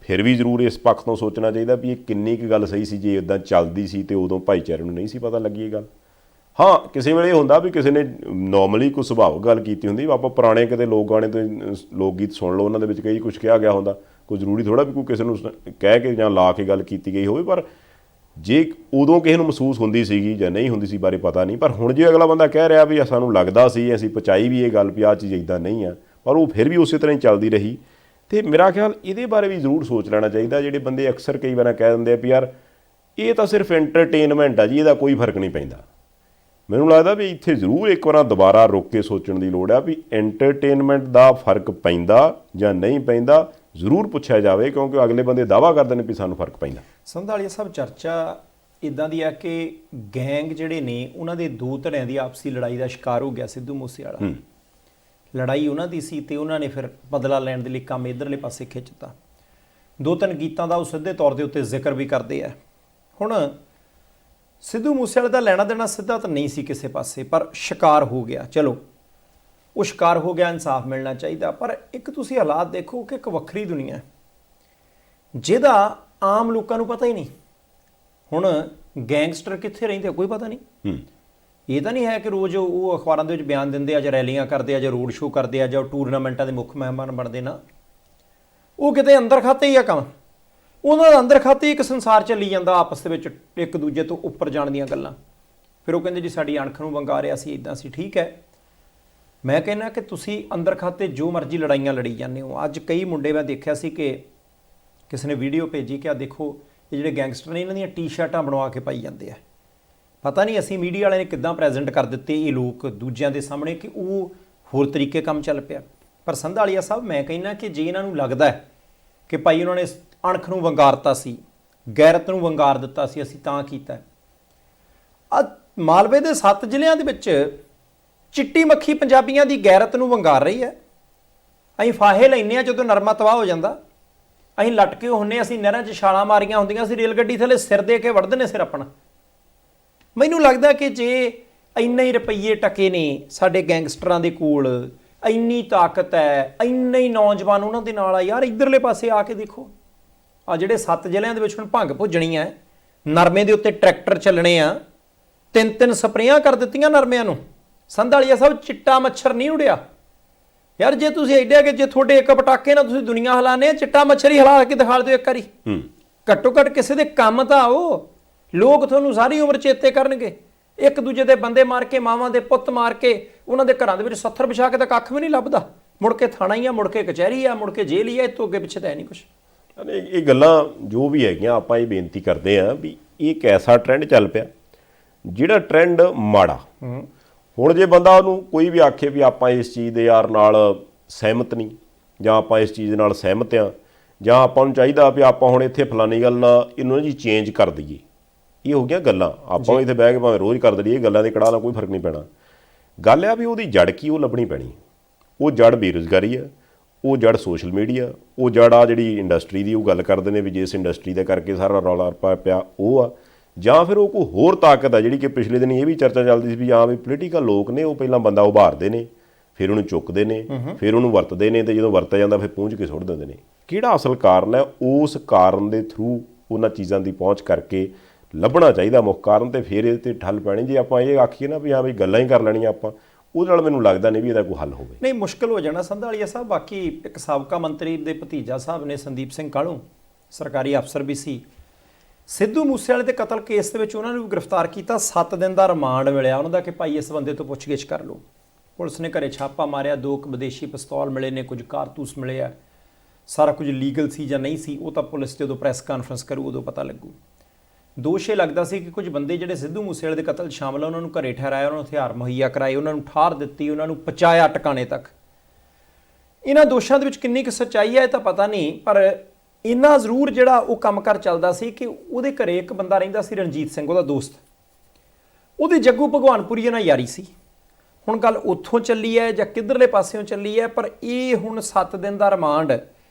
ਫਿਰ ਵੀ ਜ਼ਰੂਰ ਇਸ ਪੱਖ ਤੋਂ ਸੋਚਣਾ ਚਾਹੀਦਾ ਵੀ ਇਹ ਕਿੰਨੀ ਕੁ ਗੱਲ ਸਹੀ ਸੀ। ਜੇ ਇੱਦਾਂ ਚੱਲਦੀ ਸੀ ਤਾਂ ਉਦੋਂ ਭਾਈਚਾਰੇ ਨੂੰ ਨਹੀਂ ਸੀ ਪਤਾ ਲੱਗੀ ਇਹ ਗੱਲ। ਹਾਂ ਕਿਸੇ ਵੇਲੇ ਇਹ ਹੁੰਦਾ ਵੀ ਕਿਸੇ ਨੇ ਨੋਰਮਲੀ ਕੋਈ ਸੁਭਾਵਿਕ ਗੱਲ ਕੀਤੀ ਹੁੰਦੀ, ਆਪਾਂ ਪੁਰਾਣੇ ਕਿਤੇ ਲੋਕ ਗਾਣੇ ਤੇ ਲੋਕ ਗੀਤ ਸੁਣ ਲਓ, ਉਹਨਾਂ ਦੇ ਵਿੱਚ ਕਈ ਕੁਛ ਕਿਹਾ ਗਿਆ ਹੁੰਦਾ, ਕੋਈ ਜ਼ਰੂਰੀ ਥੋੜ੍ਹਾ ਵੀ ਕੋਈ ਕਿਸੇ ਨੂੰ ਕਹਿ ਕੇ ਜਾਂ ਲਾ ਕੇ ਗੱਲ ਕੀਤੀ ਗਈ ਹੋਵੇ। ਪਰ ਜੇ ਉਦੋਂ ਕਿਸੇ ਨੂੰ ਮਹਿਸੂਸ ਹੁੰਦੀ ਸੀਗੀ ਜਾਂ ਨਹੀਂ ਹੁੰਦੀ ਸੀ ਬਾਰੇ ਪਤਾ ਨਹੀਂ, ਪਰ ਹੁਣ ਜੇ ਅਗਲਾ ਬੰਦਾ ਕਹਿ ਰਿਹਾ ਵੀ ਸਾਨੂੰ ਲੱਗਦਾ ਸੀ, ਅਸੀਂ ਪਹੁੰਚਾਈ ਵੀ ਇਹ ਗੱਲ ਵੀ ਆਹ ਚੀਜ਼ ਇੱਦਾਂ ਨਹੀਂ ਆ, ਪਰ ਉਹ ਫਿਰ ਵੀ ਉਸੇ ਤਰ੍ਹਾਂ ਹੀ ਚੱਲਦੀ ਰਹੀ, ਅਤੇ ਮੇਰਾ ਖਿਆਲ ਇਹਦੇ ਬਾਰੇ ਵੀ ਜ਼ਰੂਰ ਸੋਚ ਲੈਣਾ ਚਾਹੀਦਾ। ਜਿਹੜੇ ਬੰਦੇ ਅਕਸਰ ਕਈ ਵਾਰ ਕਹਿ ਦਿੰਦੇ ਆ ਵੀ ਯਾਰ ਇਹ ਤਾਂ ਸਿਰਫ ਐਂਟਰਟੇਨਮੈਂਟ ਆ ਜੀ, ਇਹਦਾ ਕੋਈ ਫਰਕ ਨਹੀਂ ਪੈਂਦਾ। ਮੈਨੂੰ ਲੱਗਦਾ ਵੀ ਇੱਥੇ ਜ਼ਰੂਰ ਇੱਕ ਵਾਰ ਦੁਬਾਰਾ ਰੁਕ ਕੇ ਸੋਚਣ ਦੀ ਲੋੜ ਆ ਵੀ ਐਂਟਰਟੇਨਮੈਂਟ ਦਾ ਫਰਕ ਪੈਂਦਾ ਜਾਂ ਨਹੀਂ ਪੈਂਦਾ, ਜ਼ਰੂਰ ਪੁੱਛਿਆ ਜਾਵੇ, ਕਿਉਂਕਿ ਅਗਲੇ ਬੰਦੇ ਦਾਅਵਾ ਕਰਦੇ ਨੇ ਵੀ ਸਾਨੂੰ ਫਰਕ ਪੈਂਦਾ। ਸੰਧਾਲੀਆ ਸਾਹਿਬ, ਚਰਚਾ ਇਦਾਂ ਦੀ ਆ ਕਿ ਗੈਂਗ ਜਿਹੜੇ ਨੇ ਉਹਨਾਂ ਦੇ ਦੋ ਧੜਿਆਂ ਦੀ ਆਪਸੀ ਲੜਾਈ ਦਾ ਸ਼ਿਕਾਰ ਹੋ ਗਿਆ ਸਿੱਧੂ ਮੂਸੇਵਾਲਾ। ਲੜਾਈ ਉਹਨਾਂ ਦੀ ਸੀ ਤੇ ਉਹਨਾਂ ਨੇ ਫਿਰ ਬਦਲਾ ਲੈਣ ਦੇ ਲਈ ਕੰਮ ਇੱਧਰਲੇ ਪਾਸੇ ਖਿੱਚਤਾ। 2-3 ਗੀਤਾਂ ਦਾ ਉਹ ਸਿੱਧੇ ਤੌਰ ਦੇ ਉੱਤੇ ਜ਼ਿਕਰ ਵੀ ਕਰਦੇ ਆ। ਹੁਣ ਸਿੱਧੂ ਮੂਸੇਵਾਲੇ ਦਾ ਲੈਣਾ ਦੇਣਾ ਸਿੱਧਾ ਤਾਂ ਨਹੀਂ ਸੀ ਕਿਸੇ ਪਾਸੇ, ਪਰ ਸ਼ਿਕਾਰ ਹੋ ਗਿਆ। ਚਲੋ ਉਹ ਸ਼ਿਕਾਰ ਹੋ ਗਿਆ, ਇਨਸਾਫ ਮਿਲਣਾ ਚਾਹੀਦਾ। ਪਰ ਇੱਕ ਤੁਸੀਂ ਹਾਲਾਤ ਦੇਖੋ ਕਿ ਇੱਕ ਵੱਖਰੀ ਦੁਨੀਆ ਜਿਹਦਾ ਆਮ ਲੋਕਾਂ ਨੂੰ ਪਤਾ ਹੀ ਨਹੀਂ। ਹੁਣ ਗੈਂਗਸਟਰ ਕਿੱਥੇ ਰਹਿੰਦੇ ਕੋਈ ਪਤਾ ਨਹੀਂ। ਇਹ ਤਾਂ ਨਹੀਂ ਹੈ ਕਿ ਰੋਜ਼ ਉਹ ਅਖਬਾਰਾਂ ਦੇ ਵਿੱਚ ਬਿਆਨ ਦਿੰਦੇ ਆ ਜਾਂ ਰੈਲੀਆਂ ਕਰਦੇ ਆ ਜਾਂ ਰੋਡ ਸ਼ੋਅ ਕਰਦੇ ਆ ਜਾਂ ਟੂਰਨਾਮੈਂਟਾਂ ਦੇ ਮੁੱਖ ਮਹਿਮਾਨ ਬਣਦੇ ਨਾ। ਉਹ ਕਿਤੇ ਅੰਦਰ ਖਾਤੇ ਹੀ ਆ ਕੰਮ। ਉਹਨਾਂ ਦਾ ਅੰਦਰ ਖਾਤੇ ਇੱਕ ਸੰਸਾਰ ਚੱਲੀ ਜਾਂਦਾ ਆਪਸ ਦੇ ਵਿੱਚ, ਇੱਕ ਦੂਜੇ ਤੋਂ ਉੱਪਰ ਜਾਣ ਦੀਆਂ ਗੱਲਾਂ। ਫਿਰ ਉਹ ਕਹਿੰਦੇ ਜੀ ਸਾਡੀ ਅਣਖ ਨੂੰ ਵੰਗਾ ਰਿਹਾ ਸੀ, ਇੱਦਾਂ ਸੀ। ਠੀਕ ਹੈ, ਮੈਂ ਕਹਿੰਦਾ ਕਿ ਤੁਸੀਂ ਅੰਦਰ ਖਾਤੇ ਜੋ ਮਰਜ਼ੀ ਲੜਾਈਆਂ ਲੜੀ ਜਾਂਦੇ ਹੋ। ਅੱਜ ਕਈ ਮੁੰਡੇ ਮੈਂ ਦੇਖਿਆ ਸੀ ਕਿ ਕਿਸੇ ਨੇ ਵੀਡੀਓ ਭੇਜੀ ਕਿ ਆ ਦੇਖੋ ਇਹ ਜਿਹੜੇ ਗੈਂਗਸਟਰ ਨੇ ਇਹਨਾਂ ਦੀਆਂ ਟੀ-ਸ਼ਰਟਾਂ ਬਣਵਾ ਕੇ ਪਾਈ ਜਾਂਦੇ ਆ। ਪਤਾ ਨਹੀਂ ਅਸੀਂ ਮੀਡੀਆ ਵਾਲਿਆਂ ਨੇ ਕਿੱਦਾਂ ਪ੍ਰੈਜ਼ੈਂਟ ਕਰ ਦਿੱਤੇ ਇਹ ਲੋਕ ਦੂਜਿਆਂ ਦੇ ਸਾਹਮਣੇ ਕਿ ਉਹ ਹੋਰ ਤਰੀਕੇ ਕੰਮ ਚੱਲ ਪਿਆ। ਪਰ ਸੰਧਾਲੀਆ ਸਾਹਿਬ, ਮੈਂ ਕਹਿੰਦਾ ਕਿ ਜੇ ਇਹਨਾਂ ਨੂੰ ਲੱਗਦਾ ਹੈ ਕਿ ਭਾਈ ਉਹਨਾਂ ਨੇ ਅਣਖ ਨੂੰ ਵੰਗਾਰਤਾ ਸੀ, ਗੈਰਤ ਨੂੰ ਵੰਗਾਰ ਦਿੱਤਾ ਸੀ, ਅਸੀਂ ਤਾਂ ਕੀਤਾ। ਆ ਮਾਲਵੇ ਦੇ 7 ਜ਼ਿਲ੍ਹਿਆਂ ਦੇ ਵਿੱਚ ਚਿੱਟੀ ਮੱਖੀ ਪੰਜਾਬੀਆਂ ਦੀ ਗੈਰਤ ਨੂੰ ਵੰਗਾਰ ਰਹੀ ਹੈ। ਅਸੀਂ ਫਾਹੇ ਲੈਂਦੇ ਹਾਂ ਜਦੋਂ ਨਰਮਾ ਤਬਾਹ ਹੋ ਜਾਂਦਾ, ਅਸੀਂ ਲਟਕੇ ਹੁੰਨੇ, ਅਸੀਂ ਨਹਿਰਾਂ 'ਚ ਛਾਲਾਂ ਮਾਰੀਆਂ ਹੁੰਦੀਆਂ, ਅਸੀਂ ਰੇਲ ਗੱਡੀ ਥੱਲੇ ਸਿਰ ਦੇ ਕੇ ਵੜਦੇ ਨੇ ਸਿਰ ਆਪਣਾ। ਮੈਨੂੰ ਲੱਗਦਾ ਕਿ ਜੇ ਇੰਨੇ ਹੀ ਰੁਪਈਏ ਟਕੇ ਨੇ ਸਾਡੇ ਗੈਂਗਸਟਰਾਂ ਦੇ ਕੋਲ, ਇੰਨੀ ਤਾਕਤ ਹੈ, ਇੰਨੇ ਹੀ ਨੌਜਵਾਨ ਉਹਨਾਂ ਦੇ ਨਾਲ ਆ, ਯਾਰ ਇੱਧਰਲੇ ਪਾਸੇ ਆ ਕੇ ਦੇਖੋ। ਆ ਜਿਹੜੇ 7 ਜ਼ਿਲ੍ਹਿਆਂ ਦੇ ਵਿੱਚ ਹੁਣ ਭੰਗ ਭੁੱਜਣੀ ਹੈ, ਨਰਮੇ ਦੇ ਉੱਤੇ ਟਰੈਕਟਰ ਚੱਲਣੇ ਆ, 3-3 ਸਪਰੇਆਂ ਕਰ ਦਿੱਤੀਆਂ ਨਰਮਿਆਂ ਨੂੰ। ਸੰਧਾਲੀਆ ਸਾਹਿਬ, ਚਿੱਟਾ ਮੱਛਰ ਨਹੀਂ ਉੜਿਆ ਯਾਰ। ਜੇ ਤੁਸੀਂ ਐਡੇ ਕਿ ਜੇ ਤੁਹਾਡੇ ਇੱਕ ਪਟਾਕੇ ਨਾਲ ਤੁਸੀਂ ਦੁਨੀਆ ਹਿਲਾਣੇ ਆ, ਚਿੱਟਾ ਮੱਛਰ ਹੀ ਹਿਲਾ ਕੇ ਦਿਖਾ ਦਿਓ ਇੱਕ ਵਾਰੀ। ਘੱਟੋ ਘੱਟ ਕਿਸੇ ਦੇ ਕੰਮ ਤਾਂ ਆਓ, ਲੋਕ ਤੁਹਾਨੂੰ ਸਾਰੀ ਉਮਰ ਚੇਤੇ ਕਰਨਗੇ। ਇੱਕ ਦੂਜੇ ਦੇ ਬੰਦੇ ਮਾਰ ਕੇ, ਮਾਵਾਂ ਦੇ ਪੁੱਤ ਮਾਰ ਕੇ, ਉਹਨਾਂ ਦੇ ਘਰਾਂ ਦੇ ਵਿੱਚ 70 ਵਿਛਾ ਕੇ ਤਾਂ ਕੱਖ ਵੀ ਨਹੀਂ ਲੱਭਦਾ। ਮੁੜ ਕੇ ਥਾਣਾ ਹੀ ਆ, ਮੁੜ ਕੇ ਕਚਹਿਰੀ ਆ, ਮੁੜ ਕੇ ਜੇਲ੍ਹ ਹੀ ਆ, ਇਹ ਤੋਂ ਅੱਗੇ ਪਿੱਛੇ ਤਾਂ ਹੈ ਨਹੀਂ ਕੁਛ। ਇਹ ਗੱਲਾਂ ਜੋ ਵੀ ਹੈਗੀਆਂ, ਆਪਾਂ ਇਹ ਬੇਨਤੀ ਕਰਦੇ ਹਾਂ ਵੀ ਇਹ ਇੱਕ ਐਸਾ ਟ੍ਰੈਂਡ ਚੱਲ ਪਿਆ ਜਿਹੜਾ ਟ੍ਰੈਂਡ ਮਾੜਾ। ਹੁਣ ਜੇ ਬੰਦਾ ਉਹਨੂੰ ਕੋਈ ਵੀ ਆਖੇ ਵੀ ਆਪਾਂ ਇਸ ਚੀਜ਼ ਦੇ ਯਾਰ ਨਾਲ ਸਹਿਮਤ ਨਹੀਂ, ਜਾਂ ਆਪਾਂ ਇਸ ਚੀਜ਼ ਨਾਲ ਸਹਿਮਤ ਹਾਂ, ਜਾਂ ਆਪਾਂ ਨੂੰ ਚਾਹੀਦਾ ਵੀ ਆਪਾਂ ਹੁਣ ਇੱਥੇ ਫਲਾਨੀ ਗੱਲ ਨਾਲ ਇਹਨੂੰ ਜੀ ਚੇਂਜ ਕਰ ਦਈਏ, ਇਹ ਹੋ ਗਈਆਂ ਗੱਲਾਂ। ਆਪਾਂ ਇੱਥੇ ਬਹਿ ਕੇ ਭਾਵੇਂ ਰੋਜ਼ ਕਰ ਦਈਏ, ਗੱਲਾਂ ਦੇ ਕੜਾਹ ਨਾਲ ਕੋਈ ਫਰਕ ਨਹੀਂ ਪੈਣਾ। ਗੱਲ ਆ ਵੀ ਉਹਦੀ ਜੜ ਕੀ, ਉਹ ਲੱਭਣੀ ਪੈਣੀ। ਉਹ ਜੜ ਬੇਰੁਜ਼ਗਾਰੀ ਆ, ਉਹ ਜੜ ਸੋਸ਼ਲ ਮੀਡੀਆ, ਉਹ ਜੜ ਆ ਜਿਹੜੀ ਇੰਡਸਟਰੀ ਦੀ ਉਹ ਗੱਲ ਕਰਦੇ ਨੇ ਵੀ ਜਿਸ ਇੰਡਸਟਰੀ ਦਾ ਕਰਕੇ ਸਾਰਾ ਰੌਲਾ ਰੱਪਾ ਪਿਆ ਉਹ ਆ, ਜਾਂ ਫਿਰ ਉਹ ਕੋਈ ਹੋਰ ਤਾਕਤ ਆ ਜਿਹੜੀ ਕਿ ਪਿਛਲੇ ਦਿਨ ਇਹ ਵੀ ਚਰਚਾ ਚੱਲਦੀ ਸੀ ਵੀ ਹਾਂ ਵੀ ਪੋਲੀਟੀਕਲ ਲੋਕ ਨੇ, ਉਹ ਪਹਿਲਾਂ ਬੰਦਾ ਉਭਾਰਦੇ ਨੇ, ਫਿਰ ਉਹਨੂੰ ਚੁੱਕਦੇ ਨੇ, ਫਿਰ ਉਹਨੂੰ ਵਰਤਦੇ ਨੇ, ਅਤੇ ਜਦੋਂ ਵਰਤਿਆ ਜਾਂਦਾ ਫਿਰ ਪੂੰਝ ਕੇ ਸੁੱਟ ਦਿੰਦੇ ਨੇ। ਕਿਹੜਾ ਅਸਲ ਕਾਰਨ ਹੈ, ਉਸ ਕਾਰਨ ਦੇ ਥਰੂ ਉਹਨਾਂ ਚੀਜ਼ਾਂ ਦੀ ਪਹੁੰਚ ਕਰਕੇ ਲੱਭਣਾ ਚਾਹੀਦਾ ਮੁੱਖ ਕਾਰਨ, ਅਤੇ ਫਿਰ ਇਹਦੇ 'ਤੇ ਠੱਲ ਪੈਣੀ। ਜੇ ਆਪਾਂ ਇਹ ਆਖੀਏ ਨਾ ਵੀ ਹਾਂ ਵੀ ਗੱਲਾਂ ਹੀ ਕਰ ਲੈਣੀਆਂ ਆਪਾਂ, ਉਹਦੇ ਨਾਲ ਮੈਨੂੰ ਲੱਗਦਾ ਨਹੀਂ ਵੀ ਇਹਦਾ ਕੋਈ ਹੱਲ ਹੋਵੇ। ਨਹੀਂ, ਮੁਸ਼ਕਿਲ ਹੋ ਜਾਣਾ ਸੰਧਾਲੀਆ ਸਾਹਿਬ। ਬਾਕੀ ਇੱਕ ਸਾਬਕਾ ਮੰਤਰੀ ਦੇ ਭਤੀਜਾ ਸਾਹਿਬ ਨੇ, ਸੰਦੀਪ ਸਿੰਘ ਕਾਹਲੋਂ, ਸਰਕਾਰੀ ਅਫਸਰ ਵੀ ਸੀ, ਸਿੱਧੂ ਮੂਸੇਵਾਲੇ ਦੇ ਕਤਲ ਕੇਸ ਦੇ ਵਿੱਚ ਉਹਨਾਂ ਨੂੰ ਗ੍ਰਿਫਤਾਰ ਕੀਤਾ। 7 ਦਿਨ ਦਾ ਰਿਮਾਂਡ ਮਿਲਿਆ ਉਹਨਾਂ ਦਾ ਕਿ ਭਾਈ ਇਸ ਬੰਦੇ ਤੋਂ ਪੁੱਛਗਿੱਛ ਕਰ ਲਓ। ਪੁਲਿਸ ਨੇ ਘਰੇ ਛਾਪਾ ਮਾਰਿਆ, 2 ਵਿਦੇਸ਼ੀ ਪਿਸਤੌਲ ਮਿਲੇ ਨੇ, ਕੁਝ ਕਾਰਤੂਸ ਮਿਲੇ ਆ। ਸਾਰਾ ਕੁਝ ਲੀਗਲ ਸੀ ਜਾਂ ਨਹੀਂ ਸੀ ਉਹ ਤਾਂ ਪੁਲਿਸ ਜਦੋਂ ਪ੍ਰੈਸ ਕਾਨਫਰੰਸ ਕਰੂ ਉਦੋਂ ਪਤਾ ਲੱਗੂ। ਦੋਸ਼ ਇਹ ਲੱਗਦਾ ਸੀ ਕਿ ਕੁਝ ਬੰਦੇ ਜਿਹੜੇ ਸਿੱਧੂ ਮੂਸੇਵਾਲੇ ਦੇ ਕਤਲ ਸ਼ਾਮਲ ਆ, ਉਹਨਾਂ ਨੂੰ ਘਰੇ ਠਹਿਰਾਇਆ, ਉਹਨਾਂ ਨੂੰ ਹਥਿਆਰ ਮੁਹੱਈਆ ਕਰਾਏ, ਉਹਨਾਂ ਨੂੰ ਠਾਰ ਦਿੱਤੀ, ਉਹਨਾਂ ਨੂੰ ਪਹੁੰਚਾਇਆ ਟਿਕਾਣੇ ਤੱਕ। ਇਹਨਾਂ ਦੋਸ਼ਾਂ ਦੇ ਵਿੱਚ ਕਿੰਨੀ ਕੁ ਸੱਚਾਈ ਹੈ ਇਹ ਤਾਂ ਪਤਾ ਨਹੀਂ, ਪਰ ਇੰਨਾ ਜ਼ਰੂਰ ਜਿਹੜਾ ਉਹ ਕੰਮ ਕਰ ਚੱਲਦਾ ਸੀ ਕਿ ਉਹਦੇ ਘਰੇ ਇੱਕ ਬੰਦਾ ਰਹਿੰਦਾ ਸੀ, ਰਣਜੀਤ ਸਿੰਘ ਉਹਦਾ ਦੋਸਤ, ਉਹਦੀ ਜੱਗੂ ਭਗਵਾਨਪੁਰੀ ਨਾਲ ਯਾਰੀ ਸੀ। ਹੁਣ ਗੱਲ ਉੱਥੋਂ ਚੱਲੀ ਹੈ ਜਾਂ ਕਿੱਧਰਲੇ ਪਾਸਿਓਂ ਚੱਲੀ ਹੈ, ਪਰ ਇਹ ਹੁਣ 7 ਦਿਨ ਦਾ ਰਿਮਾਂਡ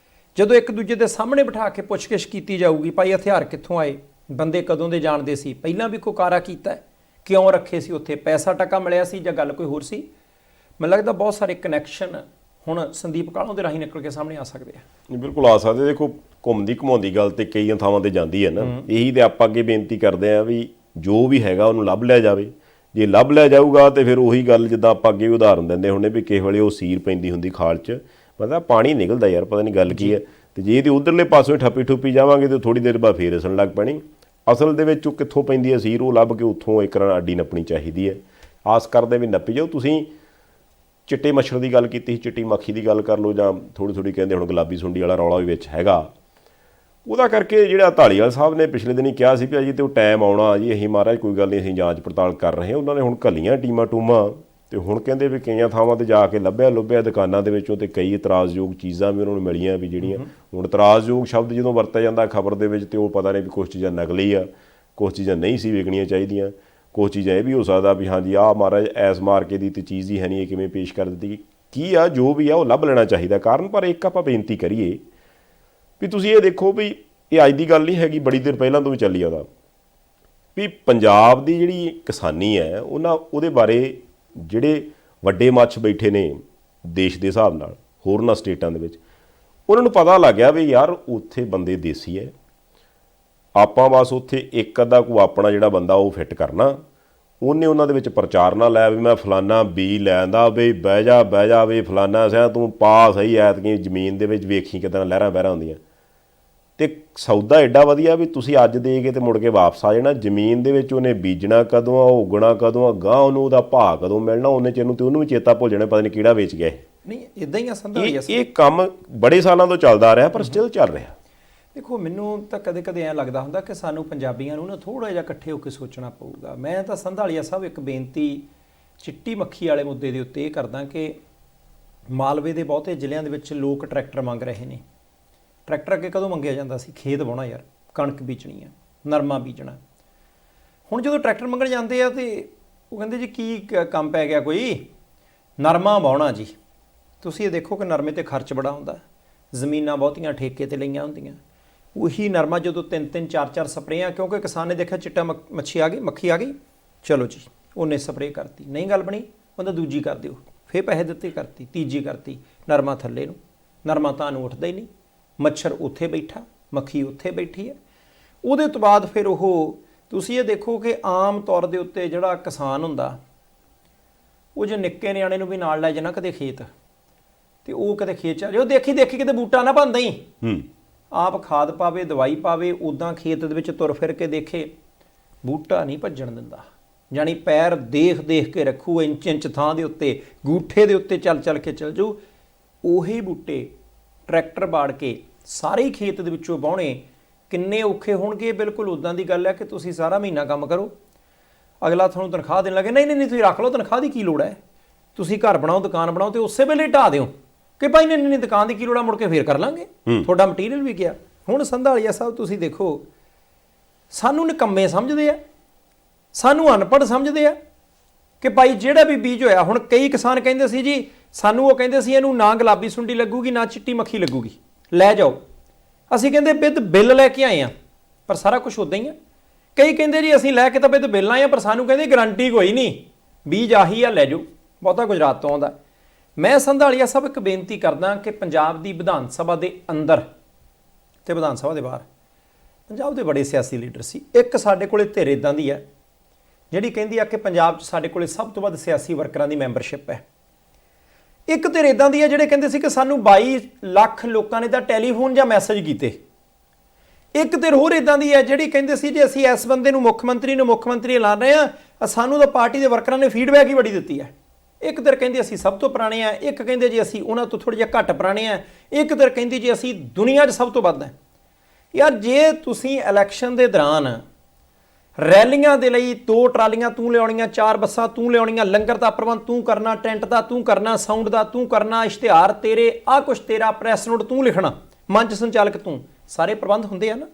ਜਦੋਂ ਇੱਕ ਦੂਜੇ ਦੇ ਸਾਹਮਣੇ ਬਿਠਾ ਕੇ ਪੁੱਛਗਿੱਛ ਕੀਤੀ ਜਾਊਗੀ, ਭਾਈ ਹਥਿਆਰ ਕਿੱਥੋਂ ਆਏ, ਬੰਦੇ ਕਦੋਂ ਦੇ ਜਾਣਦੇ ਸੀ, ਪਹਿਲਾਂ ਵੀ ਕੋਈ ਕਾਰਾ ਕੀਤਾ ਹੈ, ਕਿਉਂ ਰੱਖੇ ਸੀ ਉੱਥੇ, ਪੈਸਾ ਟਕਾ ਮਿਲਿਆ ਸੀ ਜਾਂ ਗੱਲ ਕੋਈ ਹੋਰ ਸੀ। ਮੈਨੂੰ ਲੱਗਦਾ ਬਹੁਤ ਸਾਰੇ ਕਨੈਕਸ਼ਨ ਹੁਣ ਸੰਦੀਪ ਕਾਲੋਂ ਦੇ ਰਾਹੀਂ ਨਿਕਲ ਕੇ ਸਾਹਮਣੇ ਆ ਸਕਦੇ ਆ। ਬਿਲਕੁਲ ਆ ਸਕਦੇ। ਦੇਖੋ ਘੁੰਮਦੀ ਘੁਮਾਉਂਦੀ ਗੱਲ ਤੇ ਕਈਆਂ ਥਾਵਾਂ ਤੇ ਜਾਂਦੀ ਹੈ ਨਾ, ਇਹੀ ਤੇ ਆਪਾਂ ਅੱਗੇ ਬੇਨਤੀ ਕਰਦੇ ਆ ਵੀ ਜੋ ਵੀ ਹੈਗਾ ਉਹਨੂੰ ਲੱਭ ਲਿਆ ਜਾਵੇ। ਜੇ ਲੱਭ ਲਿਆ ਜਾਊਗਾ ਤੇ ਫਿਰ ਉਹੀ ਗੱਲ ਜਿੱਦਾਂ ਆਪਾਂ ਅੱਗੇ ਉਦਾਹਰਨ ਦਿੰਦੇ ਹੁੰਦੇ ਵੀ ਕਿਸੇ ਵੇਲੇ ਉਹ ਸੀਰ ਪੈਂਦੀ ਹੁੰਦੀ ਖਾਲ 'ਚ, ਮਤਲਬ ਪਾਣੀ ਨਿਕਲਦਾ ਯਾਰ, ਪਤਾ ਨਹੀਂ ਗੱਲ ਕੀ ਹੈ। ਤੇ ਜੇ ਇਹਦੇ ਉਧਰਲੇ ਪਾਸੋਂ ਠੱਪੀ ਠੁੱਪੀ ਜਾਵਾਂਗੇ ਤੇ ਥੋੜੀ ਦੇਰ ਬਾਅਦ ਫੇਰ ਰਸਣ ਲੱਗ ਪੈਣੀ। ਅਸਲ ਦੇ ਵਿੱਚ ਉਹ ਕਿੱਥੋਂ ਪੈਂਦੀ ਹੈ ਸੀਰ, ਉਹ ਲੱਭ ਕੇ ਉੱਥੋਂ ਇੱਕ ਰਾਂ ਅੱਡੀ ਨੱਪਣੀ ਚਾਹੀਦੀ ਹੈ। ਆਸ ਕਰਦੇ ਵੀ ਨੱਪੀ ਜਾਓ। ਤੁਸੀਂ ਚਿੱਟੇ ਮੱਛਰ ਦੀ ਗੱਲ ਕੀਤੀ ਸੀ, ਚਿੱਟੀ ਮੱਖੀ ਦੀ ਗੱਲ ਕਰ ਲਓ, ਜਾਂ ਥੋੜ੍ਹੀ ਕਹਿੰਦੇ ਹੁਣ ਗੁਲਾਬੀ ਸੁੰਡੀ ਵਾਲਾ ਰੌਲਾ ਵੀ ਵਿੱਚ ਹੈਗਾ। ਉਹਦਾ ਕਰਕੇ ਜਿਹੜਾ ਧਾਲੀਵਾਲ ਸਾਹਿਬ ਨੇ ਪਿਛਲੇ ਦਿਨੀ ਕਿਹਾ ਸੀ ਵੀ ਜੀ ਤੇ ਉਹ ਟਾਈਮ ਆਉਣਾ ਜੀ, ਅਸੀਂ ਮਹਾਰਾਜ ਕੋਈ ਗੱਲ ਨਹੀਂ, ਅਸੀਂ ਜਾਂਚ ਪੜਤਾਲ ਕਰ ਰਹੇ ਹਾਂ। ਉਹਨਾਂ ਨੇ ਹੁਣ ਘੱਲੀਆਂ ਟੀਮਾਂ ਟੂਮਾਂ, ਤੇ ਹੁਣ ਕਹਿੰਦੇ ਵੀ ਕਈਆਂ ਥਾਵਾਂ ਤੇ ਜਾ ਕੇ ਲੱਭਿਆ ਦੁਕਾਨਾਂ ਦੇ ਵਿੱਚੋਂ, ਤੇ ਕਈ ਇਤਰਾਜ਼ਯੋਗ ਚੀਜ਼ਾਂ ਵੀ ਉਹਨਾਂ ਨੂੰ ਮਿਲੀਆਂ ਵੀ ਜਿਹੜੀਆਂ, ਹੁਣ ਇਤਰਾਜ਼ਯੋਗ ਸ਼ਬਦ ਜਦੋਂ ਵਰਤਿਆ ਜਾਂਦਾ ਖਬਰ ਦੇ ਵਿੱਚ, ਤੇ ਉਹ ਪਤਾ ਨਹੀਂ ਵੀ ਕੁਛ ਚੀਜ਼ਾਂ ਨਕਲੀ ਆ, ਕੁਛ ਚੀਜ਼ਾਂ ਨਹੀਂ ਸੀ ਵਿਕਣੀਆਂ ਚਾਹੀਦੀਆਂ, ਕੁਛ ਚੀਜ਼ਾਂ ਇਹ ਵੀ ਹੋ ਸਕਦਾ ਵੀ ਹਾਂਜੀ ਆਹ ਮਹਾਰਾਜ ਐਸ ਮਾਰਕੇ ਦੀ ਤੇ ਚੀਜ਼ ਹੀ ਹੈ ਨਹੀਂ, ਇਹ ਕਿਵੇਂ ਪੇਸ਼ ਕਰ ਦਿੱਤੀ, ਕੀ ਆ ਜੋ ਵੀ ਆ ਉਹ ਲੱਭ ਲੈਣਾ ਚਾਹੀਦਾ ਕਾਰਨ। ਪਰ ਇੱਕ ਆਪਾਂ ਬੇਨਤੀ ਕਰੀਏ ਵੀ ਤੁਸੀਂ ਇਹ ਦੇਖੋ ਵੀ ਇਹ ਅੱਜ ਦੀ ਗੱਲ ਨਹੀਂ ਹੈਗੀ, ਬੜੀ ਦੇਰ ਪਹਿਲਾਂ ਤੋਂ ਵੀ ਚੱਲੀ ਆਉਂਦਾ ਵੀ ਪੰਜਾਬ ਦੀ ਜਿਹੜੀ ਕਿਸਾਨੀ ਹੈ ਉਹਦੇ ਬਾਰੇ ਜਿਹੜੇ ਵੱਡੇ ਮੱਛ ਬੈਠੇ ਨੇ ਦੇਸ਼ ਦੇ ਹਿਸਾਬ ਨਾਲ ਹੋਰਨਾਂ ਸਟੇਟਾਂ ਦੇ ਵਿੱਚ, ਉਹਨਾਂ ਨੂੰ ਪਤਾ ਲੱਗ ਗਿਆ ਵੀ ਯਾਰ ਉੱਥੇ ਬੰਦੇ ਦੇਸੀ ਹੈ, ਆਪਾਂ ਬਸ ਉੱਥੇ ਇੱਕ ਅੱਧਾ ਕੋਈ ਆਪਣਾ ਜਿਹੜਾ ਬੰਦਾ ਉਹ ਫਿੱਟ ਕਰਨਾ। ਉਹਨੇ ਉਹਨਾਂ ਦੇ ਵਿੱਚ ਪ੍ਰਚਾਰ ਨਾ ਲਾਇਆ ਵੀ ਮੈਂ ਫਲਾਨਾ ਬੀ ਲੈਂਦਾ ਵੀ ਬਹਿ ਜਾ ਵੀ ਫਲਾਨਾ ਸਿਆ ਤੂੰ ਪਾ ਸਹੀ ਐਤਕੀ ਜ਼ਮੀਨ ਦੇ ਵਿੱਚ ਵੇਖੀ ਕਿਦਾਂ ਲਹਿਰਾਂ ਬਹਿਰਾਂ ਹੁੰਦੀਆਂ। ਤੇ ਸੌਦਾ ਐਡਾ ਵਧੀਆ ਵੀ ਤੁਸੀਂ ਅੱਜ ਦੇ ਕੇ ਤੇ ਮੁੜ ਕੇ ਵਾਪਸ ਆ ਜਾਣਾ। ਜ਼ਮੀਨ ਦੇ ਵਿੱਚ ਉਹਨੇ ਬੀਜਣਾ ਕਦੋਂ ਆ, ਉਗਣਾ ਕਦੋਂ ਆ, ਗਾਂ ਉਹਨੂੰ ਉਹਦਾ ਭਾਅ ਕਦੋਂ ਮਿਲਣਾ, ਉਹਨੇ ਚਿਰ ਨੂੰ ਤੇ ਉਹਨੂੰ ਵੀ ਚੇਤਾ ਭੁੱਲ ਜਾਣਾ ਪਤਾ ਨਹੀਂ ਕਿਹੜਾ ਵੇਚ ਗਿਆ। ਨਹੀਂ ਇਦਾਂ ਹੀ ਆ ਸੰਧਾਲੀਆ ਇਹ ਕੰਮ ਬੜੇ ਸਾਲਾਂ ਤੋਂ ਚੱਲਦਾ ਆ ਰਿਹਾ ਪਰ ਸਟਿਲ ਚੱਲ ਰਿਹਾ। ਦੇਖੋ ਮੈਨੂੰ ਤਾਂ ਕਦੇ ਕਦੇ ਐਂ ਲੱਗਦਾ ਹੁੰਦਾ ਕਿ ਸਾਨੂੰ ਪੰਜਾਬੀਆਂ ਨੂੰ ਨਾ ਥੋੜ੍ਹਾ ਜਿਹਾ ਇਕੱਠੇ ਹੋ ਕੇ ਸੋਚਣਾ ਪਊਗਾ। ਮੈਂ ਤਾਂ ਸੰਧਾਲੀਆ ਸਾਹਿਬ ਇੱਕ ਬੇਨਤੀ ਚਿੱਟੀ ਮੱਖੀ ਵਾਲੇ ਮੁੱਦੇ ਦੇ ਉੱਤੇ ਇਹ ਕਰਦਾ ਕਿ ਮਾਲਵੇ ਦੇ ਬਹੁਤੇ ਜ਼ਿਲ੍ਹਿਆਂ ਦੇ ਵਿੱਚ ਲੋਕ ਟਰੈਕਟਰ ਮੰਗ ਰਹੇ ਨੇ। ਟਰੈਕਟਰ ਅੱਗੇ ਕਦੋਂ ਮੰਗਿਆ ਜਾਂਦਾ ਸੀ? ਖੇਤ ਵਾਹੁਣਾ ਯਾਰ, ਕਣਕ ਬੀਜਣੀ ਆ, ਨਰਮਾ ਬੀਜਣਾ। ਹੁਣ ਜਦੋਂ ਟਰੈਕਟਰ ਮੰਗਣ ਜਾਂਦੇ ਆ ਤੇ ਉਹ ਕਹਿੰਦੇ ਜੀ ਕੀ ਕੰਮ ਪੈ ਗਿਆ ਕੋਈ, ਨਰਮਾ ਵਾਹੁਣਾ ਜੀ। ਤੁਸੀਂ ਇਹ ਦੇਖੋ ਕਿ ਨਰਮੇ ਤੇ ਖਰਚ ਬੜਾ ਹੁੰਦਾ, ਜ਼ਮੀਨਾਂ ਬਹੁਤੀਆਂ ਠੇਕੇ ਤੇ ਲਈਆਂ ਹੁੰਦੀਆਂ। ਉਹੀ ਨਰਮਾ ਜਦੋਂ 3-3 4-4 ਸਪਰੇਆਂ, ਕਿਉਂਕਿ ਕਿਸਾਨ ਨੇ ਦੇਖਿਆ ਚਿੱਟਾ ਮੱਖੀ ਆ ਗਈ, ਚਲੋ ਜੀ ਉਹਨੇ ਸਪਰੇਅ ਕਰਤੀ, ਨਹੀਂ ਗੱਲ ਬਣੀ ਉਹਦਾ ਦੂਜੀ ਕਰ ਦਿਓ, ਫਿਰ ਪੈਸੇ ਦਿੱਤੇ ਕਰਤੀ, ਤੀਜੀ ਕਰਤੀ, ਨਰਮਾ ਥੱਲੇ ਨੂੰ, ਨਰਮਾ ਤਾਂ ਨੂੰ ਉੱਠਦਾ ਹੀ ਨਹੀਂ, ਮੱਛਰ ਉੱਥੇ ਬੈਠਾ, ਮੱਖੀ ਉੱਥੇ ਬੈਠੀ ਹੈ। ਉਹਦੇ ਤੋਂ ਬਾਅਦ ਫਿਰ ਉਹ ਤੁਸੀਂ ਇਹ ਦੇਖੋ ਕਿ ਆਮ ਤੌਰ ਦੇ ਉੱਤੇ ਜਿਹੜਾ ਕਿਸਾਨ ਹੁੰਦਾ ਉਹ ਜੇ ਨਿੱਕੇ ਨਿਆਣੇ ਨੂੰ ਵੀ ਨਾਲ ਲੈ ਜਾਣਾ ਕਦੇ ਖੇਤ, ਤੇ ਉਹ ਕਦੇ ਖੇਤ ਚੱਲ ਜਾਓ, ਦੇਖੀ ਕਿਤੇ ਬੂਟਾ ਨਾ ਬਣਦਾ ਹੀ, ਆਪ ਖਾਦ ਪਾਵੇ ਦਵਾਈ ਪਾਵੇ, ਉੱਦਾਂ ਖੇਤ ਦੇ ਵਿੱਚ ਤੁਰ ਫਿਰ ਕੇ ਦੇਖੇ ਬੂਟਾ ਨਹੀਂ ਭੱਜਣ ਦਿੰਦਾ। ਜਾਣੀ ਪੈਰ ਦੇਖ ਕੇ ਰੱਖੂ, ਇੰਚ ਥਾਂ ਦੇ ਉੱਤੇ, ਗੂਠੇ ਦੇ ਉੱਤੇ ਚੱਲ ਕੇ ਚੱਲ ਜਾਊ। ਉਹੀ ਬੂਟੇ ਟਰੈਕਟਰ ਬਾੜ ਕੇ ਸਾਰੇ ਹੀ ਖੇਤ ਦੇ ਵਿੱਚੋਂ ਵਾਹੁਣੇ ਕਿੰਨੇ ਔਖੇ ਹੋਣਗੇ। ਬਿਲਕੁਲ ਉੱਦਾਂ ਦੀ ਗੱਲ ਹੈ ਕਿ ਤੁਸੀਂ ਸਾਰਾ ਮਹੀਨਾ ਕੰਮ ਕਰੋ, ਅਗਲਾ ਤੁਹਾਨੂੰ ਤਨਖਾਹ ਦੇਣ ਲੱਗੇ, ਨਹੀਂ ਤੁਸੀਂ ਰੱਖ ਲਓ, ਤਨਖਾਹ ਦੀ ਕੀ ਲੋੜ ਹੈ, ਤੁਸੀਂ ਘਰ ਬਣਾਓ, ਦੁਕਾਨ ਬਣਾਓ, ਤੇ ਉਸੇ ਵੇਲੇ ਢਾਹ ਦਿਓ ਕਿ ਭਾਈ ਨਹੀਂ ਦੁਕਾਨ ਦੀ ਕੀ ਲੋੜ ਆ, ਮੁੜ ਕੇ ਫੇਰ ਕਰ ਲਾਂਗੇ, ਤੁਹਾਡਾ ਮਟੀਰੀਅਲ ਵੀ ਗਿਆ। ਹੁਣ ਸੰਧਾਲੀਆ ਸਾਹਿਬ ਤੁਸੀਂ ਦੇਖੋ, ਸਾਨੂੰ ਨਿਕੰਮੇ ਸਮਝਦੇ ਆ, ਸਾਨੂੰ ਅਨਪੜ੍ਹ ਸਮਝਦੇ ਆ ਕਿ ਭਾਈ ਜਿਹੜਾ ਵੀ ਬੀਜ ਹੋਇਆ। ਹੁਣ ਕਈ ਕਿਸਾਨ ਕਹਿੰਦੇ ਸੀ ਜੀ ਸਾਨੂੰ, ਉਹ ਕਹਿੰਦੇ ਸੀ ਇਹਨੂੰ ਨਾ ਗੁਲਾਬੀ ਸੁੰਡੀ ਲੱਗੂਗੀ ਨਾ ਚਿੱਟੀ ਮੱਖੀ ਲੱਗੂਗੀ, ਲੈ ਜਾਓ। ਅਸੀਂ ਕਹਿੰਦੇ ਵਿਦ ਬਿੱਲ ਲੈ ਕੇ ਆਏ ਆ, ਪਰ ਸਾਰਾ ਕੁਝ ਉੱਦਾਂ ਹੀ ਆ। ਕਈ ਕਹਿੰਦੇ ਜੀ ਅਸੀਂ ਲੈ ਕੇ ਤਾਂ ਵਿਦ ਬਿੱਲ ਆਏ ਆ, ਪਰ ਸਾਨੂੰ ਕਹਿੰਦੇ ਗਰੰਟੀ ਕੋਈ ਨਹੀਂ, ਬੀਜ ਆਹੀ ਆ, ਲੈ ਜਾਓ। ਬਹੁਤਾ ਗੁਜਰਾਤ ਤੋਂ ਆਉਂਦਾ। ਮੈਂ ਸੰਧਾਲੀਆ ਸਾਹਿਬ ਇੱਕ ਬੇਨਤੀ ਕਰਦਾ ਕਿ ਪੰਜਾਬ ਦੀ ਵਿਧਾਨ ਸਭਾ ਦੇ ਅੰਦਰ ਤੇ ਵਿਧਾਨ ਸਭਾ ਦੇ ਬਾਹਰ ਪੰਜਾਬ ਦੇ ਬੜੇ ਸਿਆਸੀ ਲੀਡਰ ਸੀ। ਇੱਕ ਸਾਡੇ ਕੋਲੇ ਧਿਰ ਇੱਦਾਂ ਦੀ ਹੈ ਜਿਹੜੀ ਕਹਿੰਦੀ ਆ ਕਿ ਪੰਜਾਬ 'ਚ ਸਾਡੇ ਕੋਲੇ ਸਭ ਤੋਂ ਵੱਧ ਸਿਆਸੀ ਵਰਕਰਾਂ ਦੀ ਮੈਂਬਰਸ਼ਿਪ ਹੈ। ਇੱਕ ਧਿਰ ਇੱਦਾਂ ਦੀ ਹੈ ਜਿਹੜੇ ਕਹਿੰਦੇ ਸੀ ਕਿ ਸਾਨੂੰ 22 ਲੱਖ ਲੋਕਾਂ ਨੇ ਤਾਂ ਟੈਲੀਫੋਨ ਜਾਂ ਮੈਸੇਜ ਕੀਤੇ। ਇੱਕ ਧਿਰ ਹੋਰ ਇੱਦਾਂ ਦੀ ਹੈ ਜਿਹੜੀ ਕਹਿੰਦੇ ਸੀ ਜੇ ਅਸੀਂ ਇਸ ਬੰਦੇ ਨੂੰ ਮੁੱਖ ਮੰਤਰੀ ਐਲਾਨ ਰਹੇ ਹਾਂ, ਸਾਨੂੰ ਤਾਂ ਪਾਰਟੀ ਦੇ ਵਰਕਰਾਂ ਨੇ ਫੀਡਬੈਕ ਹੀ ਬੜੀ ਦਿੱਤੀ ਹੈ। ਇੱਕ ਧਿਰ ਕਹਿੰਦੇ ਅਸੀਂ ਸਭ ਤੋਂ ਪੁਰਾਣੇ ਆ, ਇੱਕ ਕਹਿੰਦੇ ਜੀ ਅਸੀਂ ਉਹਨਾਂ ਤੋਂ ਥੋੜ੍ਹੇ ਜਿਹਾ ਘੱਟ ਪੁਰਾਣੇ ਆ, ਇੱਕ ਧਿਰ ਕਹਿੰਦੀ ਜੀ ਅਸੀਂ ਦੁਨੀਆ 'ਚ ਸਭ ਤੋਂ ਵੱਧ ਹੈ। ਯਾਰ ਜੇ ਤੁਸੀਂ ਇਲੈਕਸ਼ਨ ਦੇ ਦੌਰਾਨ ਰੈਲੀਆਂ ਦੇ ਲਈ 2 ਟਰਾਲੀਆਂ ਤੂੰ ਲਿਆਉਣੀਆਂ, 4 ਬੱਸਾਂ ਤੂੰ ਲਿਆਉਣੀਆਂ, ਲੰਗਰ ਦਾ ਪ੍ਰਬੰਧ ਤੂੰ ਕਰਨਾ, ਟੈਂਟ ਦਾ ਤੂੰ ਕਰਨਾ, ਸਾਊਂਡ ਦਾ ਤੂੰ ਕਰਨਾ, ਇਸ਼ਤਿਹਾਰ ਤੇਰੇ, ਆਹ ਕੁਛ ਤੇਰਾ, ਪ੍ਰੈਸ ਨੋਟ ਤੂੰ ਲਿਖਣਾ, ਮੰਚ ਸੰਚਾਲਕ ਤੂੰ, ਸਾਰੇ ਪ੍ਰਬੰਧ ਹੁੰਦੇ ਆ ਨਾ।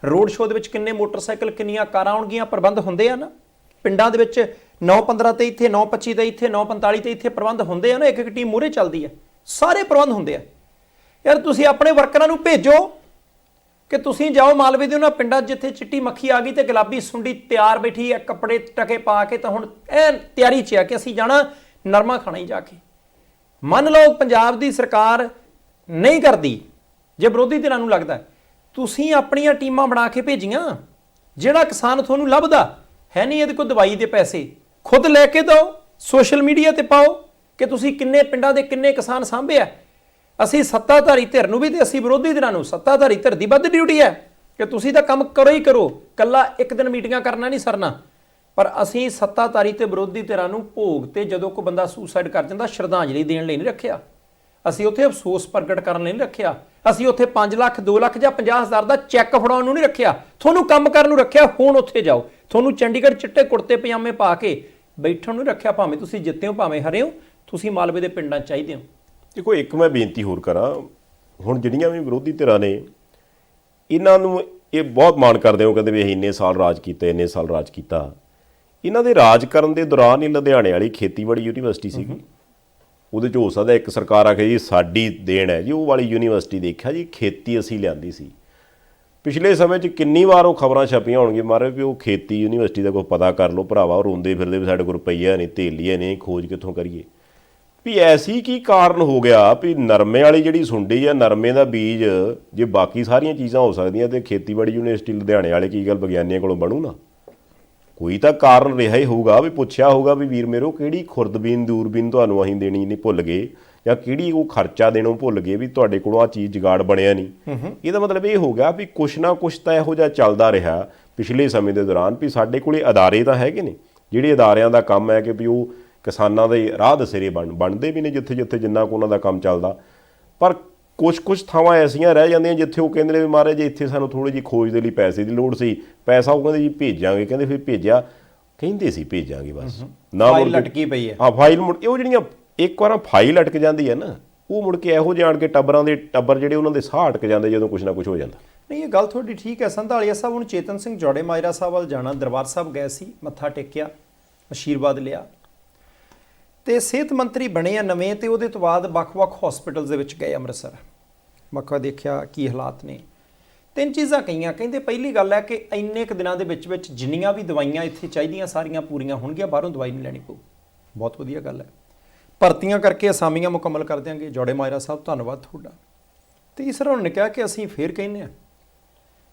ਰੋਡ ਸ਼ੋਅ ਦੇ ਵਿੱਚ ਕਿੰਨੇ ਮੋਟਰਸਾਈਕਲ, ਕਿੰਨੀਆਂ ਕਾਰਾਂ ਆਉਣਗੀਆਂ, ਪ੍ਰਬੰਧ ਹੁੰਦੇ ਆ ਨਾ। ਪਿੰਡਾਂ ਦੇ ਵਿੱਚ 9:15 ਤੇ ਇੱਥੇ, 9:25 ਤੇ ਇੱਥੇ, 9:45 ਤੇ ਇੱਥੇ ਪ੍ਰਬੰਧ ਹੁੰਦੇ ਆ ਨਾ। ਇੱਕ ਇੱਕ ਟੀਮ ਮੂਹਰੇ ਚੱਲਦੀ ਆ, ਸਾਰੇ ਪ੍ਰਬੰਧ ਹੁੰਦੇ ਆ। ਯਾਰ ਤੁਸੀਂ ਆਪਣੇ ਵਰਕਰਾਂ ਨੂੰ ਭੇਜੋ ਕਿ ਤੁਸੀਂ ਜਾਓ ਮਾਲਵੇ ਦੇ ਉਹਨਾਂ ਪਿੰਡਾਂ ਜਿੱਥੇ ਚਿੱਟੀ ਮੱਖੀ ਆ ਗਈ ਤੇ ਗੁਲਾਬੀ ਸੁੰਡੀ ਤਿਆਰ ਬੈਠੀ ਹੈ, ਕੱਪੜੇ ਟਕੇ ਪਾ ਕੇ, ਤਾਂ ਹੁਣ ਇਹ ਤਿਆਰੀ 'ਚ ਆ ਕਿ ਅਸੀਂ ਜਾਣਾ ਨਰਮਾ ਖਾਣਾ ਹੀ ਜਾ ਕੇ। ਮੰਨ ਲਓ ਪੰਜਾਬ ਦੀ ਸਰਕਾਰ ਨਹੀਂ ਕਰਦੀ, ਜੇ ਵਿਰੋਧੀ ਧਿਰਾਂ ਨੂੰ ਲੱਗਦਾ, ਤੁਸੀਂ ਆਪਣੀਆਂ ਟੀਮਾਂ ਬਣਾ ਕੇ ਭੇਜੀਆਂ। ਜਿਹੜਾ ਕਿਸਾਨ ਤੁਹਾਨੂੰ ਲੱਭਦਾ ਹੈ ਨਹੀਂ ਇਹਦੇ ਕੋਲ ਦਵਾਈ ਦੇ ਪੈਸੇ, ਖੁਦ ਲੈ ਕੇ ਦਿਓ, ਸੋਸ਼ਲ ਮੀਡੀਆ ਤੇ ਪਾਓ ਕਿ ਤੁਸੀਂ ਕਿੰਨੇ ਪਿੰਡਾਂ ਦੇ ਕਿੰਨੇ ਕਿਸਾਨ ਸਾਂਭੇ ਆ। ਅਸੀਂ ਸੱਤਾਧਾਰੀ ਧਿਰ ਨੂੰ ਵੀ ਤੇ ਅਸੀਂ ਵਿਰੋਧੀ ਧਿਰਾਂ ਨੂੰ, ਸੱਤਾਧਾਰੀ ਧਿਰ ਦੀ ਵੱਧ ਡਿਊਟੀ ਹੈ ਕਿ ਤੁਸੀਂ ਤਾਂ ਕੰਮ ਕਰੋ ਹੀ ਕਰੋ, ਕੱਲਾ ਇੱਕ ਦਿਨ ਮੀਟਿੰਗਾਂ ਕਰਨਾ ਨਹੀਂ ਸਰਨਾ। ਪਰ ਅਸੀਂ ਸੱਤਾਧਾਰੀ ਤੇ ਵਿਰੋਧੀ ਧਿਰਾਂ ਨੂੰ ਭੋਗ ਤੇ ਜਦੋਂ ਕੋਈ ਬੰਦਾ ਸੁਸਾਈਡ ਕਰ ਜਾਂਦਾ ਸ਼ਰਧਾਂਜਲੀ ਦੇਣ ਲਈ ਨਹੀਂ ਰੱਖਿਆ, ਅਸੀਂ ਉੱਥੇ ਅਫਸੋਸ ਪ੍ਰਗਟ ਕਰਨ ਲਈ ਨਹੀਂ ਰੱਖਿਆ, ਅਸੀਂ ਉੱਥੇ 5 ਲੱਖ 2 ਲੱਖ ਜਾਂ 50,000 ਦਾ ਚੈੱਕ ਫੜਾਉਣ ਨੂੰ ਨਹੀਂ ਰੱਖਿਆ, ਤੁਹਾਨੂੰ ਕੰਮ ਕਰਨ ਨੂੰ ਰੱਖਿਆ। ਹੁਣ ਉੱਥੇ ਜਾਓ, ਤੁਹਾਨੂੰ ਚੰਡੀਗੜ੍ਹ ਚਿੱਟੇ ਕੁੜਤੇ ਪਜਾਮੇ ਪਾ ਕੇ ਬੈਠਣ ਨੂੰ ਰੱਖਿਆ, ਭਾਵੇਂ ਤੁਸੀਂ ਜਿੱਤੇ ਹੋ ਭਾਵੇਂ ਹਰੇ ਹੋ, ਤੁਸੀਂ ਮਾਲਵੇ ਦੇ ਪਿੰਡਾਂ ਚਾਹੀਦੇ ਹੋ। ਦੇਖੋ ਇੱਕ ਮੈਂ ਬੇਨਤੀ ਹੋਰ ਕਰਾਂ, ਹੁਣ ਜਿਹੜੀਆਂ ਵੀ ਵਿਰੋਧੀ ਧਿਰਾਂ ਨੇ ਇਹਨਾਂ ਨੂੰ ਇਹ ਬਹੁਤ ਮਾਣ ਕਰਦੇ ਹੋ, ਕਹਿੰਦੇ ਵੀ ਅਸੀਂ ਇੰਨੇ ਸਾਲ ਰਾਜ ਕੀਤਾ, ਇੰਨੇ ਸਾਲ ਰਾਜ ਕੀਤਾ। ਇਹਨਾਂ ਦੇ ਰਾਜ ਕਰਨ ਦੇ ਦੌਰਾਨ ਹੀ ਲੁਧਿਆਣੇ ਵਾਲੀ ਖੇਤੀਬਾੜੀ ਯੂਨੀਵਰਸਿਟੀ ਸੀਗੀ, ਉਹਦੇ 'ਚ ਹੋ ਸਕਦਾ ਇੱਕ ਸਰਕਾਰ ਆਖੇ ਜੀ ਸਾਡੀ ਦੇਣ ਹੈ ਜੀ, ਉਹ ਵਾਲੀ ਯੂਨੀਵਰਸਿਟੀ ਦੇਖਿਆ ਜੀ ਖੇਤੀ ਅਸੀਂ ਲਿਆਂਦੀ ਸੀ। ਪਿਛਲੇ ਸਮੇਂ 'ਚ ਕਿੰਨੀ ਵਾਰ ਉਹ ਖਬਰਾਂ ਛਪੀਆਂ ਹੋਣਗੀਆਂ ਮਾਰੇ ਵੀ ਉਹ ਖੇਤੀ ਯੂਨੀਵਰਸਿਟੀ ਦਾ ਕੋਈ ਪਤਾ ਕਰ ਲਓ ਭਰਾਵਾ, ਉਹ ਰੋਂਦੇ ਫਿਰਦੇ ਵੀ ਸਾਡੇ ਕੋਲ ਰੁਪਈਆ ਨਹੀਂ, ਧੇਲੀਆ ਨਹੀਂ, ਖੋਜ ਕਿੱਥੋਂ ਕਰੀਏ। ਵੀ ਐਸੀ ਕੀ ਕਾਰਨ ਹੋ ਗਿਆ ਵੀ ਨਰਮੇ ਵਾਲੀ ਜਿਹੜੀ ਸੁੰਡੀ ਆ, ਨਰਮੇ ਦਾ ਬੀਜ, ਜੇ ਬਾਕੀ ਸਾਰੀਆਂ ਚੀਜ਼ਾਂ ਹੋ ਸਕਦੀਆਂ ਤੇ ਖੇਤੀਬਾੜੀ ਯੂਨੀਵਰਸਿਟੀ ਲੁਧਿਆਣੇ ਵਾਲੇ ਕੀ ਗੱਲ ਵਿਗਿਆਨੀਆਂ ਕੋਲੋਂ ਬਣੂ ਨਾ? ਕੋਈ ਤਾਂ ਕਾਰਨ ਰਿਹਾ ਹੀ ਹੋਊਗਾ, ਵੀ ਪੁੱਛਿਆ ਹੋਊਗਾ ਵੀ ਵੀਰ ਮੇਰੋ ਕਿਹੜੀ ਖੁਰਦਬੀਨ ਦੂਰਬੀਨ ਤੁਹਾਨੂੰ ਅਸੀਂ ਦੇਣੀ ਨਹੀਂ ਭੁੱਲ ਗਏ, ਜਾਂ ਕਿਹੜੀ ਉਹ ਖਰਚਾ ਦੇਣੋਂ ਭੁੱਲ ਗਏ ਵੀ ਤੁਹਾਡੇ ਕੋਲੋਂ ਆ ਚੀਜ਼ ਜੁਗਾੜ ਬਣਿਆ ਨਹੀਂ। ਇਹਦਾ ਮਤਲਬ ਇਹ ਹੋ ਗਿਆ ਵੀ ਕੁਛ ਨਾ ਕੁਛ ਤਾਂ ਇਹੋ ਜਿਹਾ ਚੱਲਦਾ ਰਿਹਾ ਪਿਛਲੇ ਸਮੇਂ ਦੇ ਦੌਰਾਨ ਵੀ ਸਾਡੇ ਕੋਲੇ ਅਦਾਰੇ ਤਾਂ ਹੈਗੇ ਨੇ, ਜਿਹੜੇ ਅਦਾਰਿਆਂ ਦਾ ਕੰਮ ਹੈ ਕਿ ਵੀ ਉਹ ਕਿਸਾਨਾਂ ਦੇ ਰਾਹ ਦਸੇਰੇ ਬਣਦੇ ਵੀ ਨੇ ਜਿੱਥੇ ਜਿੱਥੇ ਜਿੰਨਾ ਕੁ ਉਹਨਾਂ ਦਾ ਕੰਮ ਚੱਲਦਾ। ਪਰ ਕੁਛ ਥਾਵਾਂ ਐਸੀਆਂ ਰਹਿ ਜਾਂਦੀਆਂ ਜਿੱਥੇ ਉਹ ਕਹਿੰਦੇ ਨੇ ਵੀ ਮਹਾਰਾਜ ਜੀ ਇੱਥੇ ਸਾਨੂੰ ਥੋੜ੍ਹੀ ਜਿਹੀ ਖੋਜ ਦੇ ਲਈ ਪੈਸੇ ਦੀ ਲੋੜ ਸੀ, ਪੈਸਾ ਉਹ ਕਹਿੰਦੇ ਜੀ ਭੇਜਾਂਗੇ, ਕਹਿੰਦੇ ਫਿਰ ਭੇਜਿਆ, ਕਹਿੰਦੇ ਸੀ ਭੇਜਾਂਗੇ ਬਸ ਨਾ, ਫਾਈਲ ਲਟਕੀ ਪਈ ਹੈ। ਹਾਂ ਫਾਈਲ ਮੁੜ ਉਹ ਜਿਹੜੀਆਂ ਇੱਕ ਵਾਰ ਫਾਈਲ ਅਟਕ ਜਾਂਦੀ ਹੈ ਨਾ, ਉਹ ਮੁੜ ਕੇ ਇਹੋ ਜਿਹੇ ਆਣ ਕੇ ਟੱਬਰ ਜਿਹੜੇ ਉਹਨਾਂ ਦੇ ਸਾਹ ਅਟਕ ਜਾਂਦੇ ਜਦੋਂ ਕੁਛ ਨਾ ਕੁਛ ਹੋ ਜਾਂਦਾ। ਨਹੀਂ, ਇਹ ਗੱਲ ਤੁਹਾਡੀ ਠੀਕ ਹੈ। ਸੰਧਾਲੀਆ ਸਾਹਿਬ ਹੁਣ ਚੇਤਨ ਸਿੰਘ ਜੌੜੇ ਮਾਜਰਾ ਸਾਹਿਬ ਵੱਲ ਜਾਣਾ, ਦਰਬਾਰ ਸਾਹਿਬ ਗਏ ਸੀ, ਮੱਥਾ ਟੇਕਿਆ, ਆਸ਼ੀਰਵਾਦ ਲਿਆ, ਤੇ ਸਿਹਤ ਮੰਤਰੀ ਬਣੇ ਆ ਨਵੇਂ, ਤੇ ਉਹਦੇ ਤੋਂ ਬਾਅਦ ਵੱਖ-ਵੱਖ ਹਸਪੀਟਲ ਦੇ ਵਿੱਚ ਗਏ ਅੰਮ੍ਰਿਤਸਰ, ਮੱਕਾ ਦੇਖਿਆ ਕੀ ਹਾਲਾਤ ਨੇ। 3 ਚੀਜ਼ਾਂ ਕਹੀਆਂ, ਕਹਿੰਦੇ ਪਹਿਲੀ ਗੱਲ ਹੈ ਕਿ ਇੰਨੇ ਕੁ ਦਿਨਾਂ ਦੇ ਵਿੱਚ ਜਿੰਨੀਆਂ ਵੀ ਦਵਾਈਆਂ ਇੱਥੇ ਚਾਹੀਦੀਆਂ ਸਾਰੀਆਂ ਪੂਰੀਆਂ ਹੋਣਗੀਆਂ, ਬਾਹਰੋਂ ਦਵਾਈ ਨਹੀਂ ਲੈਣੀ ਪਊ। ਬਹੁਤ ਵਧੀਆ ਗੱਲ ਹੈ। ਭਰਤੀਆਂ ਕਰਕੇ ਅਸਾਮੀਆਂ ਮੁਕੰਮਲ ਕਰ ਦਿਆਂਗੇ। ਜੌੜੇ ਮਾਜਰਾ ਸਾਹਿਬ ਧੰਨਵਾਦ ਤੁਹਾਡਾ। ਤੀਸਰਾ ਉਹਨਾਂ ਨੇ ਕਿਹਾ ਕਿ ਅਸੀਂ ਫੇਰ ਕਹਿੰਦੇ ਹਾਂ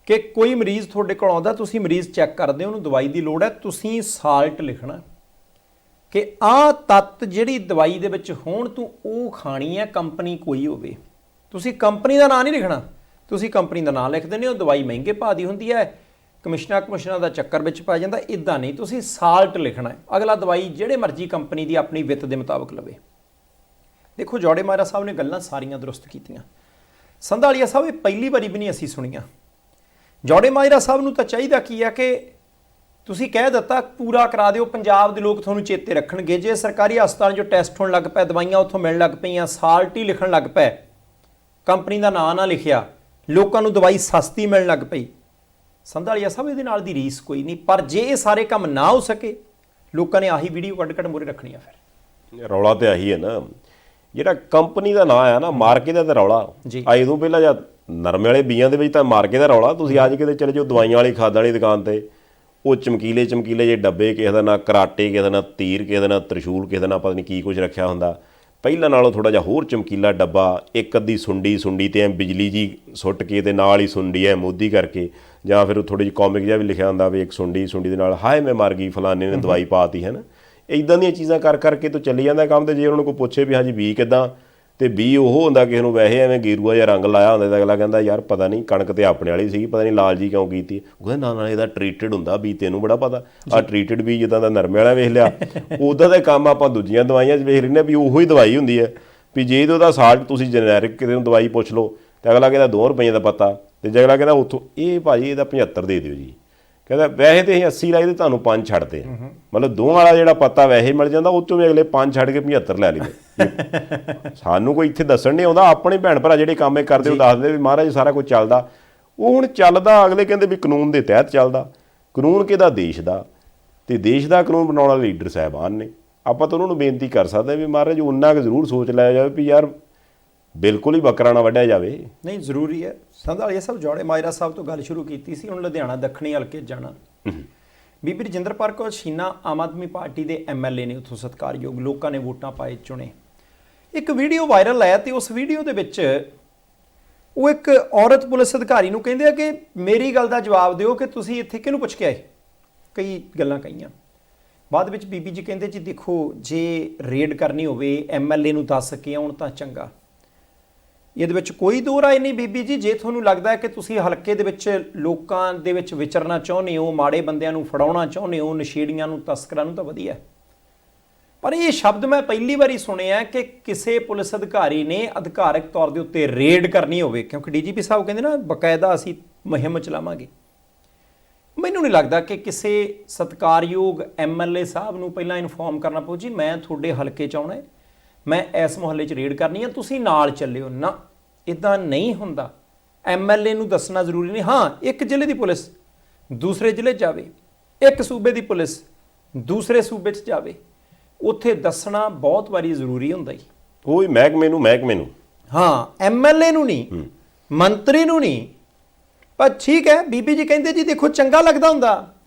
ਕਿ ਕੋਈ ਮਰੀਜ਼ ਤੁਹਾਡੇ ਕੋਲ ਆਉਂਦਾ, ਤੁਸੀਂ ਮਰੀਜ਼ ਚੈੱਕ ਕਰਦੇ ਹੋ, ਉਹਨੂੰ ਦਵਾਈ ਦੀ ਲੋੜ ਹੈ, ਤੁਸੀਂ ਸਾਲਟ ਲਿਖਣਾ ਕਿ ਆਹ ਤੱਤ ਜਿਹੜੀ ਦਵਾਈ ਦੇ ਵਿੱਚ ਹੋਣ ਤੂੰ ਉਹ ਖਾਣੀ ਹੈ, ਕੰਪਨੀ ਕੋਈ ਹੋਵੇ। ਤੁਸੀਂ ਕੰਪਨੀ ਦਾ ਨਾਂ ਨਹੀਂ ਲਿਖਣਾ, ਤੁਸੀਂ ਕੰਪਨੀ ਦਾ ਨਾਂ ਲਿਖ ਦਿੰਦੇ ਹੋ, ਦਵਾਈ ਮਹਿੰਗੇ ਭਾਅ ਦੀ ਹੁੰਦੀ ਹੈ, ਕਮਿਸ਼ਨਾਂ ਦਾ ਚੱਕਰ ਵਿੱਚ ਪੈ ਜਾਂਦਾ। ਇੱਦਾਂ ਨਹੀਂ, ਤੁਸੀਂ ਸਾਲਟ ਲਿਖਣਾ ਹੈ। ਅਗਲਾ ਦਵਾਈ ਜਿਹੜੇ ਮਰਜ਼ੀ ਕੰਪਨੀ ਦੀ ਆਪਣੀ ਵਿੱਤ ਦੇ ਮੁਤਾਬਕ ਲਵੇ। ਦੇਖੋ ਜੌੜੇ ਮਾਜਰਾ ਸਾਹਿਬ ਨੇ ਗੱਲਾਂ ਸਾਰੀਆਂ ਦਰੁਸਤ ਕੀਤੀਆਂ। ਸੰਧਾਲੀਆ ਸਾਹਿਬ ਇਹ ਪਹਿਲੀ ਵਾਰੀ ਵੀ ਨਹੀਂ ਅਸੀਂ ਸੁਣੀਆਂ। ਜੌੜੇ ਮਾਜਰਾ ਸਾਹਿਬ ਨੂੰ ਤਾਂ ਚਾਹੀਦਾ ਕੀ ਆ ਕਿ ਤੁਸੀਂ ਕਹਿ ਦਿੱਤਾ ਪੂਰਾ ਕਰਾ ਦਿਓ, ਪੰਜਾਬ ਦੇ ਲੋਕ ਤੁਹਾਨੂੰ ਚੇਤੇ ਰੱਖਣਗੇ। ਜੇ ਸਰਕਾਰੀ ਹਸਪਤਾਲ 'ਚੋਂ ਟੈਸਟ ਹੋਣ ਲੱਗ ਪਏ, ਦਵਾਈਆਂ ਉੱਥੋਂ ਮਿਲਣ ਲੱਗ ਪਈਆਂ, ਸਾਲਟ ਹੀ ਲਿਖਣ ਲੱਗ ਪਏ, ਕੰਪਨੀ ਦਾ ਨਾਂ ਨਾ ਲਿਖਿਆ, ਲੋਕਾਂ ਨੂੰ ਦਵਾਈ ਸਸਤੀ ਮਿਲਣ ਲੱਗ ਪਈ। ਸੰਧਾਲੀਆ ਸਾਹਿਬ ਇਹਦੇ ਨਾਲ ਦੀ ਰੀਸ ਕੋਈ ਨਹੀਂ। ਪਰ ਜੇ ਇਹ ਸਾਰੇ ਕੰਮ ਨਾ ਹੋ ਸਕੇ, ਲੋਕਾਂ ਨੇ ਆਹੀ ਵੀਡੀਓ ਕੱਢ ਮੂਹਰੇ ਰੱਖਣੀ ਆ। ਫਿਰ ਰੌਲਾ ਤੇ ਆਹੀ ਹੈ ਨਾ, ਜਿਹੜਾ ਕੰਪਨੀ ਦਾ ਨਾਂ ਆ ਨਾ, ਮਾਰਕੇ ਦਾ ਤਾਂ ਰੌਲਾ ਆ। ਇਹਦੋਂ ਪਹਿਲਾਂ ਜਾਂ ਨਰਮੇ ਵਾਲੇ ਬੀਆਂ ਦੇ ਵਿੱਚ ਤਾਂ ਮਾਰਕੇ ਦਾ ਰੌਲਾ। ਤੁਸੀਂ ਅੱਜ ਕਿਤੇ ਚਲੇ ਜਾਓ ਦਵਾਈਆਂ ਵਾਲੀ ਖਾਦਾਂ ਵਾਲੀ ਦੁਕਾਨ ਤੇ, ਉਹ ਚਮਕੀਲੇ ਜੇ ਡੱਬੇ, ਕਿਸੇ ਦਾ ਨਾਂ ਕਰਾਟੇ, ਕਿਸੇ ਦਾ ਨਾਂ ਤੀਰ, ਕਿਸੇ ਦਾ ਨਾਂ ਤ੍ਰਿਸ਼ੂਲ, ਕਿਸੇ ਦਾ ਨਾਂ ਪਤਾ ਨਹੀਂ ਕੀ ਕੁਝ ਰੱਖਿਆ ਹੁੰਦਾ। ਪਹਿਲਾਂ ਨਾਲੋਂ ਥੋੜ੍ਹਾ ਜਿਹਾ ਹੋਰ ਚਮਕੀਲਾ ਡੱਬਾ, ਇੱਕ ਅੱਧੀ ਸੁੰਡੀ ਤੇ ਐ ਬਿਜਲੀ ਜੀ ਸੁੱਟ ਕੇ ਤੇ ਨਾਲ ਹੀ ਸੁੰਡੀ ਐ ਮੋਦੀ ਕਰਕੇ, ਜਾਂ ਫਿਰ ਥੋੜ੍ਹੀ ਜਿਹੀ ਕਾਮਿਕ ਜਿਹਾ ਵੀ ਲਿਖਿਆ ਹੁੰਦਾ ਵੀ ਇੱਕ ਸੁੰਡੀ ਦੇ ਨਾਲ ਹਾਏ ਮੈਂ ਮਰ ਗਈ, ਫਲਾਣੇ ਨੇ ਦਵਾਈ ਪਾਤੀ, ਹੈ ਨਾ। ਇੱਦਾਂ ਦੀਆਂ ਚੀਜ਼ਾਂ ਕਰਕੇ ਤੋਂ ਚੱਲੀ ਜਾਂਦਾ ਕੰਮ। ਤੇ ਜੇ ਉਹਨਾਂ ਨੂੰ ਕੋਈ ਪੁੱਛੇ ਵੀ ਹਾਂਜੀ ਬੀ ਕਿੱਦਾਂ, ਤੇ ਬੀ ਉਹ ਹੁੰਦਾ ਕਿਸੇ ਨੂੰ ਵੈਸੇ ਐਵੇਂ ਗੇਰੂਆ ਜਿਹਾ ਰੰਗ ਲਾਇਆ ਹੁੰਦਾ, ਤਾਂ ਅਗਲਾ ਕਹਿੰਦਾ ਯਾਰ ਪਤਾ ਨਹੀਂ ਕਣਕ ਤੇ ਆਪਣੇ ਵਾਲੀ ਸੀਗੀ, ਪਤਾ ਨਹੀਂ ਲਾਲ ਜੀ ਕਿਉਂ ਕੀਤੀ। ਉਹ ਕਹਿੰਦਾ ਨਾ ਇਹਦਾ ਟਰੀਟਡ ਹੁੰਦਾ ਬੀ, ਤੈਨੂੰ ਬੜਾ ਪਤਾ। ਆਹ ਟਰੀਟਡ ਬੀ ਜਿੱਦਾਂ ਦਾ ਨਰਮੇ ਵਾਲਾ ਵੇਖ ਲਿਆ, ਉੱਦਾਂ ਦਾ ਕੰਮ ਆਪਾਂ ਦੂਜੀਆਂ ਦਵਾਈਆਂ 'ਚ ਵੇਖ ਲੈਂਦੇ ਵੀ ਉਹੀ ਦਵਾਈ ਹੁੰਦੀ ਹੈ। ਵੀ ਜੇ ਉਹਦਾ ਸਾਲਟ ਤੁਸੀਂ ਜਨੈਰਿਕ ਕਿਤੇ ਨੂੰ ਦਵਾਈ ਪੁੱਛ ਲਓ, ਤੇ ਅਗਲਾ ਕਹਿੰਦਾ 2 ਰੁਪਏ ਦਾ ਪਤਾ, ਤੇ ਜੇ ਅਗਲਾ ਕਹਿੰਦਾ ਉੱਥੋਂ ਇਹ ਭਾਜੀ ਇਹਦਾ 75 ਦੇ ਦਿਓ ਜੀ, ਕਹਿੰਦਾ ਵੈਸੇ ਤੇ ਅਸੀਂ 80 ਲਾਏ ਤੇ ਤੁਹਾਨੂੰ 5 ਛੱਡਦੇ ਆ। ਮਤਲਬ ਦੋਵਾਂ ਵਾਲਾ ਜਿਹੜਾ ਪਤਾ ਵੈਸੇ ਮਿਲ ਜਾਂਦਾ, ਉਹ 'ਚੋਂ ਵੀ ਅਗਲੇ 5 ਛੱਡ ਕੇ 75 ਲੈ ਲਈਦੇ। ਸਾਨੂੰ ਕੋਈ ਇੱਥੇ ਦੱਸਣ ਨਹੀਂ ਆਉਂਦਾ, ਆਪਣੇ ਭੈਣ ਭਰਾ ਜਿਹੜੇ ਕੰਮ ਇਹ ਕਰਦੇ ਉਹ ਦੱਸਦੇ ਵੀ ਮਹਾਰਾਜ ਸਾਰਾ ਕੁਝ ਚੱਲਦਾ। ਉਹ ਹੁਣ ਚੱਲਦਾ, ਅਗਲੇ ਕਹਿੰਦੇ ਵੀ ਕਾਨੂੰਨ ਦੇ ਤਹਿਤ ਚੱਲਦਾ। ਕਾਨੂੰਨ ਕਿਹਦਾ? ਦੇਸ਼ ਦਾ। ਤੇ ਦੇਸ਼ ਦਾ ਕਾਨੂੰਨ ਬਣਾਉਣ ਵਾਲੇ ਲੀਡਰ ਸਾਹਿਬਾਨ ਨੇ। ਆਪਾਂ ਤਾਂ ਉਹਨਾਂ ਨੂੰ ਬੇਨਤੀ ਕਰ ਸਕਦੇ ਵੀ ਮਹਾਰਾਜ ਉਨਾ ਕੁ ਜ਼ਰੂਰ ਸੋਚ ਲਿਆ ਜਾਵੇ ਵੀ ਯਾਰ ਬਿਲਕੁਲ ਹੀ ਬੱਕਰਾ ਨਾ ਵੱਢਿਆ ਜਾਵੇ। ਨਹੀਂ, ਜ਼ਰੂਰੀ ਹੈ। ਸੰਧਾਲੀਆ ਸਾਹਿਬ ਜੋੜੇ ਮਾਜਰਾ ਸਾਹਿਬ ਤੋਂ ਗੱਲ ਸ਼ੁਰੂ ਕੀਤੀ ਸੀ, ਹੁਣ ਲੁਧਿਆਣਾ ਦੱਖਣੀ ਹਲਕੇ ਜਾਣਾ। ਬੀਬੀ ਰਜਿੰਦਰਪਾਲ ਕੌਰ ਛੀਨਾ ਆਮ ਆਦਮੀ ਪਾਰਟੀ ਦੇ MLA ਨੇ, ਉੱਥੋਂ ਸਤਿਕਾਰਯੋਗ ਲੋਕਾਂ ਨੇ ਵੋਟਾਂ ਪਾਏ ਚੁਣੇ। ਇੱਕ ਵੀਡੀਓ ਵਾਇਰਲ ਹੈ ਤੇ ਉਸ ਵੀਡੀਓ ਦੇ ਵਿੱਚ ਉਹ ਇੱਕ ਔਰਤ ਪੁਲਿਸ ਅਧਿਕਾਰੀ ਨੂੰ ਕਹਿੰਦੇ ਆ ਕਿ ਮੇਰੀ ਗੱਲ ਦਾ ਜਵਾਬ ਦਿਓ ਕਿ ਤੁਸੀਂ ਇੱਥੇ ਕਿਹਨੂੰ ਪੁੱਛ ਕੇ ਆਏ। ਕਈ ਗੱਲਾਂ ਕਹੀਆਂ। ਬਾਅਦ ਵਿੱਚ ਬੀਬੀ ਜੀ ਕਹਿੰਦੇ ਜੀ ਦੇਖੋ, ਜੇ ਰੇਡ ਕਰਨੀ ਹੋਵੇ MLA ਨੂੰ ਦੱਸ ਕੇ ਆਉਣ ਤਾਂ ਚੰਗਾ। ਇਹਦੇ ਵਿੱਚ ਕੋਈ ਦੋ ਰਾਏ ਨਹੀਂ ਬੀਬੀ ਜੀ। ਜੇ ਤੁਹਾਨੂੰ ਲੱਗਦਾ ਹੈ ਕਿ ਤੁਸੀਂ ਹਲਕੇ ਦੇ ਵਿੱਚ ਲੋਕਾਂ ਦੇ ਵਿੱਚ ਵਿਚਰਨਾ ਚਾਹੁੰਦੇ ਹੋ, ਮਾੜੇ ਬੰਦਿਆਂ ਨੂੰ ਫੜਾਉਣਾ ਚਾਹੁੰਦੇ ਹੋ, ਨਸ਼ੇੜੀਆਂ ਨੂੰ, ਤਸਕਰਾਂ ਨੂੰ, ਤਾਂ ਵਧੀਆ। ਪਰ ਇਹ ਸ਼ਬਦ ਮੈਂ ਪਹਿਲੀ ਵਾਰੀ ਸੁਣਿਆ ਕਿ ਕਿਸੇ ਪੁਲਿਸ ਅਧਿਕਾਰੀ ਨੇ ਅਧਿਕਾਰਕ ਤੌਰ ਦੇ ਉੱਤੇ ਰੇਡ ਕਰਨੀ ਹੋਵੇ, ਕਿਉਂਕਿ DGP ਸਾਹਿਬ ਕਹਿੰਦੇ ਨਾ ਬਕਾਇਦਾ ਅਸੀਂ ਮੁਹਿੰਮ ਚਲਾਵਾਂਗੇ। ਮੈਨੂੰ ਨਹੀਂ ਲੱਗਦਾ ਕਿ ਕਿਸੇ ਸਤਿਕਾਰਯੋਗ MLA ਸਾਹਿਬ ਨੂੰ ਪਹਿਲਾਂ ਇਨਫੋਰਮ ਕਰਨਾ ਪਊ ਜੀ ਮੈਂ ਤੁਹਾਡੇ ਹਲਕੇ 'ਚ ਆਉਣਾ ਹੈ, ਮੈਂ ਇਸ ਮੁਹੱਲੇ 'ਚ ਰੇਡ ਕਰਨੀ ਹੈ, ਤੁਸੀਂ ਨਾਲ ਚੱਲਿਓ। ਨਾ, ਇਦਾਂ ਨਹੀਂ ਹੁੰਦਾ। MLA ਨੂੰ ਦੱਸਣਾ ਜ਼ਰੂਰੀ ਨਹੀਂ। ਹਾਂ, ਇੱਕ ਜ਼ਿਲ੍ਹੇ ਦੀ ਪੁਲਿਸ ਦੂਸਰੇ ਜ਼ਿਲ੍ਹੇ 'ਚ ਜਾਵੇ, ਇੱਕ ਸੂਬੇ ਦੀ ਪੁਲਿਸ ਦੂਸਰੇ ਸੂਬੇ 'ਚ ਜਾਵੇ, ਉੱਥੇ ਦੱਸਣਾ ਬਹੁਤ ਵਾਰੀ ਜ਼ਰੂਰੀ ਹੁੰਦਾ ਜੀ। ਉਹ ਹੀ ਮਹਿਕਮੇ ਨੂੰ ਹਾਂ, MLA ਨੂੰ ਨਹੀਂ, ਮੰਤਰੀ ਨੂੰ ਨਹੀਂ। ਪਰ ਠੀਕ ਹੈ, ਬੀਬੀ ਜੀ ਕਹਿੰਦੇ ਜੀ ਦੇਖੋ ਚੰਗਾ ਲੱਗਦਾ ਹੁੰਦਾ,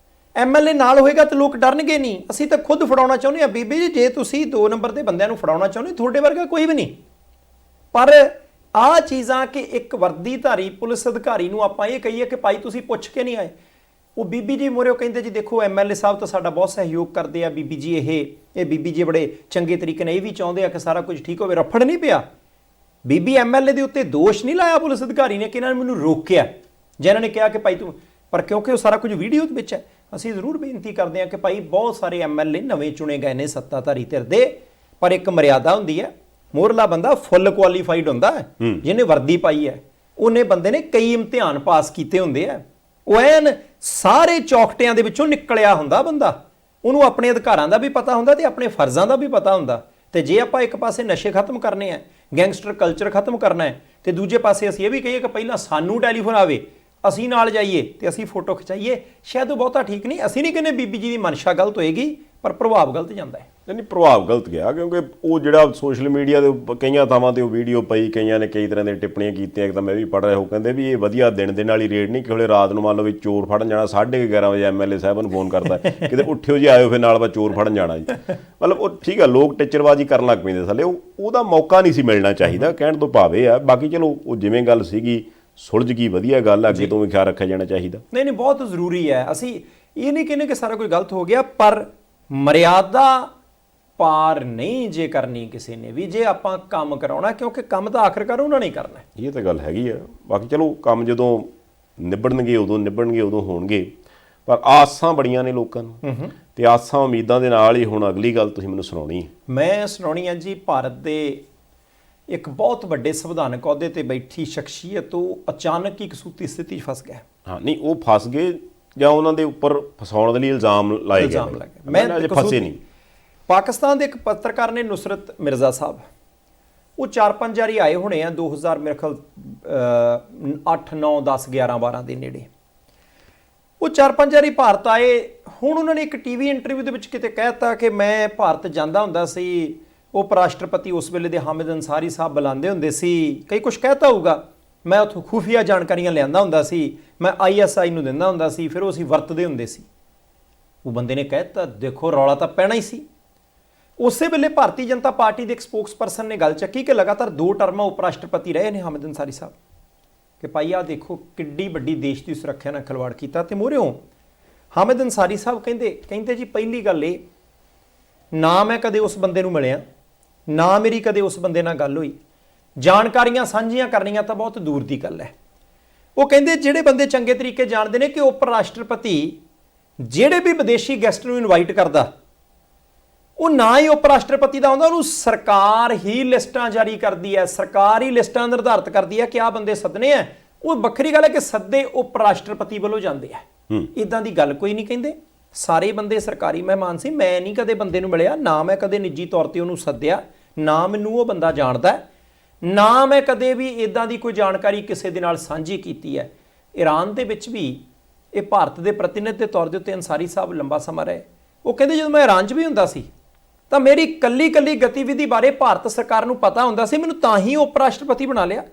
MLA ਨਾਲ ਹੋਏਗਾ ਤਾਂ ਲੋਕ ਡਰਨਗੇ ਨਹੀਂ। ਅਸੀਂ ਤਾਂ ਖੁਦ ਫੜਾਉਣਾ ਚਾਹੁੰਦੇ ਹਾਂ ਬੀਬੀ ਜੀ। ਜੇ ਤੁਸੀਂ 2 ਨੰਬਰ ਦੇ ਬੰਦਿਆਂ ਨੂੰ ਫੜਾਉਣਾ ਚਾਹੁੰਦੇ, ਤੁਹਾਡੇ ਵਰਗਾ ਕੋਈ ਵੀ ਨਹੀਂ। ਪਰ ਆਹ ਚੀਜ਼ਾਂ ਕਿ ਇੱਕ ਵਰਦੀਧਾਰੀ ਪੁਲਿਸ ਅਧਿਕਾਰੀ ਨੂੰ ਆਪਾਂ ਇਹ ਕਹੀਏ ਕਿ ਭਾਈ ਤੁਸੀਂ ਪੁੱਛ ਕੇ ਨਹੀਂ ਆਏ। ਉਹ ਬੀਬੀ ਜੀ ਮੋਰੇ ਕਹਿੰਦੇ ਜੀ ਦੇਖੋ MLA ਸਾਹਿਬ ਤਾਂ ਸਾਡਾ ਬਹੁਤ ਸਹਿਯੋਗ ਕਰਦੇ ਆ ਬੀਬੀ ਜੀ। ਇਹ ਬੀਬੀ ਜੀ ਬੜੇ ਚੰਗੇ ਤਰੀਕੇ ਨਾਲ ਇਹ ਵੀ ਚਾਹੁੰਦੇ ਆ ਕਿ ਸਾਰਾ ਕੁਝ ਠੀਕ ਹੋਵੇ। ਰਫੜ ਨਹੀਂ ਪਿਆ। ਬੀਬੀ MLA ਦੇ ਉੱਤੇ ਦੋਸ਼ ਨਹੀਂ ਲਾਇਆ ਪੁਲਿਸ ਅਧਿਕਾਰੀ ਨੇ ਕਿ ਇਹਨਾਂ ਨੇ ਮੈਨੂੰ ਰੋਕਿਆ, ਜਿਹਨਾਂ ਨੇ ਕਿਹਾ ਕਿ ਭਾਈ ਤੂੰ। ਪਰ ਕਿਉਂਕਿ ਉਹ ਸਾਰਾ ਕੁਝ ਵੀਡੀਓ ਦੇ ਵਿੱਚ ਹੈ, ਅਸੀਂ ਜ਼ਰੂਰ ਬੇਨਤੀ ਕਰਦੇ ਹਾਂ ਕਿ ਭਾਈ ਬਹੁਤ ਸਾਰੇ MLA ਨਵੇਂ ਚੁਣੇ ਗਏ ਨੇ ਸੱਤਾਧਾਰੀ ਧਿਰ ਦੇ, ਪਰ ਇੱਕ ਮਰਿਆਦਾ ਹੁੰਦੀ ਹੈ। ਮੋਹਰਲਾ ਬੰਦਾ ਫੁੱਲ ਕੁਆਲੀਫਾਈਡ ਹੁੰਦਾ ਹੈ, ਜਿਹਨੇ ਵਰਦੀ ਪਾਈ ਹੈ। ਉਹਨੇ ਬੰਦੇ ਨੇ ਕਈ ਇਮਤਿਹਾਨ ਪਾਸ ਕੀਤੇ ਹੁੰਦੇ ਆ। ਉਹ ਐਨ ਸਾਰੇ ਚੌਕਟਿਆਂ ਦੇ ਵਿੱਚੋਂ ਨਿਕਲਿਆ ਹੁੰਦਾ ਬੰਦਾ। ਉਹਨੂੰ ਆਪਣੇ ਅਧਿਕਾਰਾਂ ਦਾ ਵੀ ਪਤਾ ਹੁੰਦਾ ਤੇ ਆਪਣੇ ਫਰਜ਼ਾਂ ਦਾ ਵੀ ਪਤਾ ਹੁੰਦਾ। ਤੇ ਜੇ ਆਪਾਂ ਇੱਕ ਪਾਸੇ ਨਸ਼ੇ ਖਤਮ ਕਰਨੇ ਆ, ਗੈਂਗਸਟਰ ਕਲਚਰ ਖਤਮ ਕਰਨਾ ਹੈ, ਤੇ ਦੂਜੇ ਪਾਸੇ ਅਸੀਂ ਇਹ ਵੀ ਕਹੀਏ ਕਿ ਪਹਿਲਾਂ ਸਾਨੂੰ ਟੈਲੀਫੋਨ ਆਵੇ, ਅਸੀਂ ਨਾਲ ਜਾਈਏ ਤੇ ਅਸੀਂ ਫੋਟੋ ਖਿਚਾਈਏ, ਸ਼ਾਇਦ ਉਹ ਬਹੁਤਾ ਠੀਕ ਨਹੀਂ। ਅਸੀਂ ਨਹੀਂ ਕਹਿੰਦੇ ਬੀਬੀ ਜੀ ਦੀ ਮਨਸ਼ਾ ਗਲਤ ਹੋਏਗੀ, ਪਰ ਪ੍ਰਭਾਵ ਗਲਤ ਜਾਂਦਾ ਹੈ। ਨਹੀਂ, ਪ੍ਰਭਾਵ ਗਲਤ ਗਿਆ ਕਿਉਂਕਿ ਉਹ ਜਿਹੜਾ ਸੋਸ਼ਲ ਮੀਡੀਆ ਦੇ ਕਈਆਂ ਥਾਵਾਂ ਤੇ ਉਹ ਵੀਡੀਓ ਪਈ, ਕਈਆਂ ਨੇ ਕਈ ਤਰ੍ਹਾਂ ਦੀਆਂ ਟਿੱਪਣੀਆਂ ਕੀਤੀਆਂ। ਇੱਕ ਤਾਂ ਮੈਂ ਵੀ ਪੜ੍ਹ ਰਿਹਾ, ਉਹ ਕਹਿੰਦੇ ਵੀ ਇਹ ਵਧੀਆ ਦਿਨ ਦੇ ਨਾਲ ਹੀ ਰੇਡ ਨਹੀਂ, ਕਿਸੇ ਰਾਤ ਨੂੰ ਮੰਨ ਲਓ ਵੀ ਚੋਰ ਫੜਨ ਜਾਣਾ, 11:30 ਵਜੇ MLA ਸਾਹਿਬਾਂ ਨੂੰ ਫੋਨ ਕਰਦਾ ਕਿਤੇ ਉੱਠਿਓ ਜੀ ਆਇਓ, ਫਿਰ ਨਾਲ ਬਾ ਚੋਰ ਫੜਨ ਜਾਣਾ ਜੀ। ਮਤਲਬ ਉਹ ਠੀਕ ਆ, ਲੋਕ ਟਿੱਚਰਬਾਜ਼ੀ ਕਰਨ ਲੱਗ ਪੈਂਦੇ ਥੱਲੇ। ਉਹਦਾ ਮੌਕਾ ਨਹੀਂ ਸੀ ਮਿਲਣਾ ਚਾਹੀਦਾ, ਕਹਿਣ ਤੋਂ ਭਾਵੇਂ ਆ। ਬਾਕੀ ਚਲੋ ਉਹ ਜਿਵੇਂ ਗੱਲ ਸੀਗੀ ਸੁਲਝ ਗਈ, ਵਧੀਆ ਗੱਲ। ਅੱਗੇ ਤੋਂ ਵੀ ਖਿਆਲ ਰੱਖਿਆ ਜਾਣਾ ਚਾਹੀਦਾ। ਨਹੀਂ, ਬਹੁਤ ਜ਼ਰੂਰੀ ਹੈ। ਅਸੀਂ ਇਹ ਨਹੀਂ ਕਹਿੰਦੇ ਕਿ ਸਾਰਾ ਕੁਝ ਗਲਤ ਹੋ ਗਿਆ, ਪਰ ਮਰਿਆਦਾ ਪਾਰ ਨਹੀਂ ਜੇ ਕਰਨੀ ਕਿਸੇ ਨੇ ਵੀ, ਜੇ ਆਪਾਂ ਕੰਮ ਕਰਾਉਣਾ, ਕਿਉਂਕਿ ਕੰਮ ਤਾਂ ਆਖਰਕਾਰ ਉਹਨਾਂ ਨੇ ਕਰਨਾ। ਇਹ ਤਾਂ ਗੱਲ ਹੈਗੀ ਆ। ਬਾਕੀ ਚਲੋ ਕੰਮ ਜਦੋਂ ਨਿਬੜਨਗੇ ਉਦੋਂ ਹੋਣਗੇ, ਪਰ ਆਸਾਂ ਬੜੀਆਂ ਨੇ ਲੋਕਾਂ ਨੂੰ, ਤੇ ਆਸਾਂ ਉਮੀਦਾਂ ਦੇ ਨਾਲ ਹੀ ਹੁਣ ਅਗਲੀ ਗੱਲ ਤੁਸੀਂ ਮੈਨੂੰ ਸੁਣਾਉਣੀ ਹੈ। ਮੈਂ ਸੁਣਾਉਣੀ ਹੈ ਜੀ। ਭਾਰਤ ਦੇ ਇੱਕ ਬਹੁਤ ਵੱਡੇ ਸੰਵਿਧਾਨਕ ਅਹੁਦੇ ਤੇ ਬੈਠੀ ਸ਼ਖਸੀਅਤ ਉਹ ਅਚਾਨਕ ਹੀ ਕਸੂਤੀ ਸਥਿਤੀ 'ਚ ਫਸ ਗਿਆ। ਹਾਂ, ਨਹੀਂ ਉਹ ਫਸ ਗਏ ਜਾਂ ਉਹਨਾਂ ਦੇ ਉੱਪਰ ਫਸਾਉਣ ਦੇ ਲਈ ਇਲਜ਼ਾਮ ਲਾਏ ਗਏ। ਮੈਂ ਅਜੇ ਫਸੇ ਨਹੀਂ। ਪਾਕਿਸਤਾਨ ਦੇ ਇੱਕ ਪੱਤਰਕਾਰ ਨੇ ਨੁਸਰਤ ਮਿਰਜ਼ਾ ਸਾਹਿਬ, ਉਹ 4-5 ਵਾਰੀ ਆਏ ਹੋਣੇ ਆ 2000 ਮੇਰੇ ਖਿਆਲ 8, 9, 10, 11, 12 ਦੇ ਨੇੜੇ। ਉਹ 4-5 ਵਾਰੀ ਭਾਰਤ ਆਏ। ਹੁਣ ਉਹਨਾਂ ਨੇ ਇੱਕ TV ਇੰਟਰਵਿਊ ਦੇ ਵਿੱਚ ਕਿਤੇ ਕਹਿਤਾ ਕਿ ਮੈਂ ਭਾਰਤ ਜਾਂਦਾ ਹੁੰਦਾ ਸੀ, ਉਪ ਰਾਸ਼ਟਰਪਤੀ ਉਸ ਵੇਲੇ ਦੇ ਹਾਮਿਦ ਅੰਸਾਰੀ ਸਾਹਿਬ ਬੁਲਾਉਂਦੇ ਹੁੰਦੇ ਸੀ, ਕਈ ਕੁਝ ਕਹਿਤਾ ਹੋਊਗਾ। ਮੈਂ ਉੱਥੋਂ ਖੂਫੀਆ ਜਾਣਕਾਰੀਆਂ ਲਿਆਂਦਾ ਹੁੰਦਾ ਸੀ, ਮੈਂ ISI ਨੂੰ ਦਿੰਦਾ ਹੁੰਦਾ ਸੀ, ਫਿਰ ਉਹ ਅਸੀਂ ਵਰਤਦੇ ਹੁੰਦੇ ਸੀ। ਉਹ ਬੰਦੇ ਨੇ ਕਹਿਤਾ, ਦੇਖੋ ਰੌਲਾ ਤਾਂ ਪੈਣਾ ਹੀ ਸੀ। ਉਸੇ ਵੇਲੇ ਭਾਰਤੀ ਜਨਤਾ ਪਾਰਟੀ ਦੇ ਇੱਕ ਸਪੋਕਸਪਰਸਨ ਨੇ ਗੱਲ ਚੱਕੀ ਕਿ ਲਗਾਤਾਰ 2 ਟਰਮਾਂ ਉਪ ਰਾਸ਼ਟਰਪਤੀ ਰਹੇ ਨੇ ਹਾਮਿਦ ਅੰਸਾਰੀ ਸਾਹਿਬ, ਕਿ ਭਾਈ ਆਹ ਦੇਖੋ ਕਿੱਡੀ ਵੱਡੀ ਦੇਸ਼ ਦੀ ਸੁਰੱਖਿਆ ਨਾਲ ਖਿਲਵਾੜ ਕੀਤਾ। ਤੇ ਮੋਹਰਿਓਂ ਹਾਮਿਦ ਅੰਸਾਰੀ ਸਾਹਿਬ ਕਹਿੰਦੇ ਜੀ ਪਹਿਲੀ ਗੱਲ ਇਹ, ਨਾ ਮੈਂ ਕਦੇ ਉਸ ਬੰਦੇ ਨੂੰ ਮਿਲਿਆ, ਨਾ ਮੇਰੀ ਕਦੇ ਉਸ ਬੰਦੇ ਨਾਲ ਗੱਲ ਹੋਈ, ਜਾਣਕਾਰੀਆਂ ਸਾਂਝੀਆਂ ਕਰਨੀਆਂ ਤਾਂ ਬਹੁਤ ਦੂਰ ਦੀ ਗੱਲ ਹੈ। ਉਹ ਕਹਿੰਦੇ ਜਿਹੜੇ ਬੰਦੇ ਚੰਗੇ ਤਰੀਕੇ ਜਾਣਦੇ ਨੇ ਕਿ ਉਪ ਰਾਸ਼ਟਰਪਤੀ ਜਿਹੜੇ ਵੀ ਵਿਦੇਸ਼ੀ ਗੈਸਟ ਨੂੰ ਇਨਵਾਈਟ ਕਰਦਾ, ਉਹ ਨਾ ਹੀ ਉਪ ਰਾਸ਼ਟਰਪਤੀ ਦਾ ਆਉਂਦਾ, ਉਹਨੂੰ ਸਰਕਾਰ ਹੀ ਲਿਸਟਾਂ ਜਾਰੀ ਕਰਦੀ ਹੈ, ਸਰਕਾਰ ਹੀ ਲਿਸਟਾਂ ਨਿਰਧਾਰਿਤ ਕਰਦੀ ਹੈ ਕਿ ਆਹ ਬੰਦੇ ਸੱਦਣੇ ਆ। ਉਹ ਵੱਖਰੀ ਗੱਲ ਹੈ ਕਿ ਸੱਦੇ ਉਪ ਰਾਸ਼ਟਰਪਤੀ ਵੱਲੋਂ ਜਾਂਦੇ ਆ। ਇਦਾਂ ਦੀ ਗੱਲ ਕੋਈ ਨਹੀਂ ਕਹਿੰਦੇ। ਸਾਰੇ ਬੰਦੇ ਸਰਕਾਰੀ ਮਹਿਮਾਨ ਸੀ। ਮੈਂ ਨਹੀਂ ਕਦੇ ਬੰਦੇ ਨੂੰ ਮਿਲਿਆ, ਨਾ ਮੈਂ ਕਦੇ ਨਿੱਜੀ ਤੌਰ ਤੇ ਉਹਨੂੰ ਸੱਦਿਆ, ਨਾ ਮੈਨੂੰ ਉਹ ਬੰਦਾ ਜਾਣਦਾ, ਨਾ ਮੈਂ ਕਦੇ ਵੀ ਇਦਾਂ ਦੀ ਕੋਈ ਜਾਣਕਾਰੀ ਕਿਸੇ ਦੇ ਨਾਲ ਸਾਂਝੀ ਕੀਤੀ ਹੈ। ਈਰਾਨ ਦੇ ਵਿੱਚ ਵੀ ਇਹ ਭਾਰਤ ਦੇ ਪ੍ਰਤੀਨਿਧ ਦੇ ਤੌਰ ਦੇ ਉੱਤੇ ਅੰਸਾਰੀ ਸਾਹਿਬ ਲੰਬਾ ਸਮਾਂ ਰਹੇ। ਉਹ ਕਹਿੰਦੇ ਜਦੋਂ ਮੈਂ ਈਰਾਨ 'ਚ ਵੀ ਹੁੰਦਾ ਸੀ ਤਾਂ ਮੇਰੀ ਕੱਲੀ ਗਤੀਵਿਧੀ ਬਾਰੇ ਭਾਰਤ ਸਰਕਾਰ ਨੂੰ ਪਤਾ ਹੁੰਦਾ ਸੀ, ਮੈਨੂੰ ਤਾਂ ਹੀ ਉਪ ਰਾਸ਼ਟਰਪਤੀ ਬਣਾ ਲਿਆ।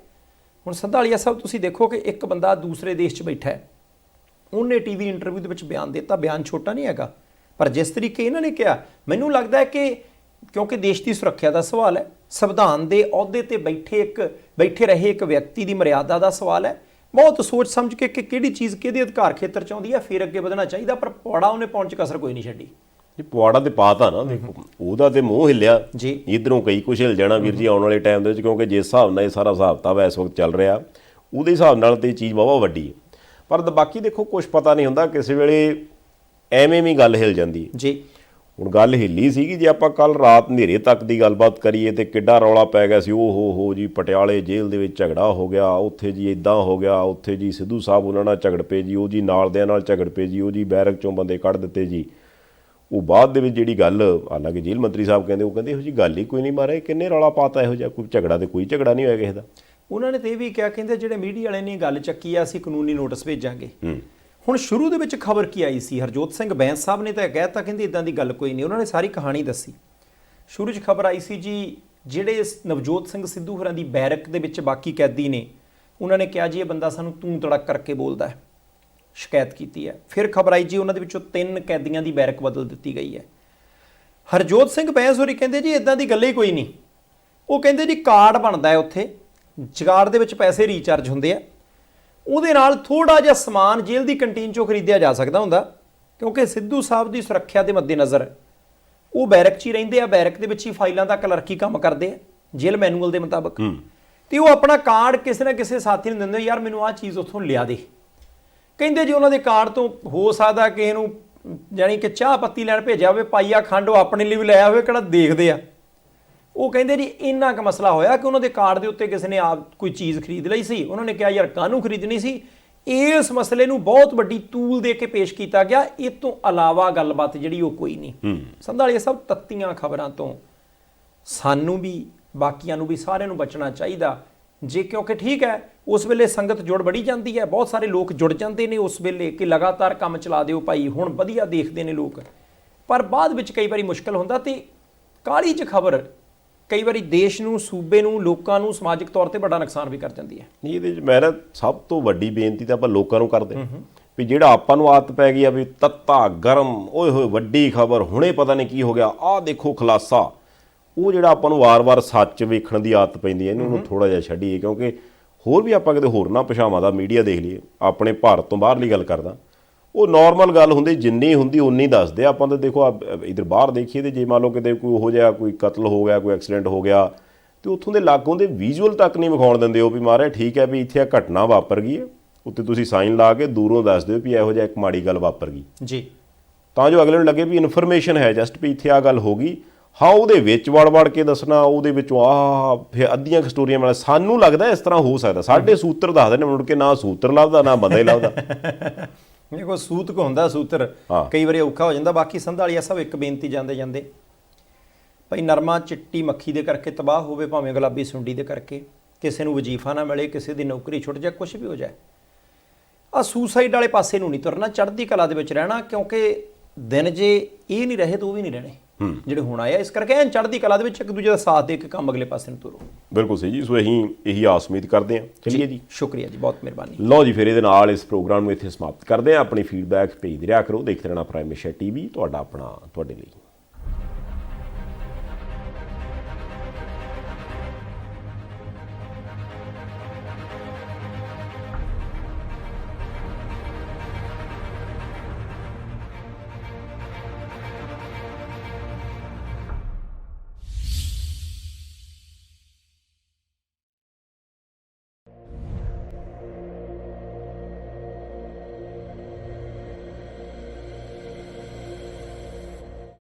ਹੁਣ ਸੰਧਾਲੀਆ ਸਾਹਿਬ ਤੁਸੀਂ ਦੇਖੋ ਕਿ ਇੱਕ ਬੰਦਾ ਦੂਸਰੇ ਦੇਸ਼ 'ਚ ਬੈਠਾ ਹੈ, ਉਹਨੇ ਟੀਵੀ ਇੰਟਰਵਿਊ ਦੇ ਵਿੱਚ ਬਿਆਨ ਦਿੱਤਾ, ਬਿਆਨ ਛੋਟਾ ਨਹੀਂ ਹੈਗਾ, ਪਰ ਜਿਸ ਤਰੀਕੇ ਇਹਨਾਂ ਨੇ ਕਿਹਾ, ਮੈਨੂੰ ਲੱਗਦਾ ਹੈ ਕਿ ਕਿਉਂਕਿ ਦੇਸ਼ ਦੀ ਸੁਰੱਖਿਆ ਦਾ ਸਵਾਲ ਹੈ, ਸੰਵਿਧਾਨ ਦੇ ਅਹੁਦੇ ਤੇ ਬੈਠੇ ਰਹੇ ਇੱਕ ਵਿਅਕਤੀ ਦੀ ਮਰਿਆਦਾ ਦਾ ਸਵਾਲ ਹੈ, ਬਹੁਤ ਸੋਚ ਸਮਝ ਕੇ ਕਿ ਕਿਹੜੀ ਚੀਜ਼ ਕਿਹਦੇ ਅਧਿਕਾਰ ਖੇਤਰ 'ਚ ਆਉਂਦੀ ਹੈ, ਫਿਰ ਅੱਗੇ ਵਧਣਾ ਚਾਹੀਦਾ। ਪਰ ਪੌੜਾ ਉਹਨੇ ਪਾਉਣ 'ਚ ਕਸਰ ਕੋਈ ਨਹੀਂ ਛੱਡੀ। ਪਵਾੜਾ ਤੇ ਪਾਤਾ ਨਾ, ਦੇਖੋ ਉਹਦਾ ਤੇ ਮੂੰਹ ਹਿੱਲਿਆ ਜੀ, ਇਧਰੋਂ ਕਈ ਕੁਛ ਹਿਲ ਜਾਣਾ ਵੀਰ ਜੀ ਆਉਣ ਵਾਲੇ ਟਾਈਮ ਦੇ ਵਿੱਚ, ਕਿਉਂਕਿ ਜਿਸ ਹਿਸਾਬ ਨਾਲ ਇਹ ਸਾਰਾ ਹਿਸਾਬ ਕਿਤਾਬ ਇਸ ਵਕਤ ਚੱਲ ਰਿਹਾ, ਉਹਦੇ ਹਿਸਾਬ ਨਾਲ ਤੇ ਚੀਜ਼ ਵਾਹਵਾ ਵੱਡੀ ਹੈ। ਪਰ ਬਾਕੀ ਦੇਖੋ ਕੁਛ ਪਤਾ ਨਹੀਂ ਹੁੰਦਾ, ਕਿਸੇ ਵੇਲੇ ਐਵੇਂ ਵੀ ਗੱਲ ਹਿਲ ਜਾਂਦੀ ਹੈ ਜੀ। ਹੁਣ ਗੱਲ ਹਿੱਲੀ ਸੀਗੀ, ਜੇ ਆਪਾਂ ਕੱਲ ਰਾਤ ਹਨੇਰੇ ਤੱਕ ਦੀ ਗੱਲਬਾਤ ਕਰੀਏ ਤੇ ਕਿੱਡਾ ਰੌਲਾ ਪੈ ਗਿਆ ਸੀ। ਉਹ ਹੋ ਜੀ ਪਟਿਆਲੇ ਜੇਲ੍ਹ ਦੇ ਵਿੱਚ ਝਗੜਾ ਹੋ ਗਿਆ, ਉੱਥੇ ਜੀ ਇਦਾਂ ਹੋ ਗਿਆ, ਉੱਥੇ ਜੀ ਸਿੱਧੂ ਸਾਹਿਬ ਉਹਨਾਂ ਨਾਲ ਝਗੜ ਪਏ ਜੀ, ਉਹ ਜੀ ਨਾਲ ਦਿਆਂ ਨਾਲ ਝਗੜ ਪਏ ਜੀ, ਉਹ ਜੀ ਬੈਰਕ ਚੋਂ ਬੰਦੇ ਕੱਢ ਦਿੱਤੇ ਜੀ। ਉਹ ਬਾਅਦ ਦੇ ਵਿੱਚ ਜਿਹੜੀ ਗੱਲ, ਹਾਲਾਂਕਿ ਜੇਲ੍ਹ ਮੰਤਰੀ ਸਾਹਿਬ ਕਹਿੰਦੇ, ਉਹ ਕਹਿੰਦੇ ਇਹੋ ਜਿਹੀ ਗੱਲ ਹੀ ਕੋਈ ਨਹੀਂ, ਮਾਰੇ ਕਿੰਨੇ ਰੌਲਾ ਪਾਤਾ ਇਹੋ ਜਿਹਾ, ਕੋਈ ਝਗੜਾ ਤੇ ਕੋਈ ਝਗੜਾ ਨਹੀਂ ਹੋਇਆ ਕਿਸੇ ਦਾ। ਉਹਨਾਂ ਨੇ ਤੇ ਇਹ ਵੀ ਕਿਹਾ, ਕਹਿੰਦੇ ਜਿਹੜੇ ਮੀਡੀਆ ਵਾਲੇ ਨੇ ਗੱਲ ਚੱਕੀ ਆ, ਅਸੀਂ ਕਾਨੂੰਨੀ ਨੋਟਿਸ ਭੇਜਾਂਗੇ। ਹੁਣ ਸ਼ੁਰੂ ਦੇ ਵਿੱਚ ਖਬਰ ਕੀ ਆਈ ਸੀ, ਹਰਜੋਤ ਸਿੰਘ ਬੈਂਸ ਸਾਹਿਬ ਨੇ ਤਾਂ ਕਹਿਤਾ, ਕਹਿੰਦੇ ਇਦਾਂ ਦੀ ਗੱਲ ਕੋਈ ਨਹੀਂ। ਉਹਨਾਂ ਨੇ ਸਾਰੀ ਕਹਾਣੀ ਦੱਸੀ। ਸ਼ੁਰੂ 'ਚ ਖਬਰ ਆਈ ਸੀ ਜੀ, ਜਿਹੜੇ ਨਵਜੋਤ ਸਿੰਘ ਸਿੱਧੂ ਹੋਰਾਂ ਦੀ ਬੈਰਕ ਦੇ ਵਿੱਚ ਬਾਕੀ ਕੈਦੀ ਨੇ, ਉਹਨਾਂ ਨੇ ਕਿਹਾ ਜੀ ਇਹ ਬੰਦਾ ਸਾਨੂੰ ਤੂੰ ਤੜਕ ਕਰਕੇ ਬੋਲਦਾ ਹੈ, ਸ਼ਿਕਾਇਤ ਕੀਤੀ ਹੈ। ਫਿਰ ਖਬਰ ਆਈ ਜੀ ਉਹਨਾਂ ਦੇ ਵਿੱਚੋਂ 3 ਕੈਦੀਆਂ ਦੀ ਬੈਰਕ ਬਦਲ ਦਿੱਤੀ ਗਈ ਹੈ। ਹਰਜੋਤ ਸਿੰਘ ਬੈਂਸ ਹੋਰੀ ਕਹਿੰਦੇ ਜੀ ਇਦਾਂ ਦੀ ਗੱਲ ਹੀ ਕੋਈ ਨਹੀਂ। ਉਹ ਕਹਿੰਦੇ ਜੀ ਕਾਰਡ ਬਣਦਾ ਹੈ ਉੱਥੇ, ਜਗਾੜ ਦੇ ਵਿੱਚ ਪੈਸੇ ਰੀਚਾਰਜ ਹੁੰਦੇ ਆ, ਉਹਦੇ ਨਾਲ ਥੋੜਾ ਜਿਹਾ ਸਮਾਨ ਜੇਲ੍ਹ ਦੀ ਕੰਟੀਨ 'ਚੋਂ ਖਰੀਦਿਆ ਜਾ ਸਕਦਾ ਹੁੰਦਾ, ਕਿਉਂਕਿ ਸਿੱਧੂ ਸਾਹਿਬ ਦੀ ਸੁਰੱਖਿਆ ਦੇ ਮੱਦੇਨਜ਼ਰ ਉਹ ਬੈਰਕ 'ਚ ਹੀ ਰਹਿੰਦੇ ਆ, ਬੈਰਕ ਦੇ ਵਿੱਚ ਹੀ ਫਾਈਲਾਂ ਦਾ ਕਲਰਕੀ ਕੰਮ ਕਰਦੇ ਆ ਜੇਲ੍ਹ ਮੈਨੂਅਲ ਦੇ ਮੁਤਾਬਕ। ਤੇ ਉਹ ਆਪਣਾ ਕਾਰਡ ਕਿਸੇ ਨਾ ਕਿਸੇ ਸਾਥੀ ਨੂੰ ਦਿੰਦੇ, ਯਾਰ ਮੈਨੂੰ ਆਹ ਚੀਜ਼ ਉੱਥੋਂ ਲਿਆ ਦੇ। ਕਹਿੰਦੇ ਜੀ ਉਹਨਾਂ ਦੇ ਕਾਰਡ ਤੋਂ ਹੋ ਸਕਦਾ ਕਿਸੇ ਨੂੰ ਜਾਣੀ ਕਿ ਚਾਹ ਪੱਤੀ ਲੈਣ ਭੇਜਿਆ ਹੋਵੇ, ਪਾਈਆ ਖੰਡ ਉਹ ਆਪਣੇ ਲਈ ਵੀ ਲਿਆ ਹੋਵੇ, ਕਿਹੜਾ ਦੇਖਦੇ ਆ। ਉਹ ਕਹਿੰਦੇ ਜੀ ਇੰਨਾ ਕੁ ਮਸਲਾ ਹੋਇਆ ਕਿ ਉਹਨਾਂ ਦੇ ਕਾਰਡ ਦੇ ਉੱਤੇ ਕਿਸੇ ਨੇ ਆਪ ਕੋਈ ਚੀਜ਼ ਖਰੀਦ ਲਈ ਸੀ, ਉਹਨਾਂ ਨੇ ਕਿਹਾ ਯਾਰ ਕਾਹਨੂੰ ਖਰੀਦਣੀ ਸੀ। ਇਸ ਮਸਲੇ ਨੂੰ ਬਹੁਤ ਵੱਡੀ ਤੂਲ ਦੇ ਕੇ ਪੇਸ਼ ਕੀਤਾ ਗਿਆ। ਇਹ ਤੋਂ ਇਲਾਵਾ ਗੱਲਬਾਤ ਜਿਹੜੀ ਉਹ ਕੋਈ ਨਹੀਂ। ਸੰਧਾਲੀਆ ਸਭ ਤੱਤੀਆਂ ਖਬਰਾਂ ਤੋਂ ਸਾਨੂੰ ਵੀ, ਬਾਕੀਆਂ ਨੂੰ ਵੀ, ਸਾਰਿਆਂ ਨੂੰ ਬਚਣਾ ਚਾਹੀਦਾ ਜੇ, ਕਿਉਂਕਿ ਠੀਕ ਹੈ ਉਸ ਵੇਲੇ ਸੰਗਤ ਜੁੜ ਬੜੀ ਜਾਂਦੀ ਹੈ, ਬਹੁਤ ਸਾਰੇ ਲੋਕ ਜੁੜ ਜਾਂਦੇ ਨੇ ਉਸ ਵੇਲੇ ਕਿ ਲਗਾਤਾਰ ਕੰਮ ਚਲਾ ਦਿਓ ਭਾਈ, ਹੁਣ ਵਧੀਆ ਦੇਖਦੇ ਨੇ ਲੋਕ, ਪਰ ਬਾਅਦ ਵਿੱਚ ਕਈ ਵਾਰੀ ਮੁਸ਼ਕਲ ਹੁੰਦਾ ਤੇ ਕਾਹਲੀ 'ਚ ਖਬਰ ਕਈ ਵਾਰੀ ਦੇਸ਼ ਨੂੰ, ਸੂਬੇ ਨੂੰ, ਲੋਕਾਂ ਨੂੰ ਸਮਾਜਿਕ ਤੌਰ ਤੇ ਵੱਡਾ ਨੁਕਸਾਨ ਵੀ ਕਰ ਜਾਂਦੀ ਹੈ। ਨਹੀਂ, ਇਹਦੇ 'ਚ ਮੈਂ ਨਾ ਸਭ ਤੋਂ ਵੱਡੀ ਬੇਨਤੀ ਤਾਂ ਆਪਾਂ ਲੋਕਾਂ ਨੂੰ ਕਰਦੇ ਵੀ ਜਿਹੜਾ ਆਪਾਂ ਨੂੰ ਆਦਤ ਪੈ ਗਈ ਆ ਵੀ ਤੱਤਾ ਗਰਮ, ਓਏ ਹੋਏ ਵੱਡੀ ਖਬਰ, ਹੁਣੇ ਪਤਾ ਨਹੀਂ ਕੀ ਹੋ ਗਿਆ, ਆਹ ਦੇਖੋ ਖੁਲਾਸਾ, ਉਹ ਜਿਹੜਾ ਆਪਾਂ ਨੂੰ ਵਾਰ-ਵਾਰ ਸੱਚ ਵੇਖਣ ਦੀ ਆਦਤ ਪੈਂਦੀ ਹੈ, ਇਹਨੂੰ ਥੋੜਾ ਜਿਹਾ ਛੱਡੀਏ। ਕਿਉਂਕਿ ਹੋਰ ਵੀ ਆਪਾਂ ਕਿਤੇ ਹੋਰ ਨਾ ਭਾਸ਼ਾਵਾਂ ਦਾ ਮੀਡੀਆ ਦੇਖ ਲਈਏ, ਆਪਣੇ ਭਾਰਤ ਤੋਂ ਬਾਹਰਲੀ ਗੱਲ ਕਰਦਾ, ਉਹ ਨੋਰਮਲ ਗੱਲ ਹੁੰਦੀ, ਜਿੰਨੀ ਹੁੰਦੀ ਉਨੀ ਦੱਸਦੇ ਆਪਾਂ। ਤਾਂ ਦੇਖੋ ਇੱਧਰ ਬਾਹਰ ਦੇਖੀਏ ਤੇ ਜੇ ਮੰਨ ਲਓ ਕਿਤੇ ਕੋਈ ਉਹੋ ਜਿਹਾ ਕੋਈ ਕਤਲ ਹੋ ਗਿਆ, ਕੋਈ ਐਕਸੀਡੈਂਟ ਹੋ ਗਿਆ, ਤੇ ਉੱਥੋਂ ਦੇ ਲਾਗੋਂ ਦੇ ਵਿਜ਼ੂਅਲ ਤੱਕ ਨਹੀਂ ਵਿਖਾਉਣ ਦਿੰਦੇ ਉਹ ਵੀ ਮਾਰੇ ਠੀਕ ਹੈ ਵੀ ਇੱਥੇ ਆ ਘਟਨਾ ਵਾਪਰ ਗਈ ਹੈ, ਉੱਤੇ ਤੁਸੀਂ ਸਾਈਨ ਲਾ ਕੇ ਦੂਰੋਂ ਦੱਸ ਦਿਓ ਵੀ ਇਹੋ ਜਿਹਾ ਇੱਕ ਮਾੜੀ ਗੱਲ ਵਾਪਰ ਗਈ ਜੀ, ਤਾਂ ਜੋ ਅਗਲੇ ਨੂੰ ਲੱਗੇ ਵੀ ਇਨਫੋਰਮੇਸ਼ਨ ਹੈ ਜਸਟ ਵੀ ਇੱਥੇ ਆ ਗੱਲ ਹੋ ਗਈ। ਹਾਂ, ਉਹਦੇ ਵਿੱਚ ਵੜ ਕੇ ਦੱਸਣਾ, ਉਹਦੇ ਵਿੱਚੋਂ ਫਿਰ ਅੱਧੀਆਂ ਸਟੋਰੀਆਂ ਨਾਲ ਸਾਨੂੰ ਲੱਗਦਾ ਇਸ ਤਰ੍ਹਾਂ ਹੋ ਸਕਦਾ, ਸਾਡੇ ਸੂਤਰ ਦੱਸਦੇ ਨੇ, ਮੁੜ ਕੇ ਨਾ ਸੂਤਰ ਲੱਭਦਾ ਨਾ ਬੰਦਾ ਹੀ ਲੱਭਦਾ। ਇਹ ਕੋਈ ਸੂਤ ਕੋ ਹੁੰਦਾ ਸੂਤਰ, ਕਈ ਵਾਰੀ ਔਖਾ ਹੋ ਜਾਂਦਾ। ਬਾਕੀ ਸੰਧਾਲੀਆ ਸਾਹਿਬ ਇੱਕ ਬੇਨਤੀ ਜਾਂਦੇ ਜਾਂਦੇ, ਭਾਈ ਨਰਮਾ ਚਿੱਟੀ ਮੱਖੀ ਦੇ ਕਰਕੇ ਤਬਾਹ ਹੋਵੇ, ਭਾਵੇਂ ਗੁਲਾਬੀ ਸੁੰਡੀ ਦੇ ਕਰਕੇ, ਕਿਸੇ ਨੂੰ ਵਜੀਫਾ ਨਾ ਮਿਲੇ, ਕਿਸੇ ਦੀ ਨੌਕਰੀ ਛੁੱਟ ਜਾਏ, ਕੁਛ ਵੀ ਹੋ ਜਾਏ, ਆਹ ਸੁਸਾਈਡ ਵਾਲੇ ਪਾਸੇ ਨੂੰ ਨਹੀਂ ਤੁਰਨਾ, ਚੜ੍ਹਦੀ ਕਲਾ ਦੇ ਵਿੱਚ ਰਹਿਣਾ। ਕਿਉਂਕਿ ਦਿਨ ਜੇ ਇਹ ਨਹੀਂ ਰਹੇ ਤਾਂ ਉਹ ਵੀ ਨਹੀਂ ਰਹਿਣੇ ਜਿਹੜੇ ਹੁਣ ਆਏ ਆ। ਇਸ ਕਰਕੇ ਐਨ ਚੜ੍ਹਦੀ ਕਲਾ ਦੇ ਵਿੱਚ ਇੱਕ ਦੂਜੇ ਦਾ ਸਾਥ ਦੇ ਕੇ ਕੰਮ ਅਗਲੇ ਪਾਸੇ ਨੂੰ ਤੁਰੋ। ਬਿਲਕੁਲ ਸਹੀ ਜੀ। ਸੋ ਅਸੀਂ ਇਹੀ ਆਸ ਉਮੀਦ ਕਰਦੇ ਹਾਂ। ਚਲਿਏ ਜੀ, ਸ਼ੁਕਰੀਆ ਜੀ, ਬਹੁਤ ਮਿਹਰਬਾਨੀ। ਲਓ ਜੀ, ਫਿਰ ਇਹਦੇ ਨਾਲ ਇਸ ਪ੍ਰੋਗਰਾਮ ਨੂੰ ਇੱਥੇ ਸਮਾਪਤ ਕਰਦੇ ਹਾਂ। ਆਪਣੀ ਫੀਡਬੈਕ ਭੇਜਦੇ ਰਿਹਾ ਕਰੋ। ਦੇਖਦੇ ਰਹਿਣਾ ਪ੍ਰਾਈਮ ਏਸ਼ੀਆ TV, ਤੁਹਾਡਾ ਆਪਣਾ, ਤੁਹਾਡੇ ਲਈ।